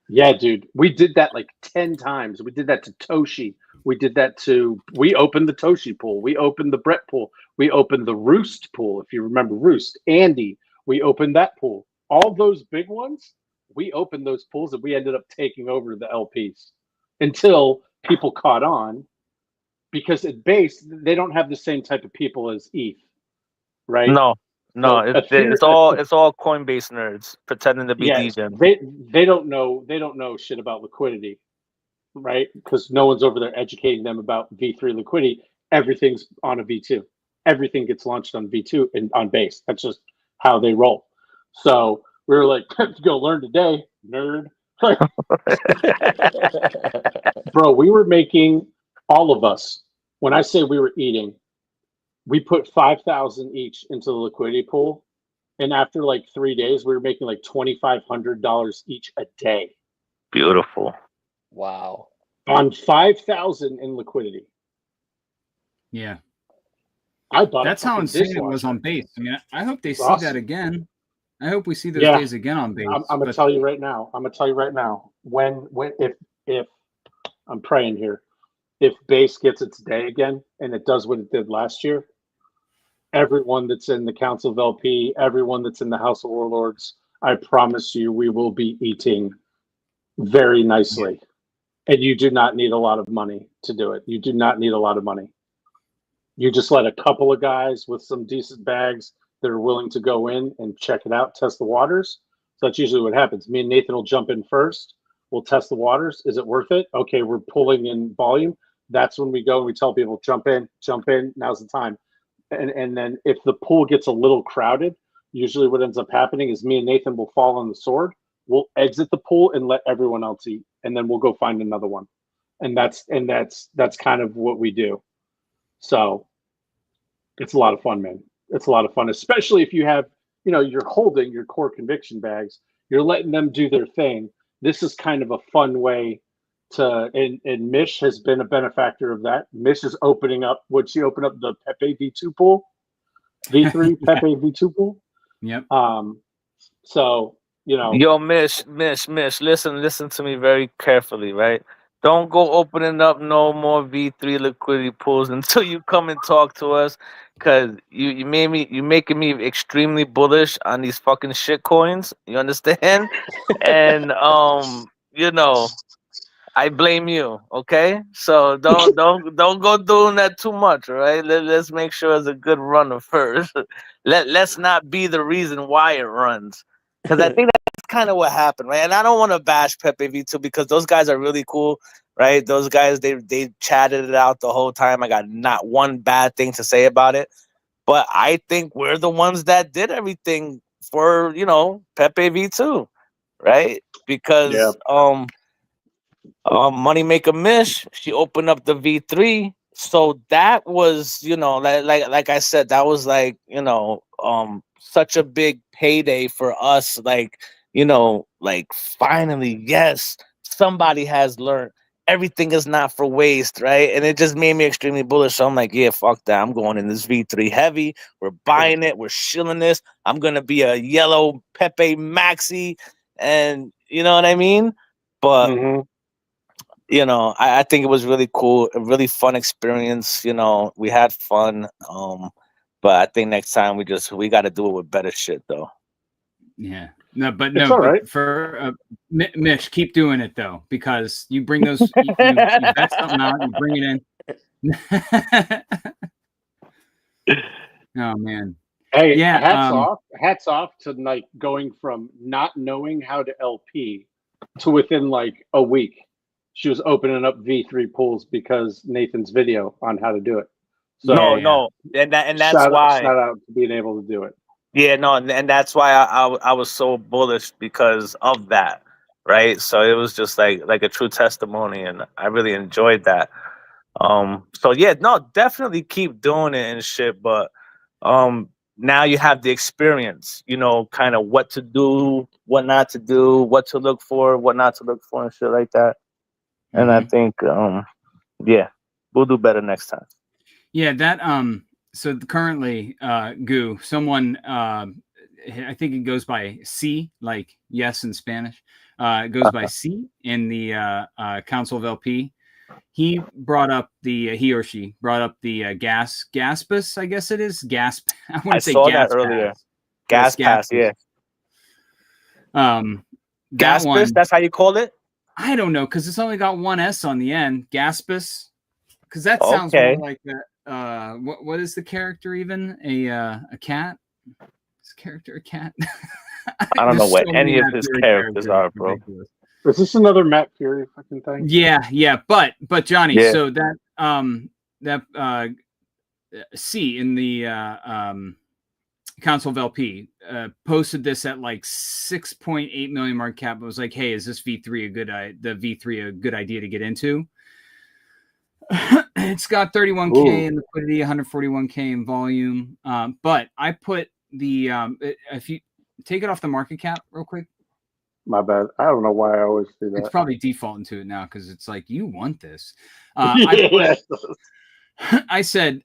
Yeah, dude. We did that like 10 times. We did that to Toshi. We opened the Toshi pool. We opened the Brett pool. We opened the Roost pool. If you remember Roost, Andy, we opened that pool. All those big ones, we opened those pools and we ended up taking over the LPs until people caught on, because at base, they don't have the same type of people as ETH, right? No, So it's all Coinbase nerds pretending to be DJs. They don't know shit about liquidity, right? Because no one's over there educating them about V3 liquidity. Everything's on a V2. Everything gets launched on V2 and on base. That's just how they roll. So we were like, go learn today, nerd. Bro, we were making, all of us, when I say we were eating, we put 5,000 each into the liquidity pool. And after like 3 days, we were making like $2,500 each a day. Beautiful. Wow. On 5,000 in liquidity. Yeah. I bought That's how insane it was on base. I mean, I hope they see that again. I hope we see those days again on base. I'm gonna tell you right now. If I'm praying here, if base gets its day again and it does what it did last year, everyone that's in the Council of LP, everyone that's in the House of Warlords, I promise you, we will be eating very nicely. And you do not need a lot of money to do it. You do not need a lot of money. You just let a couple of guys with some decent bags that are willing to go in and check it out, test the waters. So that's usually what happens. Me and Nathan will jump in first. We'll test the waters. Is it worth it? Okay, we're pulling in volume. That's when we go and we tell people, jump in, now's the time. And then if the pool gets a little crowded, usually what ends up happening is me and Nathan will fall on the sword. We'll exit the pool and let everyone else eat. And then we'll go find another one. And that's kind of what we do. So it's a lot of fun, man. It's a lot of fun, especially if you have, you're holding your core conviction bags. You're letting them do their thing. This is kind of a fun way to, and Mish has been a benefactor of that. Mish is opening up, would she open up the Pepe V2 pool? V3 Pepe V2 pool? Yep. So, Yo, Mish, listen to me very carefully, right? Don't go opening up no more V3 liquidity pools until you come and talk to us, because you're making me extremely bullish on these fucking shit coins. You understand? And I blame you. Okay, so don't go doing that too much. All right, let's make sure it's a good runner first. Let's not be the reason why it runs, because I think that's kind of what happened, right? And I don't want to bash Pepe V2 because those guys are really cool, right? Those guys, they chatted it out the whole time. I got not one bad thing to say about it, but I think we're the ones that did everything for Pepe V2, right? Because Moneymaker Mish, she opened up the V3. So that was, like I said, that was like, such a big payday for us. Like, you know, like finally, yes, somebody has learned. Everything is not for waste, right? And it just made me extremely bullish. So I'm like, yeah, fuck that. I'm going in this V3 heavy. We're buying it. We're shilling this. I'm gonna be a yellow Pepe Maxi, and you know what I mean. But you know, I think it was really cool, a really fun experience. You know, we had fun. But I think next time we got to do it with better shit, though. Yeah. No, but It's all right. For Mish, keep doing it though, because you bring those. you bet something out, you bring it in. Oh man. Hey, yeah. Hats off to like going from not knowing how to LP to within like a week, she was opening up V3 pools because Nathan's video on how to do it. So no, and that's why shout out to being able to do it. Yeah, no, and that's why I was so bullish because of that, right? So it was just like a true testimony, and I really enjoyed that. So yeah, no, definitely keep doing it and shit. But now you have the experience, you know, kind of what to do, what not to do, what to look for, what not to look for, and shit like that. And I think, yeah, we'll do better next time. Yeah, that so currently, Goo, someone, I think it goes by C, like yes in Spanish. It goes by C in the Council of LP. He or she brought up the Gaspus, I guess it is. Gasp. I want to say saw gas that earlier. pass. Gas pass, yeah. Gaspus, that's how you call it? I don't know, because it's only got one S on the end. Gaspus. Because that sounds more like that. What is the character even? A cat? Is the character a cat? I don't know what any of his characters are, bro. Is this another Matt Fury fucking thing? Yeah. But Johnny, so that C in the Council of LP posted this at like 6.8 million market cap. It was like, hey, is this V3 a good idea to get into? It's got 31K in liquidity, 141K in volume. But I put the if you take it off the market cap real quick. My bad. I don't know why I always do that. It's probably defaulting to it now because it's like, you want this. I said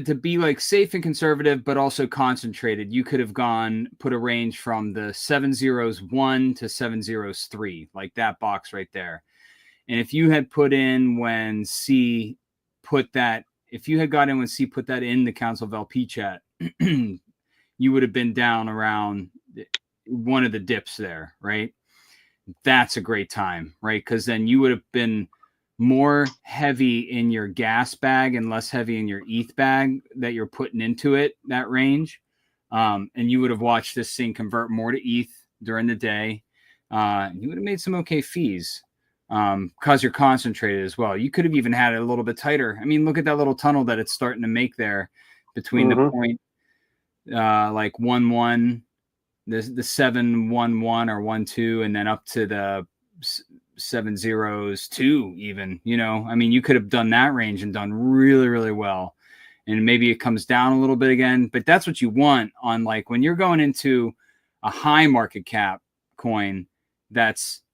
to be like safe and conservative, but also concentrated. You could have put a range from the 701 to 703, like that box right there. And if you had put in when C put that, if you had got in when C put that in the Council of LP chat, you would have been down around one of the dips there, right? That's a great time, right? Because then you would have been more heavy in your gas bag and less heavy in your ETH bag that you're putting into it, that range. And you would have watched this thing convert more to ETH during the day. You would have made some okay fees. Because you're concentrated as well. You could have even had it a little bit tighter. I mean, look at that little tunnel that it's starting to make there between the point like 1-1, the 7-1-1 or 1-2, and then up to the 7-0s-2 even, you know. I mean, you could have done that range and done really, really well. And maybe it comes down a little bit again, but that's what you want on like when you're going into a high market cap coin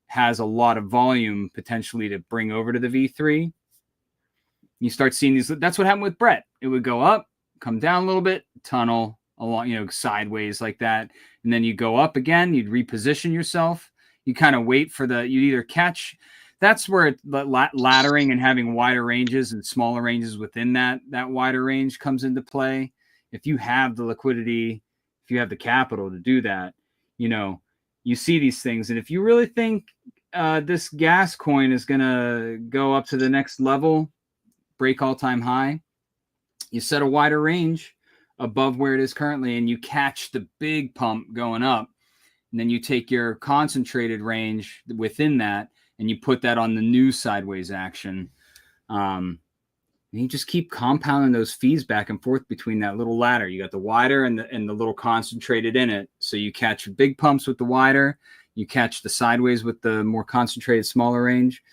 has a lot of volume potentially to bring over to the V3. You start seeing these. That's what happened with Brett. It would go up, come down a little bit, tunnel along, you know, sideways like that. And then you go up again, you'd reposition yourself. You kind of wait for you either catch. That's where laddering and having wider ranges and smaller ranges within that wider range comes into play. If you have the liquidity, if you have the capital to do that, you know, you see these things. And if you really think this gas coin is going to go up to the next level, break all-time high, you set a wider range above where it is currently, and you catch the big pump going up. And then you take your concentrated range within that, and you put that on the new sideways action. And you just keep compounding those fees back and forth between that little ladder. You got the wider and the little concentrated in it. So you catch big pumps with the wider, you catch the sideways with the more concentrated, smaller range.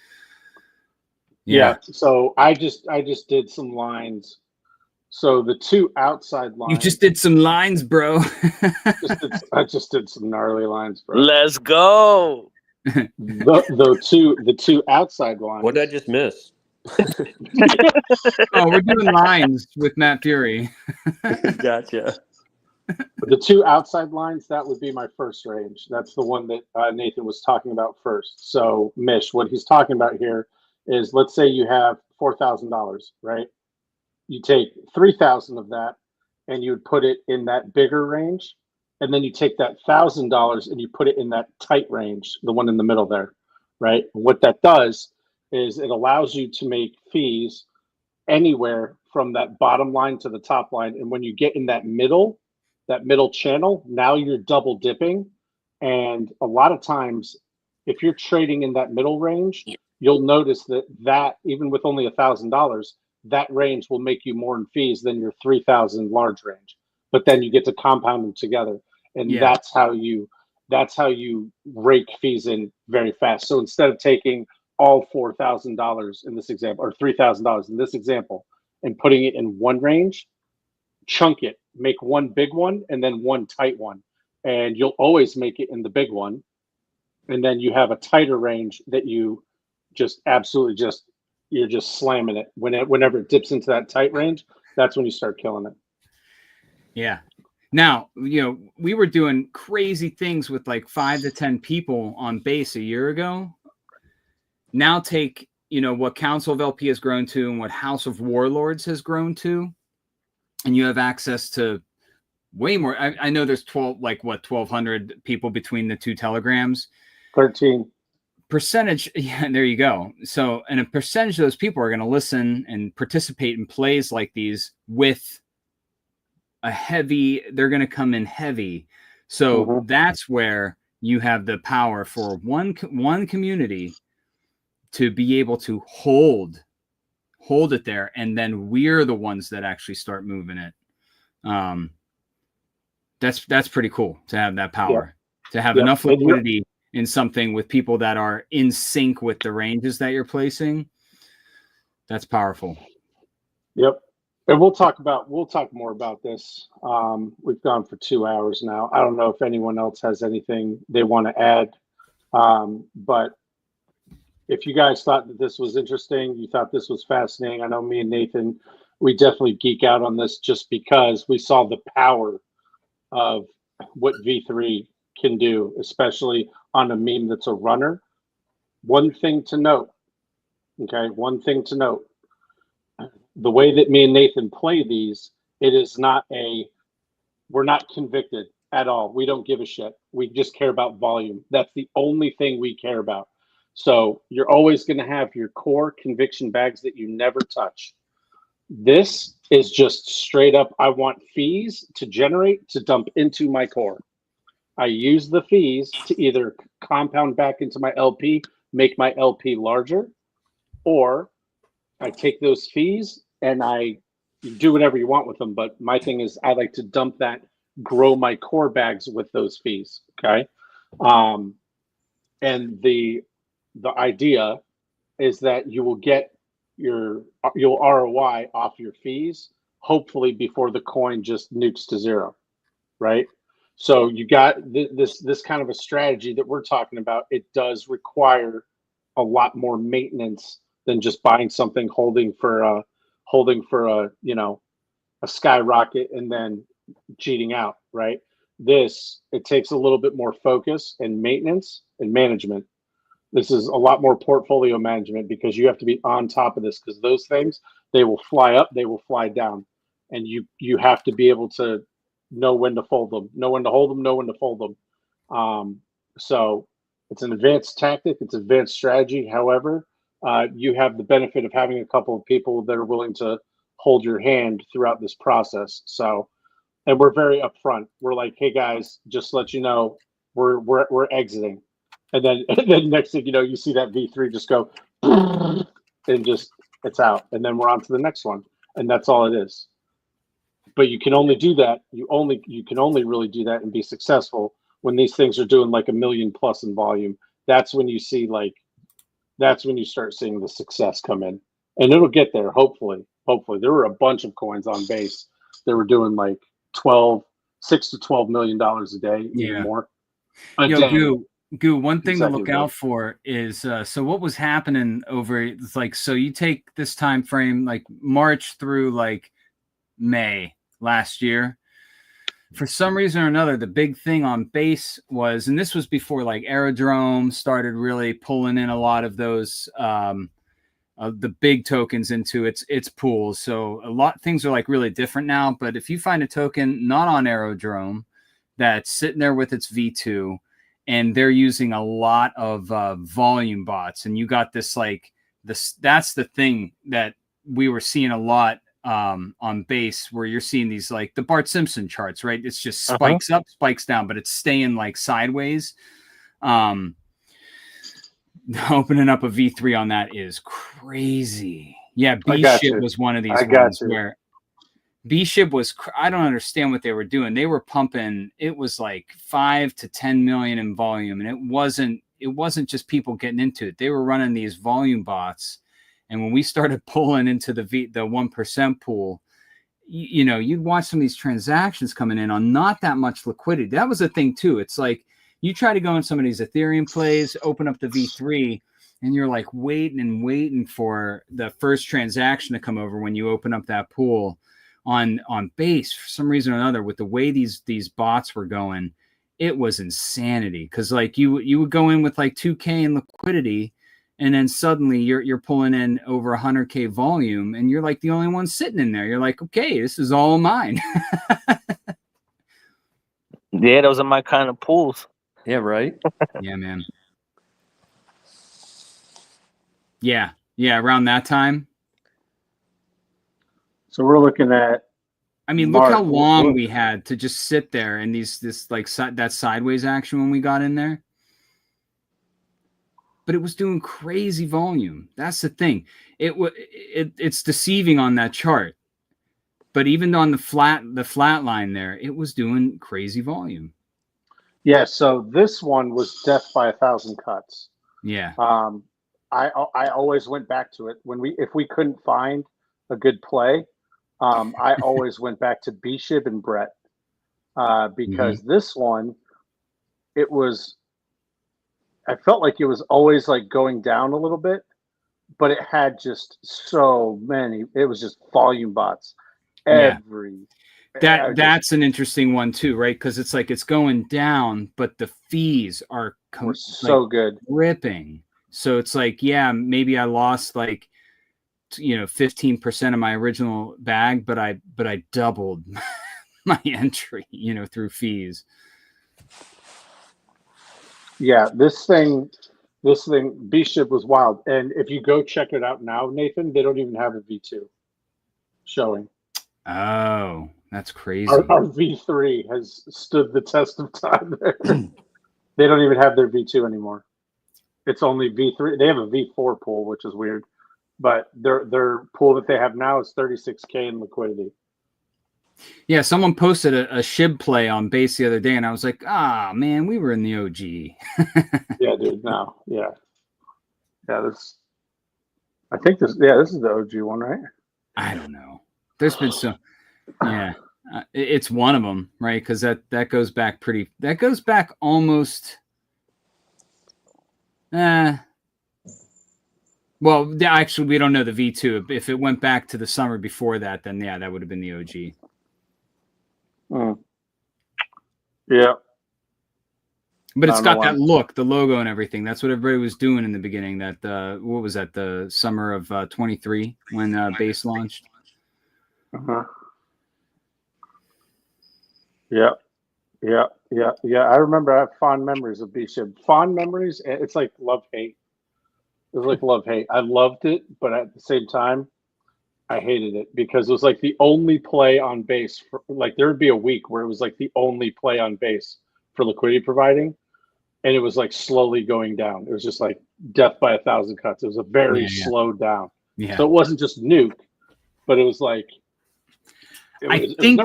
Yeah. So I just did some lines So the two outside lines. You just did some lines, bro. I just did some gnarly lines, bro. Let's go. The two outside lines. What did I just miss? Oh, we're doing lines with Matt Fury. Gotcha. The two outside lines, that would be my first range. That's the one that Nathan was talking about first. So, Mish, what he's talking about here is, let's say you have $4,000, right? You take 3,000 of that and you would put it in that bigger range. And then you take that $1,000 and you put it in that tight range, the one in the middle there, right? What that does is it allows you to make fees anywhere from that bottom line to the top line. And when you get in that middle channel, now you're double dipping. And a lot of times, if you're trading in that middle range, you'll notice that even with only $1,000, that range will make you more in fees than your 3,000 large range. But then you get to compound them together. And that's how you rake fees in very fast. So instead of taking all $4,000 in this example, or $3,000 in this example, and putting it in one range, chunk it, make one big one and then one tight one. And you'll always make it in the big one. And then you have a tighter range that you just absolutely you're just slamming it. Whenever it dips into that tight range, that's when you start killing it. Yeah. Now, we were doing crazy things with like 5 to 10 people on base a year ago. Now take, what Council of LP has grown to and what House of Warlords has grown to, and you have access to way more. I know there's 1,200 people between the two telegrams. 13 percentage. Yeah, there you go. So, and a percentage of those people are going to listen and participate in plays like these with they're going to come in heavy. So that's where you have the power for one community to be able to hold it there, and then we're the ones that actually start moving it. That's pretty cool to have that power, to have enough liquidity in something with people that are in sync with the ranges that you're placing. That's powerful. Yep. And we'll talk more about this. We've gone for 2 hours now. I don't know if anyone else has anything they want to add, but if you guys thought that this was interesting, you thought this was fascinating, I know me and Nathan, we definitely geek out on this just because we saw the power of what V3 can do, especially on a meme that's a runner. One thing to note, the way that me and Nathan play these, we're not convicted at all. We don't give a shit. We just care about volume. That's the only thing we care about. So you're always going to have your core conviction bags that you never touch. This is just straight up, I want fees to generate to dump into my core. I use the fees to either compound back into my LP, make my LP larger, or I take those fees and I do whatever you want with them. But my thing is I like to dump that, grow my core bags with those fees. Okay. And the idea is that you will get your ROI off your fees, hopefully before the coin just nukes to zero. Right. So you got this kind of a strategy that we're talking about. It does require a lot more maintenance than just buying something, holding for a skyrocket and then cheating out, right? It takes a little bit more focus and maintenance and management. This is a lot more portfolio management because you have to be on top of this, because those things, they will fly up, they will fly down, and you have to be able to know when to fold them, know when to hold them, know when to fold them. So it's an advanced tactic, it's an advanced strategy. However, you have the benefit of having a couple of people that are willing to hold your hand throughout this process. So, and we're very upfront. We're like, hey guys, just to let you know, we're exiting. And then next thing you know, you see that V3 just go and just it's out. And then we're on to the next one. And that's all it is. But you can only do that. You can only really do that and be successful when these things are doing like 1 million plus in volume. That's when you see that's when you start seeing the success come in. And it'll get there, hopefully. Hopefully, there were a bunch of coins on base. They were doing like $6 to $12 million a day, even more. Goo, one thing to look out for is so what was happening over, it's like, so you take this time frame like March through like May last year. For some reason or another, the big thing on base was, and this was before like Aerodrome started really pulling in a lot of those the big tokens into its pools. So a lot things are like really different now. But if you find a token not on Aerodrome that's sitting there with its V2, and they're using a lot of volume bots, and you got this like this, that's the thing that we were seeing a lot on base, where you're seeing these like the Bart Simpson charts, right? It's just spikes up, spikes down, but it's staying like sideways. Opening up a V3 on that is crazy. Yeah, B-Ship was one of these ones where B-Ship was, I don't understand what they were doing. They were pumping, it was like 5 to 10 million in volume, and it wasn't just people getting into it. They were running these volume bots. And when we started pulling into the 1% pool, you know, you'd watch some of these transactions coming in on not that much liquidity. That was a thing too. It's like you try to go in some of these Ethereum plays, open up the V3, and you're like waiting for the first transaction to come over when you open up that pool on base. For some reason or another, with the way these bots were going, it was insanity. Because like you would go in with like 2K in liquidity, and then suddenly you're pulling in over 100K volume, and you're like the only one sitting in there. You're like, okay, this is all mine. Yeah, those are my kind of pools. Yeah, right. Yeah, man. Yeah, around that time. So we're looking at, I mean, look how long we had to just sit there and this like that sideways action when we got in there. But it was doing crazy volume. That's the thing. It's deceiving on that chart. But even on the flat line there, it was doing crazy volume. Yeah, so this one was death by 1,000 cuts. Yeah. I always went back to it if we couldn't find a good play. I always went back to B-Shib and Brett because this one, I felt like it was always like going down a little bit, but it had just so many. It was just volume bots. That's an interesting one too, right? Because it's like it's going down, but the fees are so good, ripping. So it's like, yeah, maybe I lost like 15% of my original bag, but I doubled my entry, through fees. Yeah, this thing, B-Ship was wild. And if you go check it out now, Nathan, they don't even have a V2 showing. Oh, that's crazy. Our V3 has stood the test of time. They don't even have their V2 anymore. It's only V3. They have a V4 pool, which is weird. But their pool that they have now is 36K in liquidity. Yeah, someone posted a SHIB play on base the other day, and I was like, man, we were in the OG. Yeah, dude, no. Yeah. Yeah, this is the OG one, right? I don't know. There's been it's one of them, right? Because that goes back almost well, actually, we don't know the V2. If it went back to the summer before that, then yeah, that would have been the OG. Yeah. But it's got that look, the logo and everything. That's what everybody was doing in the beginning. That what was that? The summer of 23 when base launched. Yeah. I remember. I have fond memories of B-Shib. Fond memories. It's like love-hate. It was like love-hate. I loved it, but at the same time, I hated it because it was like the only play on base. Like there would be a week where it was like the only play on base for liquidity providing, and it was like slowly going down. It was just like death by 1,000 cuts. It was a very slow down. Yeah. So it wasn't just nuke, but it was like I think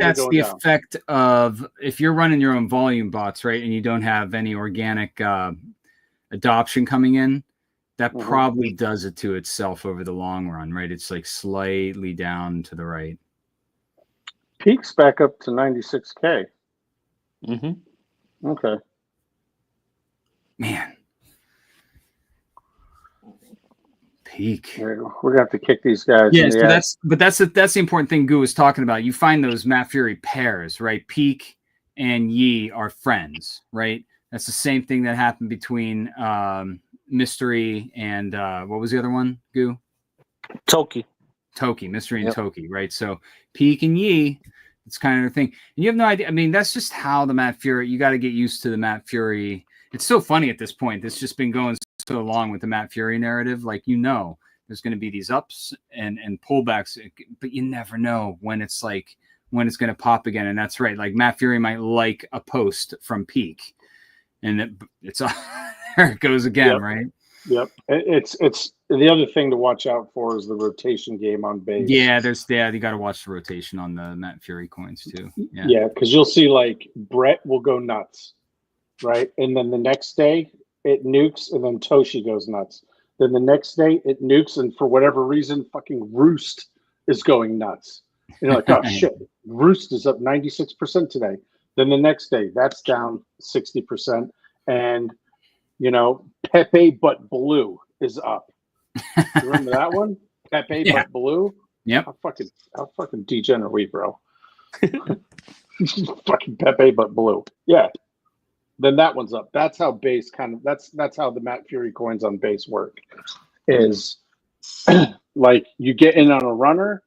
that's the effect of if you're running your own volume bots, right, and you don't have any organic adoption coming in. that probably does it to itself over the long run, right? It's like slightly down to the right. Peak's back up to 96K. Mm-hmm. Okay. Man. Peak. We're gonna have to kick these guys. Yeah, so that's the important thing Goo was talking about. You find those Matt Fury pairs, right? Peak and Yi are friends, right? That's the same thing that happened between Mystery and what was the other one? Goo? Toki, Mystery and Toki, right? So Peak and Yi, it's kind of the thing. And you have no idea. I mean, that's just how the Matt Fury. You got to get used to the Matt Fury. It's so funny at this point. It's just been going so long with the Matt Fury narrative. Like, there's going to be these ups and pullbacks, but you never know when it's going to pop again. And that's right. Like Matt Fury might like a post from Peak, and it's there it goes again, right? Yep. It's the other thing to watch out for is the rotation game on base. Yeah, you got to watch the rotation on the Matt Fury coins too. Yeah, because you'll see like Brett will go nuts, right? And then the next day it nukes, and then Toshi goes nuts. Then the next day it nukes, and for whatever reason, fucking Roost is going nuts. And you're like, oh shit, Roost is up 96% today. Then the next day, that's down 60%. And, Pepe but Blue is up. You remember that one? Pepe but Blue? Yep. How fucking degenerate are we, bro? Fucking Pepe but Blue. Yeah. Then that one's up. That's how base that's how the Matt Fury coins on base work. Is like you get in on a runner.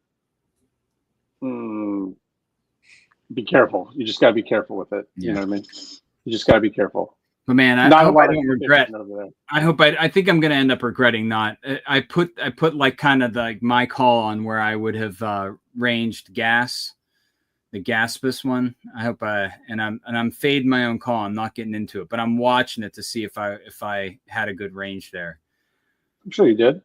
Be careful. You just gotta be careful with it. You know what I mean? You just gotta be careful. But man, I hope I don't regret. I think I'm gonna end up regretting not. I put like kind of like my call on where I would have ranged gas. The Gaspus one. I hope I'm fading my own call. I'm not getting into it, but I'm watching it to see if I had a good range there. I'm sure you did.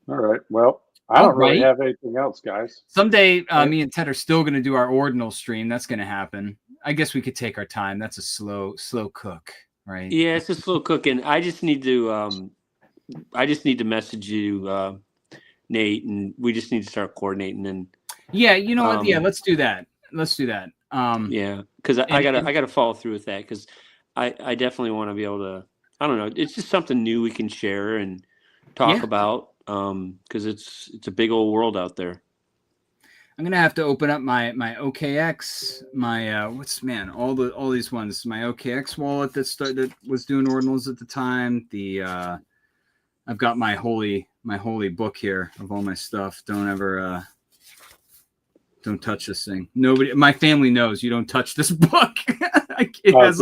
All right. Well, I don't really have anything else, guys. Someday, me and Ted are still going to do our ordinal stream. That's going to happen. I guess we could take our time. That's a slow cook, right? Yeah, it's a slow cook, and I just need to message you. Nate, and we just need to start coordinating. And yeah, you know what? Yeah, let's do that. Yeah, because I gotta follow through with that, because I definitely want to be able to. I don't know. It's just something new we can share and talk about. Because it's a big old world out there. I'm gonna have to open up my OKX, all these ones. My OKX wallet that was doing ordinals at the time. I've got my holy book here of all my stuff. Don't touch this thing. My family knows you don't touch this book. I got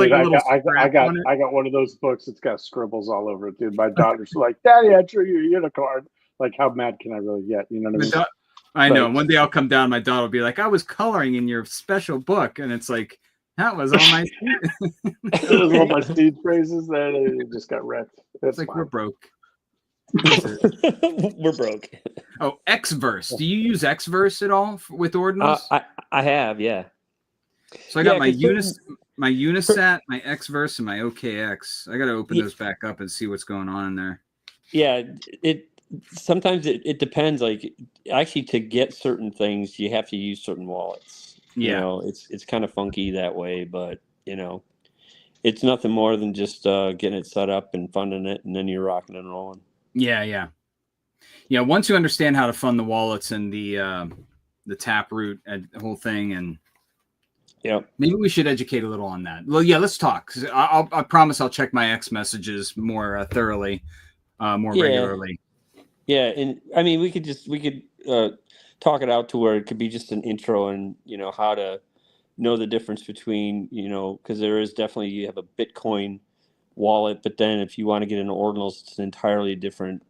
one of those books. It's got scribbles all over it, dude. My daughter's like, "Daddy, I drew you a unicorn." Like, how mad can I really get? You know what I mean? I know. One day I'll come down. My daughter will be like, "I was coloring in your special book," and it's like, that was all my. That was all my seed phrases. That it just got wrecked. It's like, we're broke. We're broke. Oh, Xverse. Do you use Xverse at all with ordinals? I have, yeah. So I got my Unisat, my Xverse, and my OKX. I got to open those back up and see what's going on in there. Yeah, sometimes it depends. Like, actually, to get certain things, you have to use certain wallets. Yeah, it's kind of funky that way, but it's nothing more than just getting it set up and funding it, and then you're rocking and rolling. Yeah. Once you understand how to fund the wallets and the Taproot and the whole thing, and maybe we should educate a little on that. Well, yeah, let's talk. I promise I'll check my X messages more thoroughly, regularly. Yeah, and I mean, we could talk it out to where it could be just an intro, and how to know the difference between because there is definitely, you have a Bitcoin wallet, but then if you want to get into ordinals, it's an entirely different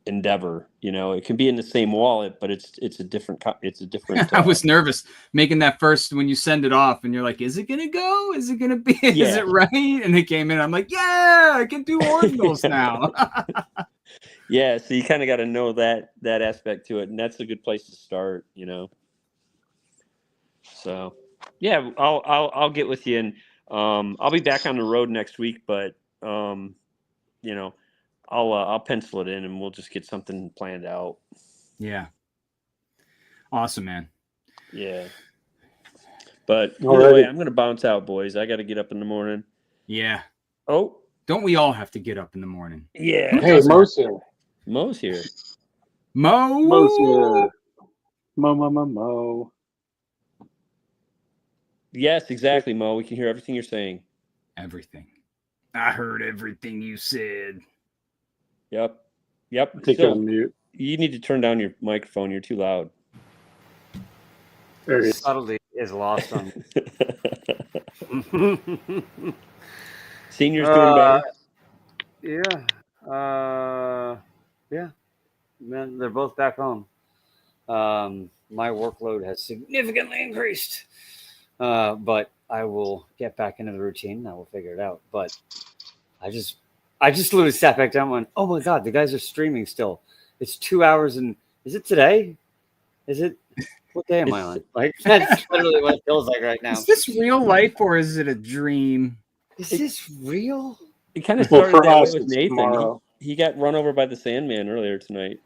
endeavor. It can be in the same wallet, but it's a different I was nervous making that first when you send it off and you're like, is it gonna go, is it gonna be is it right? And it came in, I'm like, yeah, I can do ordinals now. Yeah, so you kind of got to know that aspect to it, and that's a good place to start. So yeah, I'll get with you, and I'll be back on the road next week, but you know, I'll pencil it in and we'll just get something planned out. Yeah. Awesome, man. Yeah. But either way, I'm gonna bounce out, boys. I got to get up in the morning. Yeah. Oh, don't we all have to get up in the morning? Yeah. Hey, Mo's here. Mo's here. Mo's here. Mo. Yes, exactly, Mo. We can hear everything you're saying. Everything. I heard everything you said. Yep. I think you're on mute. You need to turn down your microphone. You're too loud. There he is. Subtlety is lost on me. Seniors doing better. Yeah. Yeah. Man, they're both back home. My workload has significantly increased. But I will get back into the routine. I will figure it out. But I just literally sat back down and went, oh my God, the guys are streaming still. It's 2 hours and is it today? Is it? What day am I on? Like, that's literally what it feels like right now. Is this real life or is it a dream? Is this real? It kind of started that way with Nathan. tomorrow. He got run over by the Sandman earlier tonight.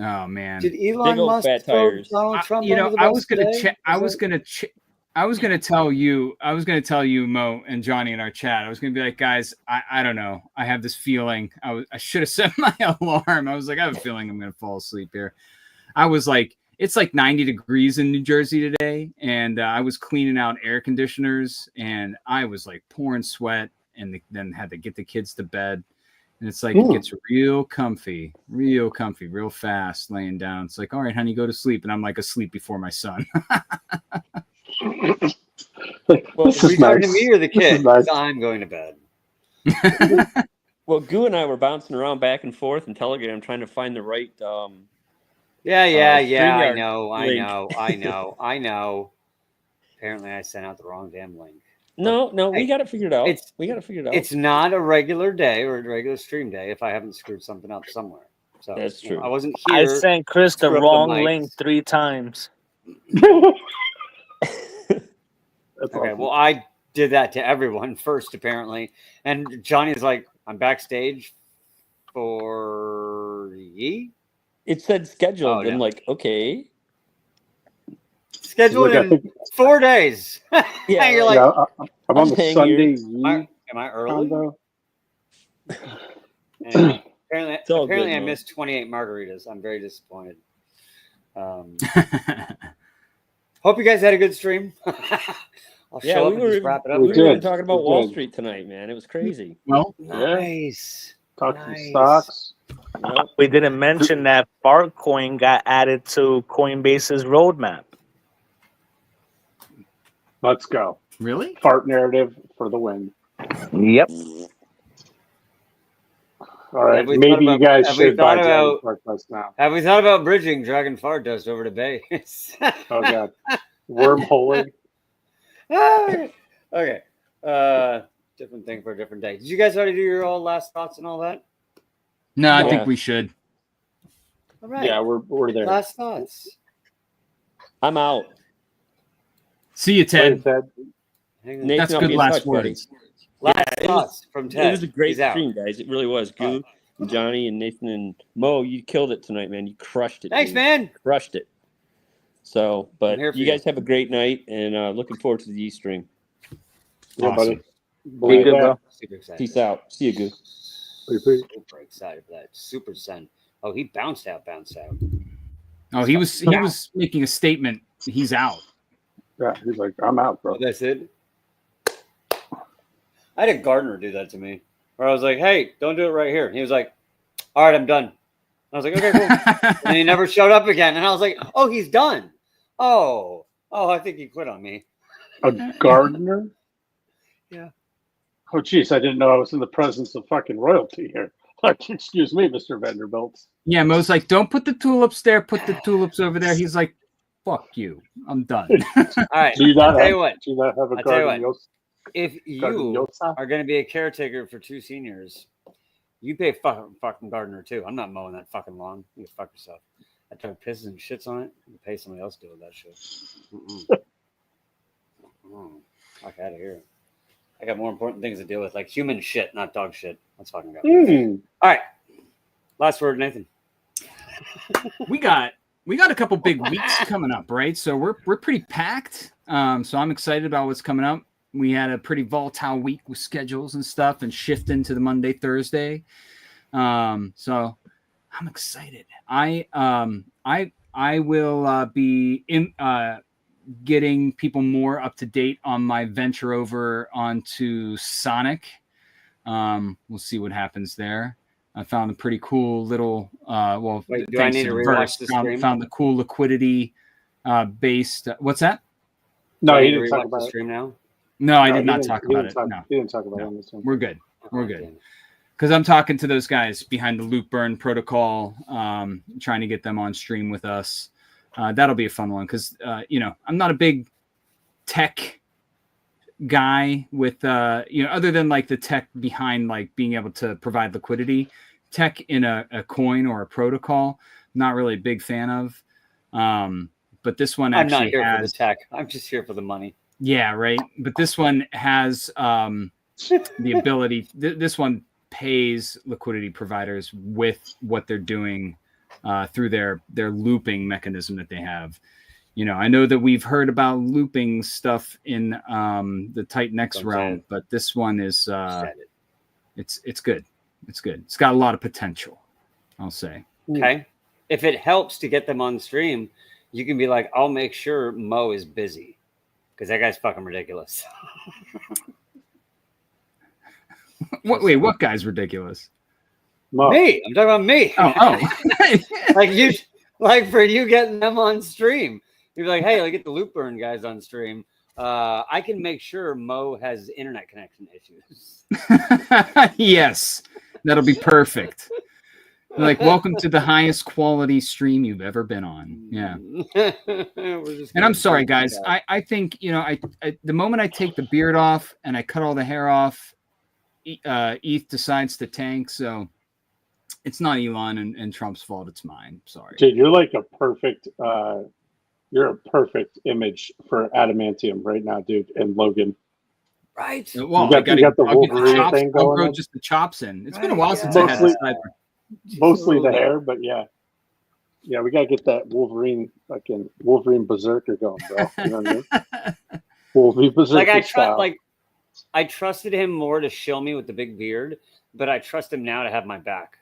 Oh man. Did Elon Big old Musk fat throw tires. Donald Trump You know, under the I bus was gonna today? check. I was gonna tell you, Mo and Johnny in our chat. I was gonna be like, guys, I don't know. I have this feeling. I should have set my alarm. I was like, I have a feeling I'm gonna fall asleep here. I was like, it's like 90 degrees in New Jersey today, and I was cleaning out air conditioners, and I was like pouring sweat, and then had to get the kids to bed. And it's like, it gets real comfy, real fast laying down. It's like, all right, honey, go to sleep. And I'm like asleep before my son. Well, This Are is you talking to nice. me or the This is kid? nice. I'm going to bed. Well, Goo and I were bouncing around back and forth in Telegram trying to find the right. Yeah. I StreamYard know. Apparently, I sent out the wrong damn link. No, we Hey, got it figured out. it's- We got it figured out. It's not a regular day or a regular stream day if I haven't screwed something up somewhere. So That's you know, true. I wasn't I here. sent Chris the screw up the wrong mics. link 3 times. That's Okay, awesome. well, I did that to everyone first, apparently. And Johnny's like, I'm backstage for ye? It said scheduled. Oh, I'm yeah. like, okay. Scheduled Look, I in think- 4 days. Yeah, You're Yeah, like, I'm on I'm the hanging Sunday am I early? combo. And all apparently good, I Mo. missed 28 margaritas. I'm very disappointed. Hope you guys had a good stream. I'll Yeah, show we up and just were. wrap it up. We We did. were even talking about We Wall did. Street tonight, man. It was crazy. Well, Nice. Talk some Nice. stocks. Yep. We didn't mention that Farcoin got added to Coinbase's roadmap. Let's go. really? Fart narrative for the win. Yep. All right, Have we maybe thought you about- guys have we should buy thought Dragon about- Fart Plus now. Have we thought about bridging Dragon Fart Dust over to base? Oh god, wormholing. Okay. Different thing for a different day. Did you guys already do your all last thoughts and all that? No, I Yeah. think we should. All right. Yeah, we're there. Last thoughts. I'm out. See you, Ted. Ted. Hang on. Nathan, That's I'll good be in last touch, buddy. words. Last it was- thoughts from Ted. It was a great He's out. stream, guys. It really was. Goo, and Johnny, and Nathan, and Mo, you killed it tonight, man. You crushed it. Thanks, dude. man. Crushed it. So, but I'm here for you you. guys have a great night, and looking forward to the E stream. Yeah, Awesome. buddy. Be Believe good, that. bro. Super excited. Peace out. See you, Goo. Super excited for that. Super send. Oh, he bounced out. Oh, he was making a statement. He's out. Yeah, he's like, I'm out, bro. Oh, that's it. I had a gardener do that to me, where I was like, "Hey, don't do it right here." And he was like, "All right, I'm done." I was like, "Okay, cool." And he never showed up again. And I was like, "Oh, he's done." Oh, I think he quit on me. A gardener? Yeah. Oh, geez, I didn't know I was in the presence of fucking royalty here. Like, excuse me, Mr. Vanderbilt. Yeah, Mo's like, don't put the tulips there. Put the tulips over there. He's like, fuck you. I'm done. All right. Do you not I'll tell you what. Do you not have a I'll tell you garden? If Garden you Yosa? are going to be a caretaker for 2 seniors, you pay fucking gardener too. I'm not mowing that fucking lawn. You fuck yourself. I turn pisses and shits on it. You pay somebody else to deal with that shit. Fuck out of here. I got more important things to deal with, like human shit, not dog shit. Let's fucking go. All right. Last word, Nathan. We got a couple big weeks coming up, right? So we're pretty packed. So I'm excited about what's coming up. We had a pretty volatile week with schedules and stuff, and shifting to the Monday, Thursday. So I'm excited. I will be getting people more up to date on my venture over onto Sonic. We'll see what happens there. I found a pretty cool little Wait, do I need to rewatch the stream? Found the cool liquidity based what's that? No, he didn't talk about the stream now. No, I did not talk about it. No, he didn't talk about it on this one. We're good. We're good. Because I'm talking to those guys behind the Loop Burn protocol, trying to get them on stream with us. That'll be a fun one because I'm not a big tech guy with other than like the tech behind like being able to provide liquidity. Tech in a coin or a protocol, not really a big fan of. But this one actually I'm not here for the tech. I'm just here for the money. Yeah, right. But this one has the ability. This one pays liquidity providers with what they're doing through their looping mechanism that they have. I know that we've heard about looping stuff in the Titan X realm, but this one is it's good. It's good. It's got a lot of potential, I'll say. Okay. If it helps to get them on stream, you can be like, I'll make sure Mo is busy. Because that guy's fucking ridiculous. Wait, what guy's ridiculous? Mo. Me. I'm talking about me. Oh. like for you getting them on stream. You're like, hey, get the Loop Burn guys on stream. I can make sure Mo has internet connection issues. Yes, that'll be perfect. Like, welcome to the highest quality stream you've ever been on. Yeah. And I'm sorry, guys. I think, I the moment I take the beard off and I cut all the hair off, ETH decides to tank. So it's not Elon and Trump's fault. It's mine. Sorry. Dude, you're like a perfect image for adamantium right now, dude, and Logan. Right. Well, you got the Wolverine thing going I'll grow on. just the chops in. It's been a while since I had this type. Mostly the hair, but yeah, we gotta get that Wolverine berserker going, bro. You know what I mean? Wolverine berserker style. I trusted him more to shill me with the big beard, but I trust him now to have my back.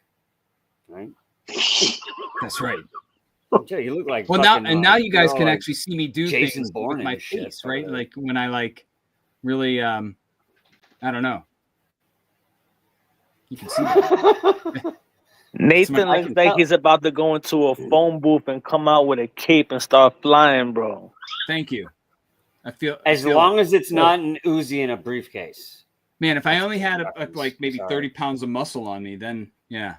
Right? That's right. Yeah, you look like now you guys can actually see me do Jason things Bourne with my face, right? Like when I really I don't know. You can see that. Nathan looks like he's about to go into a phone booth and come out with a cape and start flying, bro. Thank you. I feel as long as it's not an Uzi in a briefcase. Man, if I only had maybe 30 pounds of muscle on me, then yeah.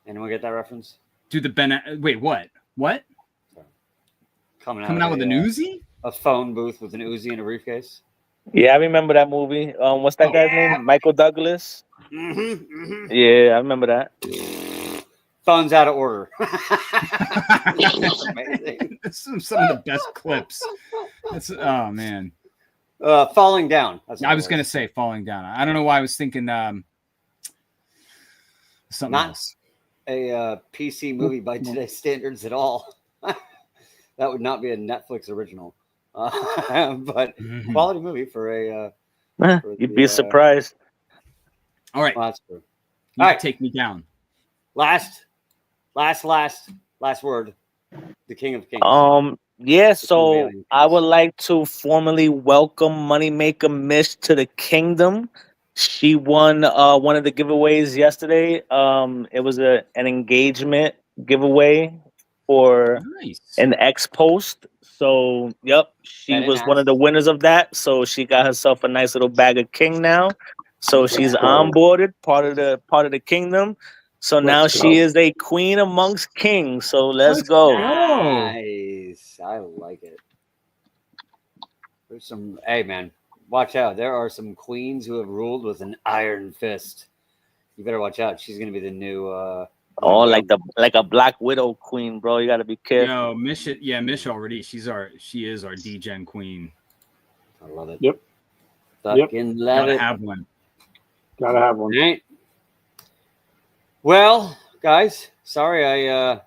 Anyone get that reference? Do the wait, what? What? Coming out with an Uzi? A phone booth with an Uzi in a briefcase. Yeah, I remember that movie. What's that guy's name? Michael Douglas. Yeah, I remember that. Phone's out of order. That's amazing. Some of the best clips. Oh man. Falling Down. I was gonna say Falling Down. I don't know why I was thinking something else. A PC movie by today's standards at all. That would not be a Netflix original. But quality movie for a you'd be surprised. All right. Well, that's true. All right, take me down. Last word. The King of Kings. Yeah, so I would like to formally welcome Moneymaker Mish to the kingdom. She won one of the giveaways yesterday. It was an engagement giveaway for an X post. So, yep, she was one of the winners of that. So she got herself a nice little bag of king now. So she's onboarded, part of the kingdom. So now she is a queen amongst kings. So let's go. Nice. I like it. There's some, hey man, watch out. There are some queens who have ruled with an iron fist. You better watch out. She's gonna be the new like a Black Widow queen, bro. You gotta be careful. No, Mish already. She is our D-Gen queen. I love it. Yep. Fucking love Gotta it. have one. Gotta have one. All right. Well, guys, sorry I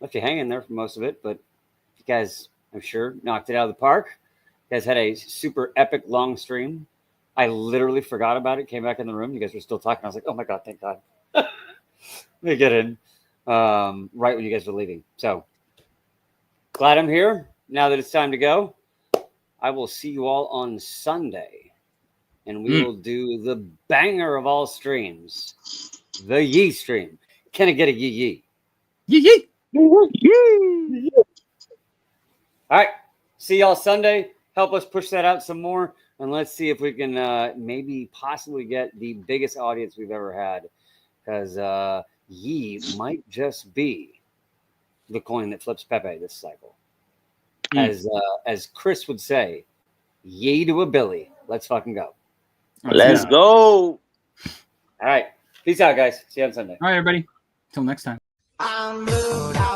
left you hanging there for most of it, but you guys, I'm sure, knocked it out of the park. You guys had a super epic long stream. I literally forgot about it, came back in the room. You guys were still talking. I was like, oh my God, thank God. Let me get in right when you guys were leaving. So glad I'm here. Now that it's time to go, I will see you all on Sunday. And we will do the banger of all streams, the Yee stream. Can I get a yee yee? Yee yee. All right. See y'all Sunday. Help us push that out some more. And let's see if we can maybe possibly get the biggest audience we've ever had. Because Yee might just be the coin that flips Pepe this cycle. As Chris would say, Yee to a Billy. Let's fucking go. Let's go. All right. Peace out, guys. See you on Sunday. All right, everybody. Till next time. I'm moved out.